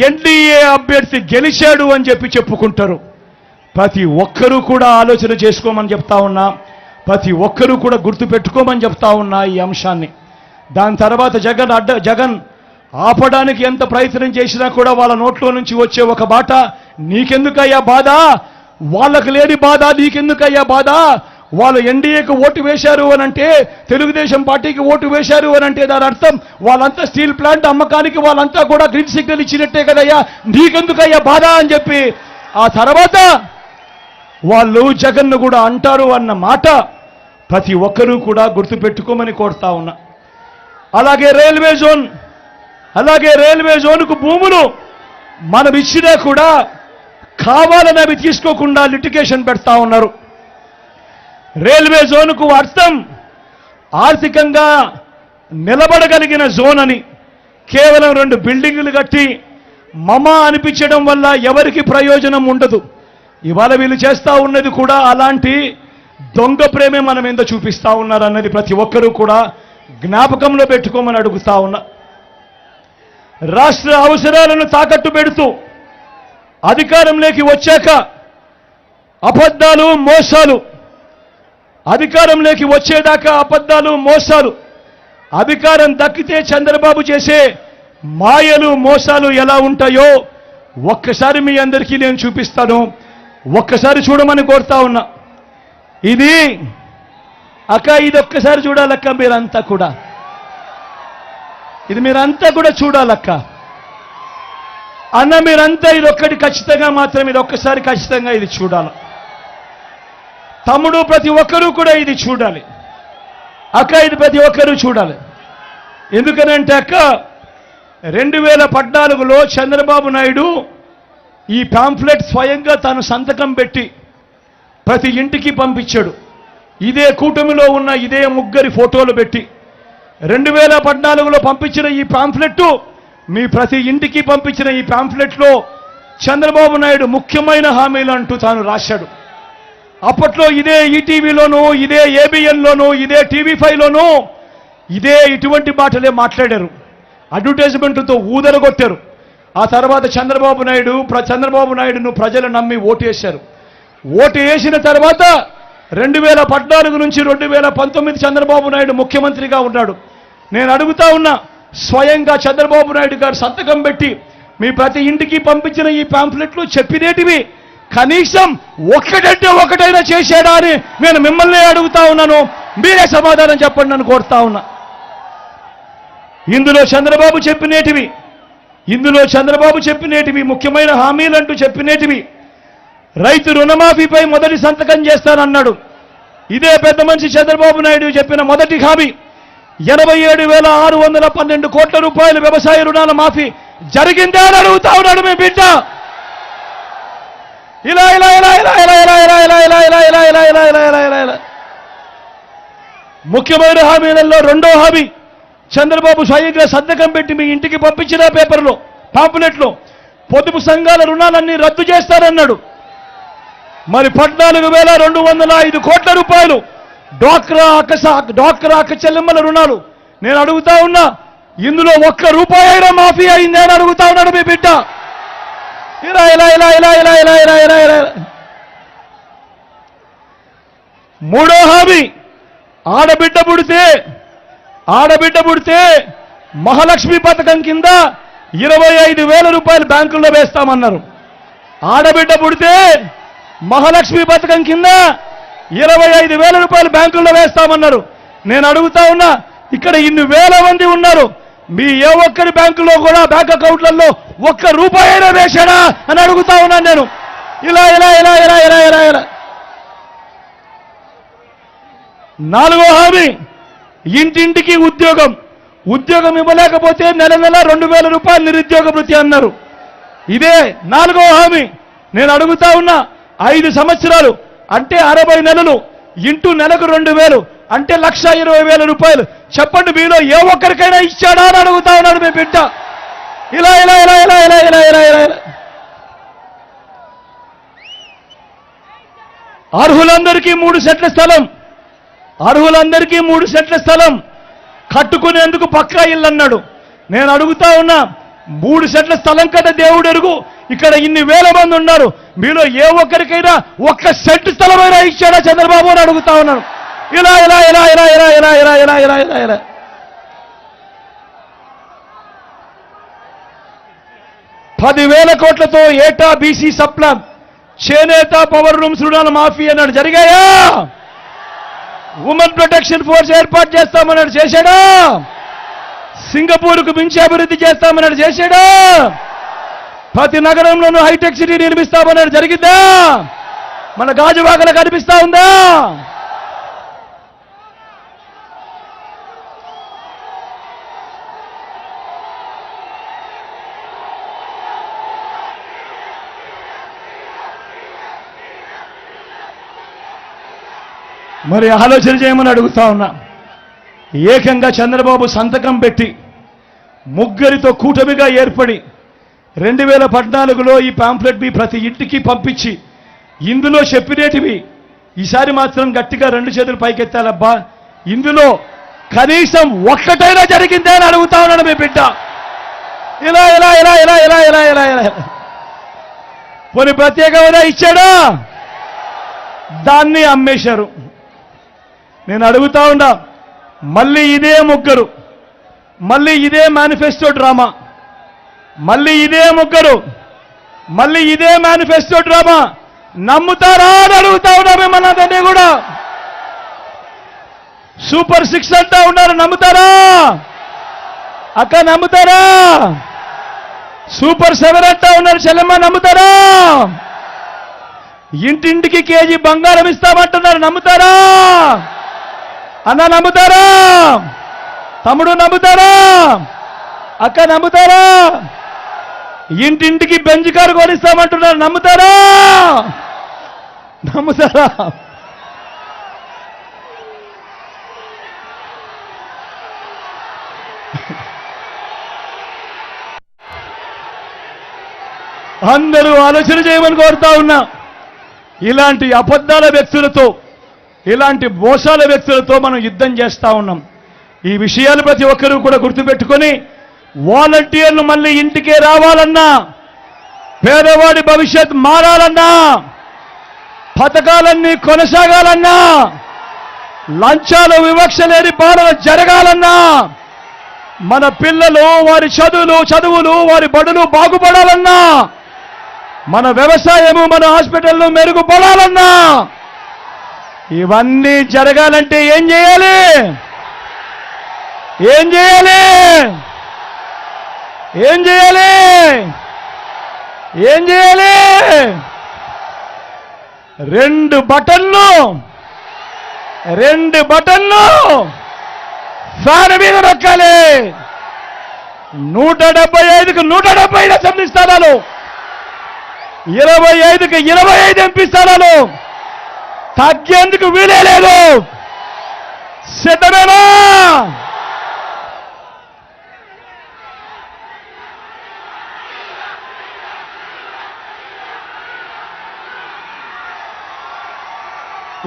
ఎన్డీఏ అభ్యర్థి గెలిచాడు అని చెప్పుకుంటారు. ప్రతి ఒక్కరూ కూడా ఆలోచన చేసుకోమని చెప్తా ఉన్నా, ప్రతి ఒక్కరూ కూడా గుర్తుపెట్టుకోమని చెప్తా ఉన్నా ఈ అంశాన్ని. దాని తర్వాత జగన్ ఆపడానికి ఎంత ప్రయత్నం చేసినా కూడా వాళ్ళ నోట్లో నుంచి వచ్చే ఒక బాట, నీకెందుకయ్యా బాధ, వాళ్ళకు లేని బాధ నీకెందుకయ్యా బాధ, వాళ్ళు ఎన్డీఏకు ఓటు వేశారు అనంటే, తెలుగుదేశం పార్టీకి ఓటు వేశారు అనంటే దాని అర్థం వాళ్ళంతా స్టీల్ ప్లాంట్ అమ్మకానికి వాళ్ళంతా కూడా గ్రీన్ సిగ్నల్ ఇచ్చినట్టే కదయ్యా, నీకెందుకయ్యా బాధ అని చెప్పి ఆ తర్వాత వాళ్ళు జగన్ను కూడా అంటారు అన్న మాట ప్రతి ఒక్కరూ కూడా గుర్తుపెట్టుకోమని కోరుతా ఉన్నా. అలాగే రైల్వే జోన్కు భూములు మనం ఇచ్చినా కూడా కావాలని అవి తీసుకోకుండా లిటిగేషన్ పెడతా ఉన్నారు. రైల్వే జోన్కు అర్థం ఆర్థికంగా నిలబడగలిగిన జోన్ అని కేవలం 2 బిల్డింగులు కట్టి మమా అనిపించడం వల్ల ఎవరికి ప్రయోజనం ఉండదు. ఇవాళ వీళ్ళు చేస్తా ఉన్నది కూడా అలాంటి దొంగ ప్రేమే మనం ఏందో చూపిస్తా ఉన్నారన్నది ప్రతి ఒక్కరూ కూడా జ్ఞాపకంలో పెట్టుకోమని అడుగుతా ఉన్నా. రాష్ట్ర అవసరాలను తాకట్టు పెడుతూ అధికారంలోకి వచ్చాక అబద్ధాలు మోసాలు, అధికారంలోకి వచ్చేదాకా అబద్ధాలు మోసాలు, అధికారం దక్కితే చంద్రబాబు చేసే మాయలు మోసాలు ఎలా ఉంటాయో ఒక్కసారి మీ అందరికీ నేను చూపిస్తాను. ఒక్కసారి చూడమని కోరుతా ఉన్నా. ఇది ఇది ఒక్కసారి చూడాలక్క, మీరంతా కూడా ఇది మీరంతా కూడా చూడాలక్క. అన్న మీరంతా ఇది ఒక్కటి ఖచ్చితంగా మాత్రం ఇది ఒక్కసారి ఖచ్చితంగా ఇది చూడాలి. తమ్ముడు ప్రతి ఒక్కరూ కూడా ఇది చూడాలి. అక్క ఇది ప్రతి ఒక్కరూ చూడాలి. ఎందుకనంటే అక్క 2014లో చంద్రబాబు నాయుడు ఈ పాంఫ్లెట్ స్వయంగా తాను సంతకం పెట్టి ప్రతి ఇంటికి పంపించాడు. ఇదే కూటమిలో ఉన్న ఇదే ముగ్గురి ఫోటోలు పెట్టి 2014లో పంపించిన ఈ పాంఫ్లెట్ మీ ప్రతి ఇంటికి పంపించిన ఈ పాంఫ్లెట్లో చంద్రబాబు నాయుడు ముఖ్యమైన హామీలు అంటూ తాను రాశాడు. అప్పట్లో ఇదే ఈటీవీలోనూ ఇదే ఏబిఎన్లోనూ ఇదే టీవీ5లోనూ ఇదే ఇటువంటి మాటలే మాట్లాడారు. అడ్వర్టైజ్మెంట్తో ఊదరగొట్టారు. ఆ తర్వాత చంద్రబాబు నాయుడును ప్రజలు నమ్మి ఓటు వేశారు. ఓటు వేసిన తర్వాత 2014 నుంచి 2019 చంద్రబాబు నాయుడు ముఖ్యమంత్రిగా ఉన్నాడు. నేను అడుగుతా ఉన్నా, స్వయంగా చంద్రబాబు నాయుడు గారు సంతకం పెట్టి మీ ప్రతి ఇంటికి పంపించిన ఈ పాంఫ్లెట్లు చెప్పినేటివి కనీసం ఒక్కటంటే ఒకటైనా చేశాడా అని నేను మిమ్మల్ని అడుగుతా ఉన్నాను. మీరే సమాధానం చెప్పండి అని కోరుతా ఉన్నా. ఇందులో చంద్రబాబు చెప్పినేటివి ముఖ్యమైన హామీలంటూ చెప్పినేటివి, రైతు రుణమాఫీపై మొదటి సంతకం చేస్తానన్నాడు. ఇదే పెద్ద మనిషి చంద్రబాబు నాయుడు చెప్పిన మొదటి హామీ 87,612 కోట్ల రూపాయలు వ్యవసాయ రుణాల మాఫీ జరిగిందా అని అడుగుతా ఉన్నాడు మీ బిడ్డ. ఇలా ఇలా ఇలా ఇలా ఇలా ఇలా ఇలా ఇలా ఇలా ఇలా ఇలా ఇలా ఇలా ఇలా ఇలా ఇలా ఇలా ముఖ్యమైన హామీలలో రెండో హామీ చంద్రబాబు స్వయంగా సంతకం పెట్టి మీ ఇంటికి పంపించిన పేపర్లో పాంప్లెట్లో పొదుపు సంఘాల రుణాలన్నీ రద్దు చేస్తారన్నాడు. మరి 14,205 కోట్ల రూపాయలు డ్వాక్రా అక్క చెల్లెమ్మల రుణాలు. నేను అడుగుతా ఉన్నా, ఇందులో ఒక్క రూపాయి అయినా మాఫీ అయింది అని అడుగుతా ఉన్నాడు మీ బిడ్డ. ఇలా ఇలా ఇలా ఇలా ఇలా ఇలా ఇలా ఇలా ఇలా మూడో హామీ ఆడబిడ్డ పుడితే మహాలక్ష్మి పథకం కింద 25,000 రూపాయలు బ్యాంకుల్లో వేస్తామన్నారు. ఆడబిడ్డ పుడితే మహాలక్ష్మి పథకం కింద 25,000 రూపాయలు బ్యాంకుల్లో వేస్తామన్నారు. నేను అడుగుతా ఉన్నా, ఇక్కడ ఇన్ని వేల మంది ఉన్నారు, మీ ఏ ఒక్కరి బ్యాంకులో కూడా బ్యాంక్ అకౌంట్లలో ఒక్క రూపాయి అయినా వేశాడా అని అడుగుతా ఉన్నాను నేను. ఇలా ఇలా ఇలా ఇలా ఇలా ఇలా ఇలా నాలుగో హామీ ఇంటింటికి ఉద్యోగం ఇవ్వలేకపోతే నెల 2,000 రూపాయలు నిరుద్యోగ భృతి అన్నారు. ఇదే నాలుగో హామీ. నేను అడుగుతా ఉన్నా, 5 సంవత్సరాలు అంటే 60 నెలలు ఇంటూ నెలకు 2,000 అంటే 1,20,000 రూపాయలు. చెప్పండి, మీలో ఏ ఒక్కరికైనా ఇచ్చాడా అని అడుగుతా ఉన్నాడు మీ బిడ్డ. ఇలా ఇలా ఇలా ఇలా ఇలా ఇలా ఇలా ఇలా ఇలా అర్హులందరికీ 3 సెంట్ల స్థలం కట్టుకునేందుకు పక్కా ఇల్లు అన్నాడు. నేను అడుగుతా ఉన్నా, 3 సెంట్ల స్థలం కదా దేవుడు ఎరుగు, ఇక్కడ ఇన్ని వేల మంది ఉన్నారు, మీలో ఏ ఒక్కరికైనా 1 సెంటు స్థలమైనా ఇచ్చాడా చంద్రబాబు అని అడుగుతా ఉన్నాను. ఇలా ఇలా ఇలా ఇలా ఇలా ఇలా ఇలా ఇలా ఇలా ఇలా ఇలా 10,000 కోట్లతో ఏటా బీసీ సప్లాన్, చేనేత పవర్ రూమ్స్ రుణాల మాఫీ అన్నాడు. జరిగాయా? ఉమెన్ ప్రొటెక్షన్ ఫోర్స్ ఏర్పాటు చేస్తామన్నాడు. చేశాడా? సింగపూర్కు మించి అభివృద్ధి చేస్తామన్నాడు. చేశాడా? ప్రతి నగరంలోనూ హైటెక్ సిటీ నిర్మిస్తామన్నాడు. జరిగిందా? మన గాజువాకలు కనిపిస్తా ఉందా? మరి ఆలోచన చేయమని అడుగుతా ఉన్నా. ఏకంగా చంద్రబాబు సంతకం పెట్టి ముగ్గురితో కూటమిగా ఏర్పడి 2014లో ఈ పాంప్లెట్ మీ ప్రతి ఇంటికి పంపించి ఇందులో చెప్పినేటివి ఈసారి మాత్రం గట్టిగా 2 చేతులు పైకెత్తాలబ్బా, ఇందులో కనీసం ఒక్కటైనా జరిగిందే అని అడుగుతా ఉన్నాడు మీ బిడ్డ. ఇలా ఇలా ఇలా ఇలా ఇలా ఇలా ఇలా ఇలా కొన్ని ప్రత్యేక హోదా ఇచ్చాడా, దాన్ని అమ్మేశారు. నేను అడుగుతా ఉన్నా, మళ్ళీ ఇదే ముగ్గురు, మళ్ళీ ఇదే మేనిఫెస్టో డ్రామా, మళ్ళీ ఇదే ముగ్గురు, మళ్ళీ ఇదే మేనిఫెస్టో డ్రామా నమ్ముతారా అని అడుగుతా ఉన్నా మిమ్మల్ని అందరినీ కూడా. సూపర్ 6 అంటా ఉన్నారు, నమ్ముతారా అక్క? నమ్ముతారా? సూపర్ 7 అంటా ఉన్నారు చెల్లెమ్మ, నమ్ముతారా? ఇంటింటికి కేజీ బంగారం ఇస్తామంటున్నారు, నమ్ముతారా అన్న? నమ్ముతారా తమ్ముడు? నమ్ముతారా అక్క? నమ్ముతారా? ఇంటింటికి బెంజ్ కారు కొనిస్తామంటున్నారు, నమ్ముతారా? నమ్ముతారా? అందరూ ఆలోచన చేయమని కోరుతా ఉన్నా. ఇలాంటి అబద్ధాల వ్యక్తులతో, ఇలాంటి మోసాల వ్యక్తులతో మనం యుద్ధం చేస్తా ఉన్నాం. ఈ విషయాలు ప్రతి ఒక్కరూ కూడా గుర్తుపెట్టుకొని వాలంటీర్లు మళ్ళీ ఇంటికే రావాలన్నా, పేదవాడి భవిష్యత్ మారాలన్నా, పథకాలన్నీ కొనసాగాలన్నా, లంచాలు వివక్ష లేని పాలన జరగాలన్నా, మన పిల్లలు వారి చదువులు వారి బడులు బాగుపడాలన్నా, మన వ్యవసాయము మన హాస్పిటల్ను మెరుగుపడాలన్నా, ఇవన్నీ జరగాలంటే ఏం చేయాలి? ఏం చేయాలి? ఏం చేయాలి? ఏం చేయాలి? 2 బటన్లు ఫ్యాన్ మీద నొక్కాలి. 175కు 175 అసెంబ్లీ స్థానాలు, 25కి 25 ఎంపీ స్థానాలు, తగ్గేందుకు వీలే లేదు. సిద్ధమేనా?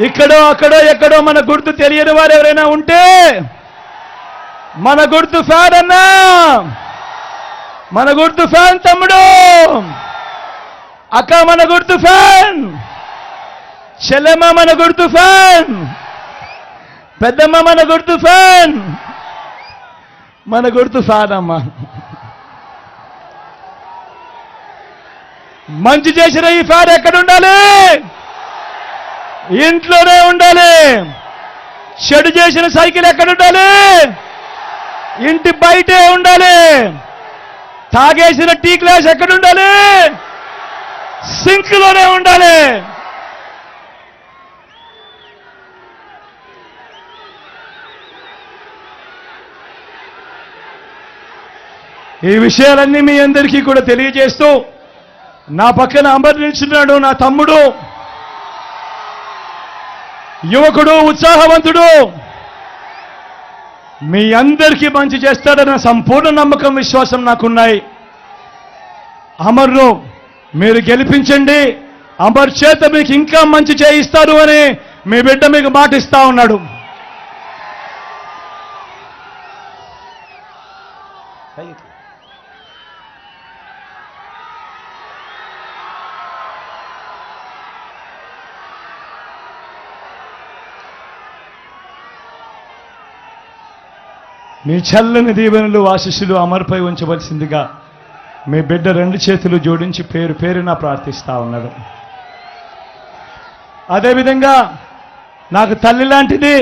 ఇక్కడో అక్కడో ఎక్కడో మన గుర్తు తెలియని వారు ఎవరైనా ఉంటే, మన గుర్తు ఫ్యాన్ అన్నా, మన గుర్తు ఫ్యాన్ తమ్ముడు, అక్క మన గుర్తు ఫ్యాన్, చెల్లెమ్మ మన గుర్తు ఫ్యాన్, పెద్దమ్మ మన గుర్తు ఫ్యాన్, మన గుర్తు ఫ్యాన్ అమ్మ. మంచి చేసిన ఈ ఫ్యాన్ ఎక్కడ ఉండాలి? ఇంట్లోనే ఉండాలి. చెడు చేసిన సైకిల్ ఎక్కడ ఉండాలి? ఇంటి బయటే ఉండాలి. తాగేసిన టీ గ్లాస్ ఎక్కడ ఉండాలి? సింక్లోనే ఉండాలి. ఈ విషయాలన్నీ మీ అందరికీ కూడా తెలియజేస్తూ, నా పక్కన అమర్ నిల్చున్నాడు నా తమ్ముడు, యువకుడు, ఉత్సాహవంతుడు, మీ అందరికీ మంచి చేస్తాడన్న సంపూర్ణ నమ్మకం, విశ్వాసం నాకున్నాయి. అమర్ను మీరు గెలిపించండి, అమర్ చేత మీకు ఇంకా మంచి చేయిస్తారు అని మీ బిడ్డ మీకు మాట ఇస్తా ఉన్నాడు. మీ చల్లని దీవెనలు ఆశీస్సులు అమర్పై ఉంచవలసిందిగా మీ బిడ్డ 2 చేతులు జోడించి పేరు పేరున ప్రార్థిస్తా ఉన్నాడు. అదేవిధంగా నాకు తల్లి లాంటిది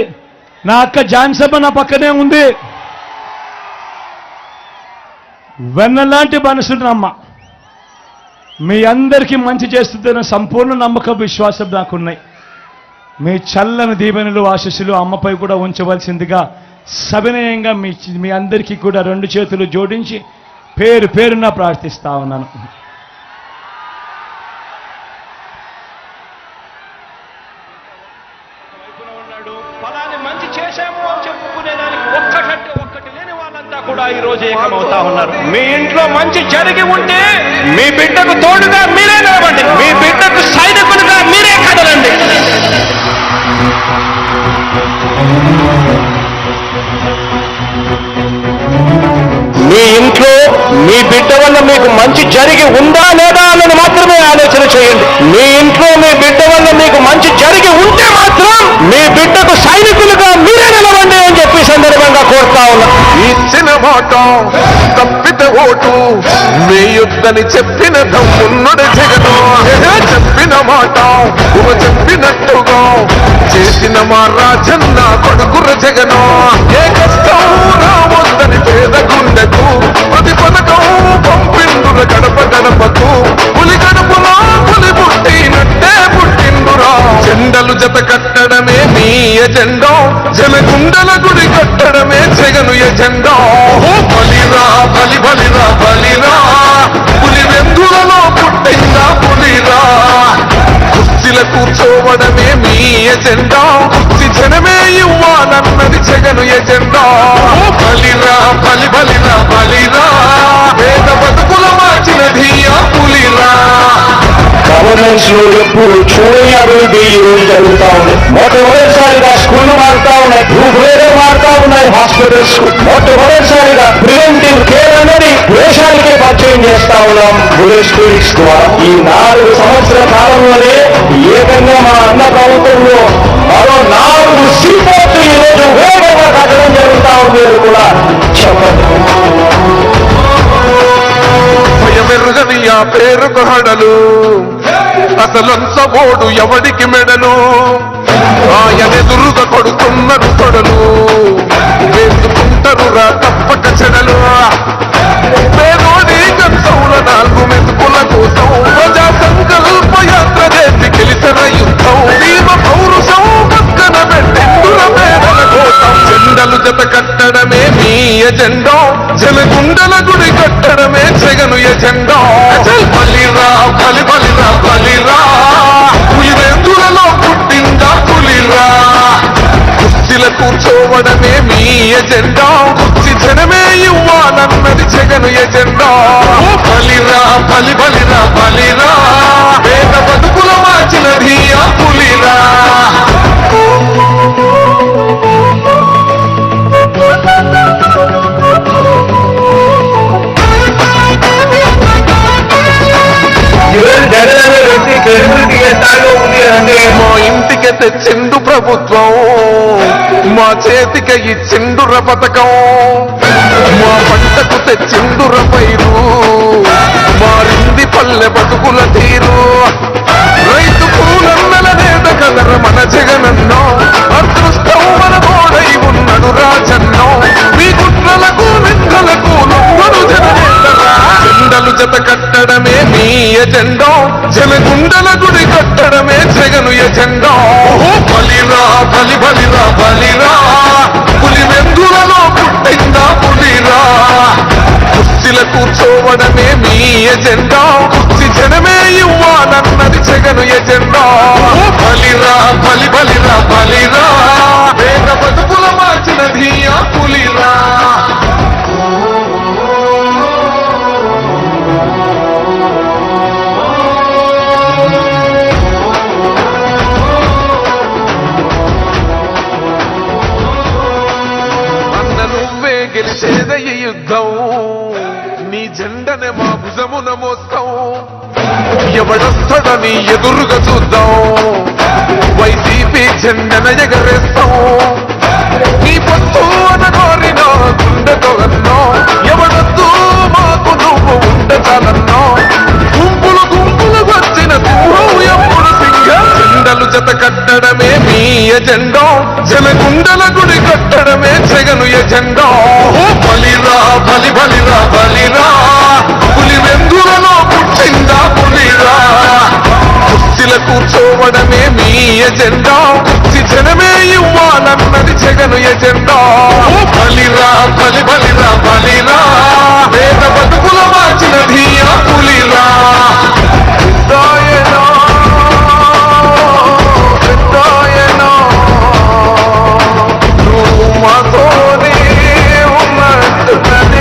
నా అక్క జాన్సమ్మ నా పక్కనే ఉంది. వెన్నలాంటి మనసున్నమ్మ, మీ అందరికీ మంచి చేస్తుందన్న సంపూర్ణ నమ్మకం, విశ్వాసం నాకున్నాయి. మీ చల్లని దీవెనలు ఆశీస్సులు అమ్మపై కూడా ఉంచవలసిందిగా సవినయంగా మీ అందరికీ కూడా 2 చేతులు జోడించి పేరు పేరున ప్రార్థిస్తా ఉన్నాను. ఫలాన్ని మంచి చేశాము అని చెప్పుకునేదానికి కూడా ఈ రోజు ఏకమవుతా ఉన్నారు. మీ ఇంట్లో మంచి జరిగి ఉంటే మీ బిడ్డకు తోడుగా మీరే నిలవండి, మీ బిడ్డకు సైనికులుగా మీరే కదలండి. మీ ఇంట్లో మీ బిడ్డ వల్ల మీకు మంచి జరిగి ఉందా లేదా అన్నది మాత్రమే ఆలోచన చేయండి. మీ ఇంట్లో మీ బిడ్డ వల్ల మీకు మంచి జరిగి ఉంటే మాత్రం మీ బిడ్డకు సైనికులుగా మీరే నిలవండి అని చెప్పి సందర్భంగా కోరుతా ఉన్నా. ఇచ్చిన మాట తప్పితే ఓటు మీ యుద్ధని చెప్పిన దమ్మున్నడు జగను. చెప్పిన మాట చెప్పినట్టుగా చేసిన మా రాజన్న కొడుకుర జగను. ఏ కష్టం రావద్దని పేద గుండెకు ప్రతి పథకం పంపిండుల గడప గడపకు. పులి గడపలో పులి పుట్టినట్టే పుట్టిండురా. జెండలు జత కట్టడమే మీ ఎజెండా, జనగుండల గుడి కట్టడమే జగను ఎజెండా. బలిరా బలి బలిరా బలిరా, పులి వెందులలో పుట్టిందా పులిరా. కుర్చీల కూర్చోవడమే మీ ఎజెండా, కుర్చీ జనమే ఇవ్వాలన్నది జగను ఎజెండా. బలిరా బలి బలిరా బలిరా, పేద బతుకుల మార్చినది ఆ పులిరా. గవర్నెన్స్ లో ఎప్పుడు చూడని అభివృద్ధి ఈ రోజు జరుగుతా ఉంది. మొట్టమొదటిసారిగా స్కూళ్లు మారుతా ఉన్నాయి, భూభేదం మారుతా ఉన్నాయి, హాస్పిటల్స్ మొట్టమొదటిసారిగా ప్రివెంటివ్ కేర్ అనేది దేశానికే పరిచయం చేస్తా ఉన్నాం విలేజ్ క్లినిక్స్ ద్వారా. ఈ 4 సంవత్సరాల కాలంలోనే ఏకంగా మా అన్న ప్రభుత్వంలో మరో 4 సీపోర్ట్లు ఈ రోజు వేగంగా కట్టడం జరుగుతా ఉంది అని కూడా చెప్పండి. భయమెరుగని ఆ పేరుకు హడలు, అసలంచబోడు ఎవడికి మెడలు. ఆయనెదురుగా కొడుతున్నారు తొడలు, వేసుకుంటారు రా తప్పక చెడలు. పేదోడి కంచంల 4 మెతుకుల కోసం ప్రజా సంకల్ప యాత్ర చేసి గెలిచిన యుద్ధం. దీమ పౌరుషం పక్కన పెట్టిండుల పేదల కోసం. జెండలు జత కట్టడమే మీ ఎజెండా, జనగుండల గుడి కట్టడమే జగను ఎజెండా. బలిరా బలి బలిరా బలిరా, పులివెందులలో పుట్టిందా పులిరా. కుర్చీల కూర్చోవడమే మీ ఎజెండా, కుర్చీ జనమే ఇవ్వాలన్నది జగను ఎజెండా. బలిరా బలి బలిరా బలిరా, పేద బతుకుల మార్చినది ఆ పులిరా. మా ఇంటికి తెచ్చిండు ప్రభుత్వం, మా చేతికి ఇచ్చిండుర పథకం. మా పంటకు తెచ్చిండుర పైరు, మారింది పల్లె బతుకుల తీరు. రైతు పూలన్నల నేత కదర మన జగనన్నో, అదృష్టం మన తోడై ఉన్నడు రాజన్నో. మీ కుట్రలకు నిందలకు నొమ్మడు జననేతరా. జెండలు జత కట్టడమే మీ ఎజెండా, జనగుండల గుడి కట్టడమే జగను ఎజెండా. బలిరా బలి బలిరా బలిరా, పులి వెందులలో పుట్టిందా పులిరా. కుర్చీల కూర్చోవడమే మీ ఎజెండా, కుర్చీ జనమే ఇవ్వాలన్నది జగను ఎజెండా. బలిరా బలి బలిరా బలిరా, పేద బతుకుల మార్చినది ఆ పులిరా. గెలిచేద ఈ యుద్ధం, నీ జెండనే మా భుజమున మోస్తాం. ఎవడొస్తాడని ఎదురుగా చూద్దాం, వైసీపీ జెండన ఎగరేస్తాం. నీ పొత్తు అనగోరిన గుండెతో అన్నో, ఎవడొద్దు మాకు నువ్వు ఉండచాలన్నో. గుంపులు గుంపులు వచ్చిన సింహం ఎప్పుడు సింహం. జెండలు జత కట్టడమే మీ ఎజెండా, జనగుండల గుడి కట్టడమే జగను ఎజెండా. బలిరా బలి బలిరా బలిరా, పులి వెందులలో పుట్టిందా పులిరా. కుర్చీల కూర్చోవడమే మీ ఎజెండా, కుర్చీ జనమే ఇవ్వాలన్నది జగను ఎజెండా. బలిరా బలి బలిరా బలిరా, పేద బతుకుల మార్చినది ఆ పులిరా. మాతోనే ఉన్నట్టున్నది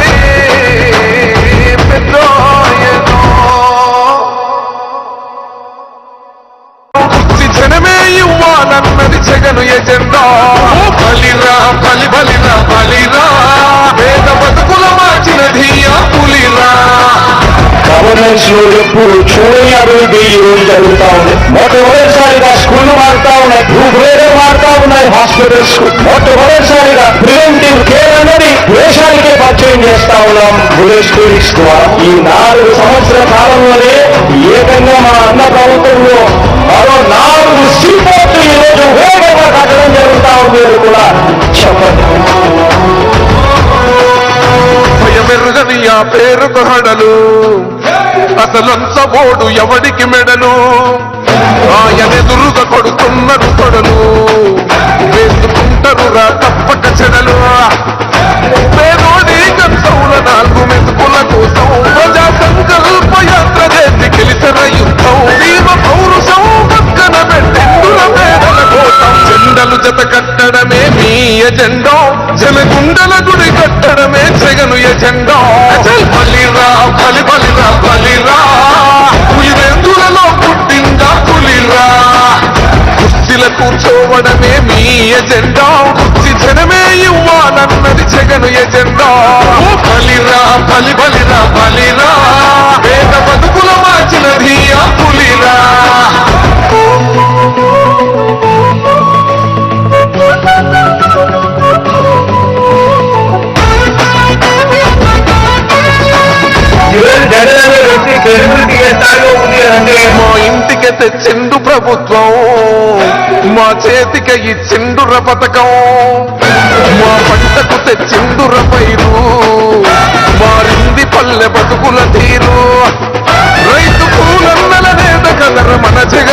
గవర్నెన్స్ లో ఎప్పుడు చూడని అభివృద్ధి ఈ రోజు జరుగుతా ఉంది. మొట్టమొదటిసారిగా స్కూళ్లు మారుతా ఉన్నాయి, భూభేదం మారుతా ఉన్నాయి, హాస్పిటల్స్ మొట్టమొదటిసారిగా ప్రివెంటివ్ కేర్ అన్నది దేశానికే పరిచయం చేస్తా ఉన్నాం విలేజ్ క్లినిక్స్ ద్వారా. ఈ 4 సంవత్సరాల కాలంలోనే ఏకంగా మా అన్న ప్రభుత్వంలో మరో 4 సీపోర్ట్లు ఈ రోజు వేగంగా కట్టడం జరుగుతా ఉంది అని కూడా చెప్పండి. భయమెరుగని ఆ పేరుకు హడలు, అసలంచబోడు ఎవడికి మెడలు, ఆయనెదురుగా కొడుతున్నారు కొడలు, వేసుకుంటారు రా తప్పక చెడలు. పేదోడి కంచౌల 4 మెతుకుల కోసం ప్రజా సంకల్ప యాత్ర చేసి గెలిచిన యుద్ధం, భీమ పౌరుషం పక్కన పెట్టిండుల పేదల కోసం. జెండలు జత కట్టడమే మీ ఎజెండా, జనగుండల గుడి కట్టడమే జగను ఎజెండా. బలిరా బలి బలిరా బలిరా, పులివెందులలో పుట్టిందా పులిరా. కుర్చీల కూర్చోవడమే మీ ఎజెండా, కుర్చీ జనమే ఇవ్వాలన్నది జగను ఎజెండా. బలిరా బలి బలిరా బలిరా, పేద బతుకుల మార్చినది ఆ పులిరా. మా ఇంటికి తెచ్చిండు ప్రభుత్వం, మా చేతికి ఇచ్చిండుర పథకం, మా పంటకు తెచ్చిండుర పైరు, మారింది పల్లె బతుకుల తీరు. రైతు పూలన్నల నేత కదర మన జగ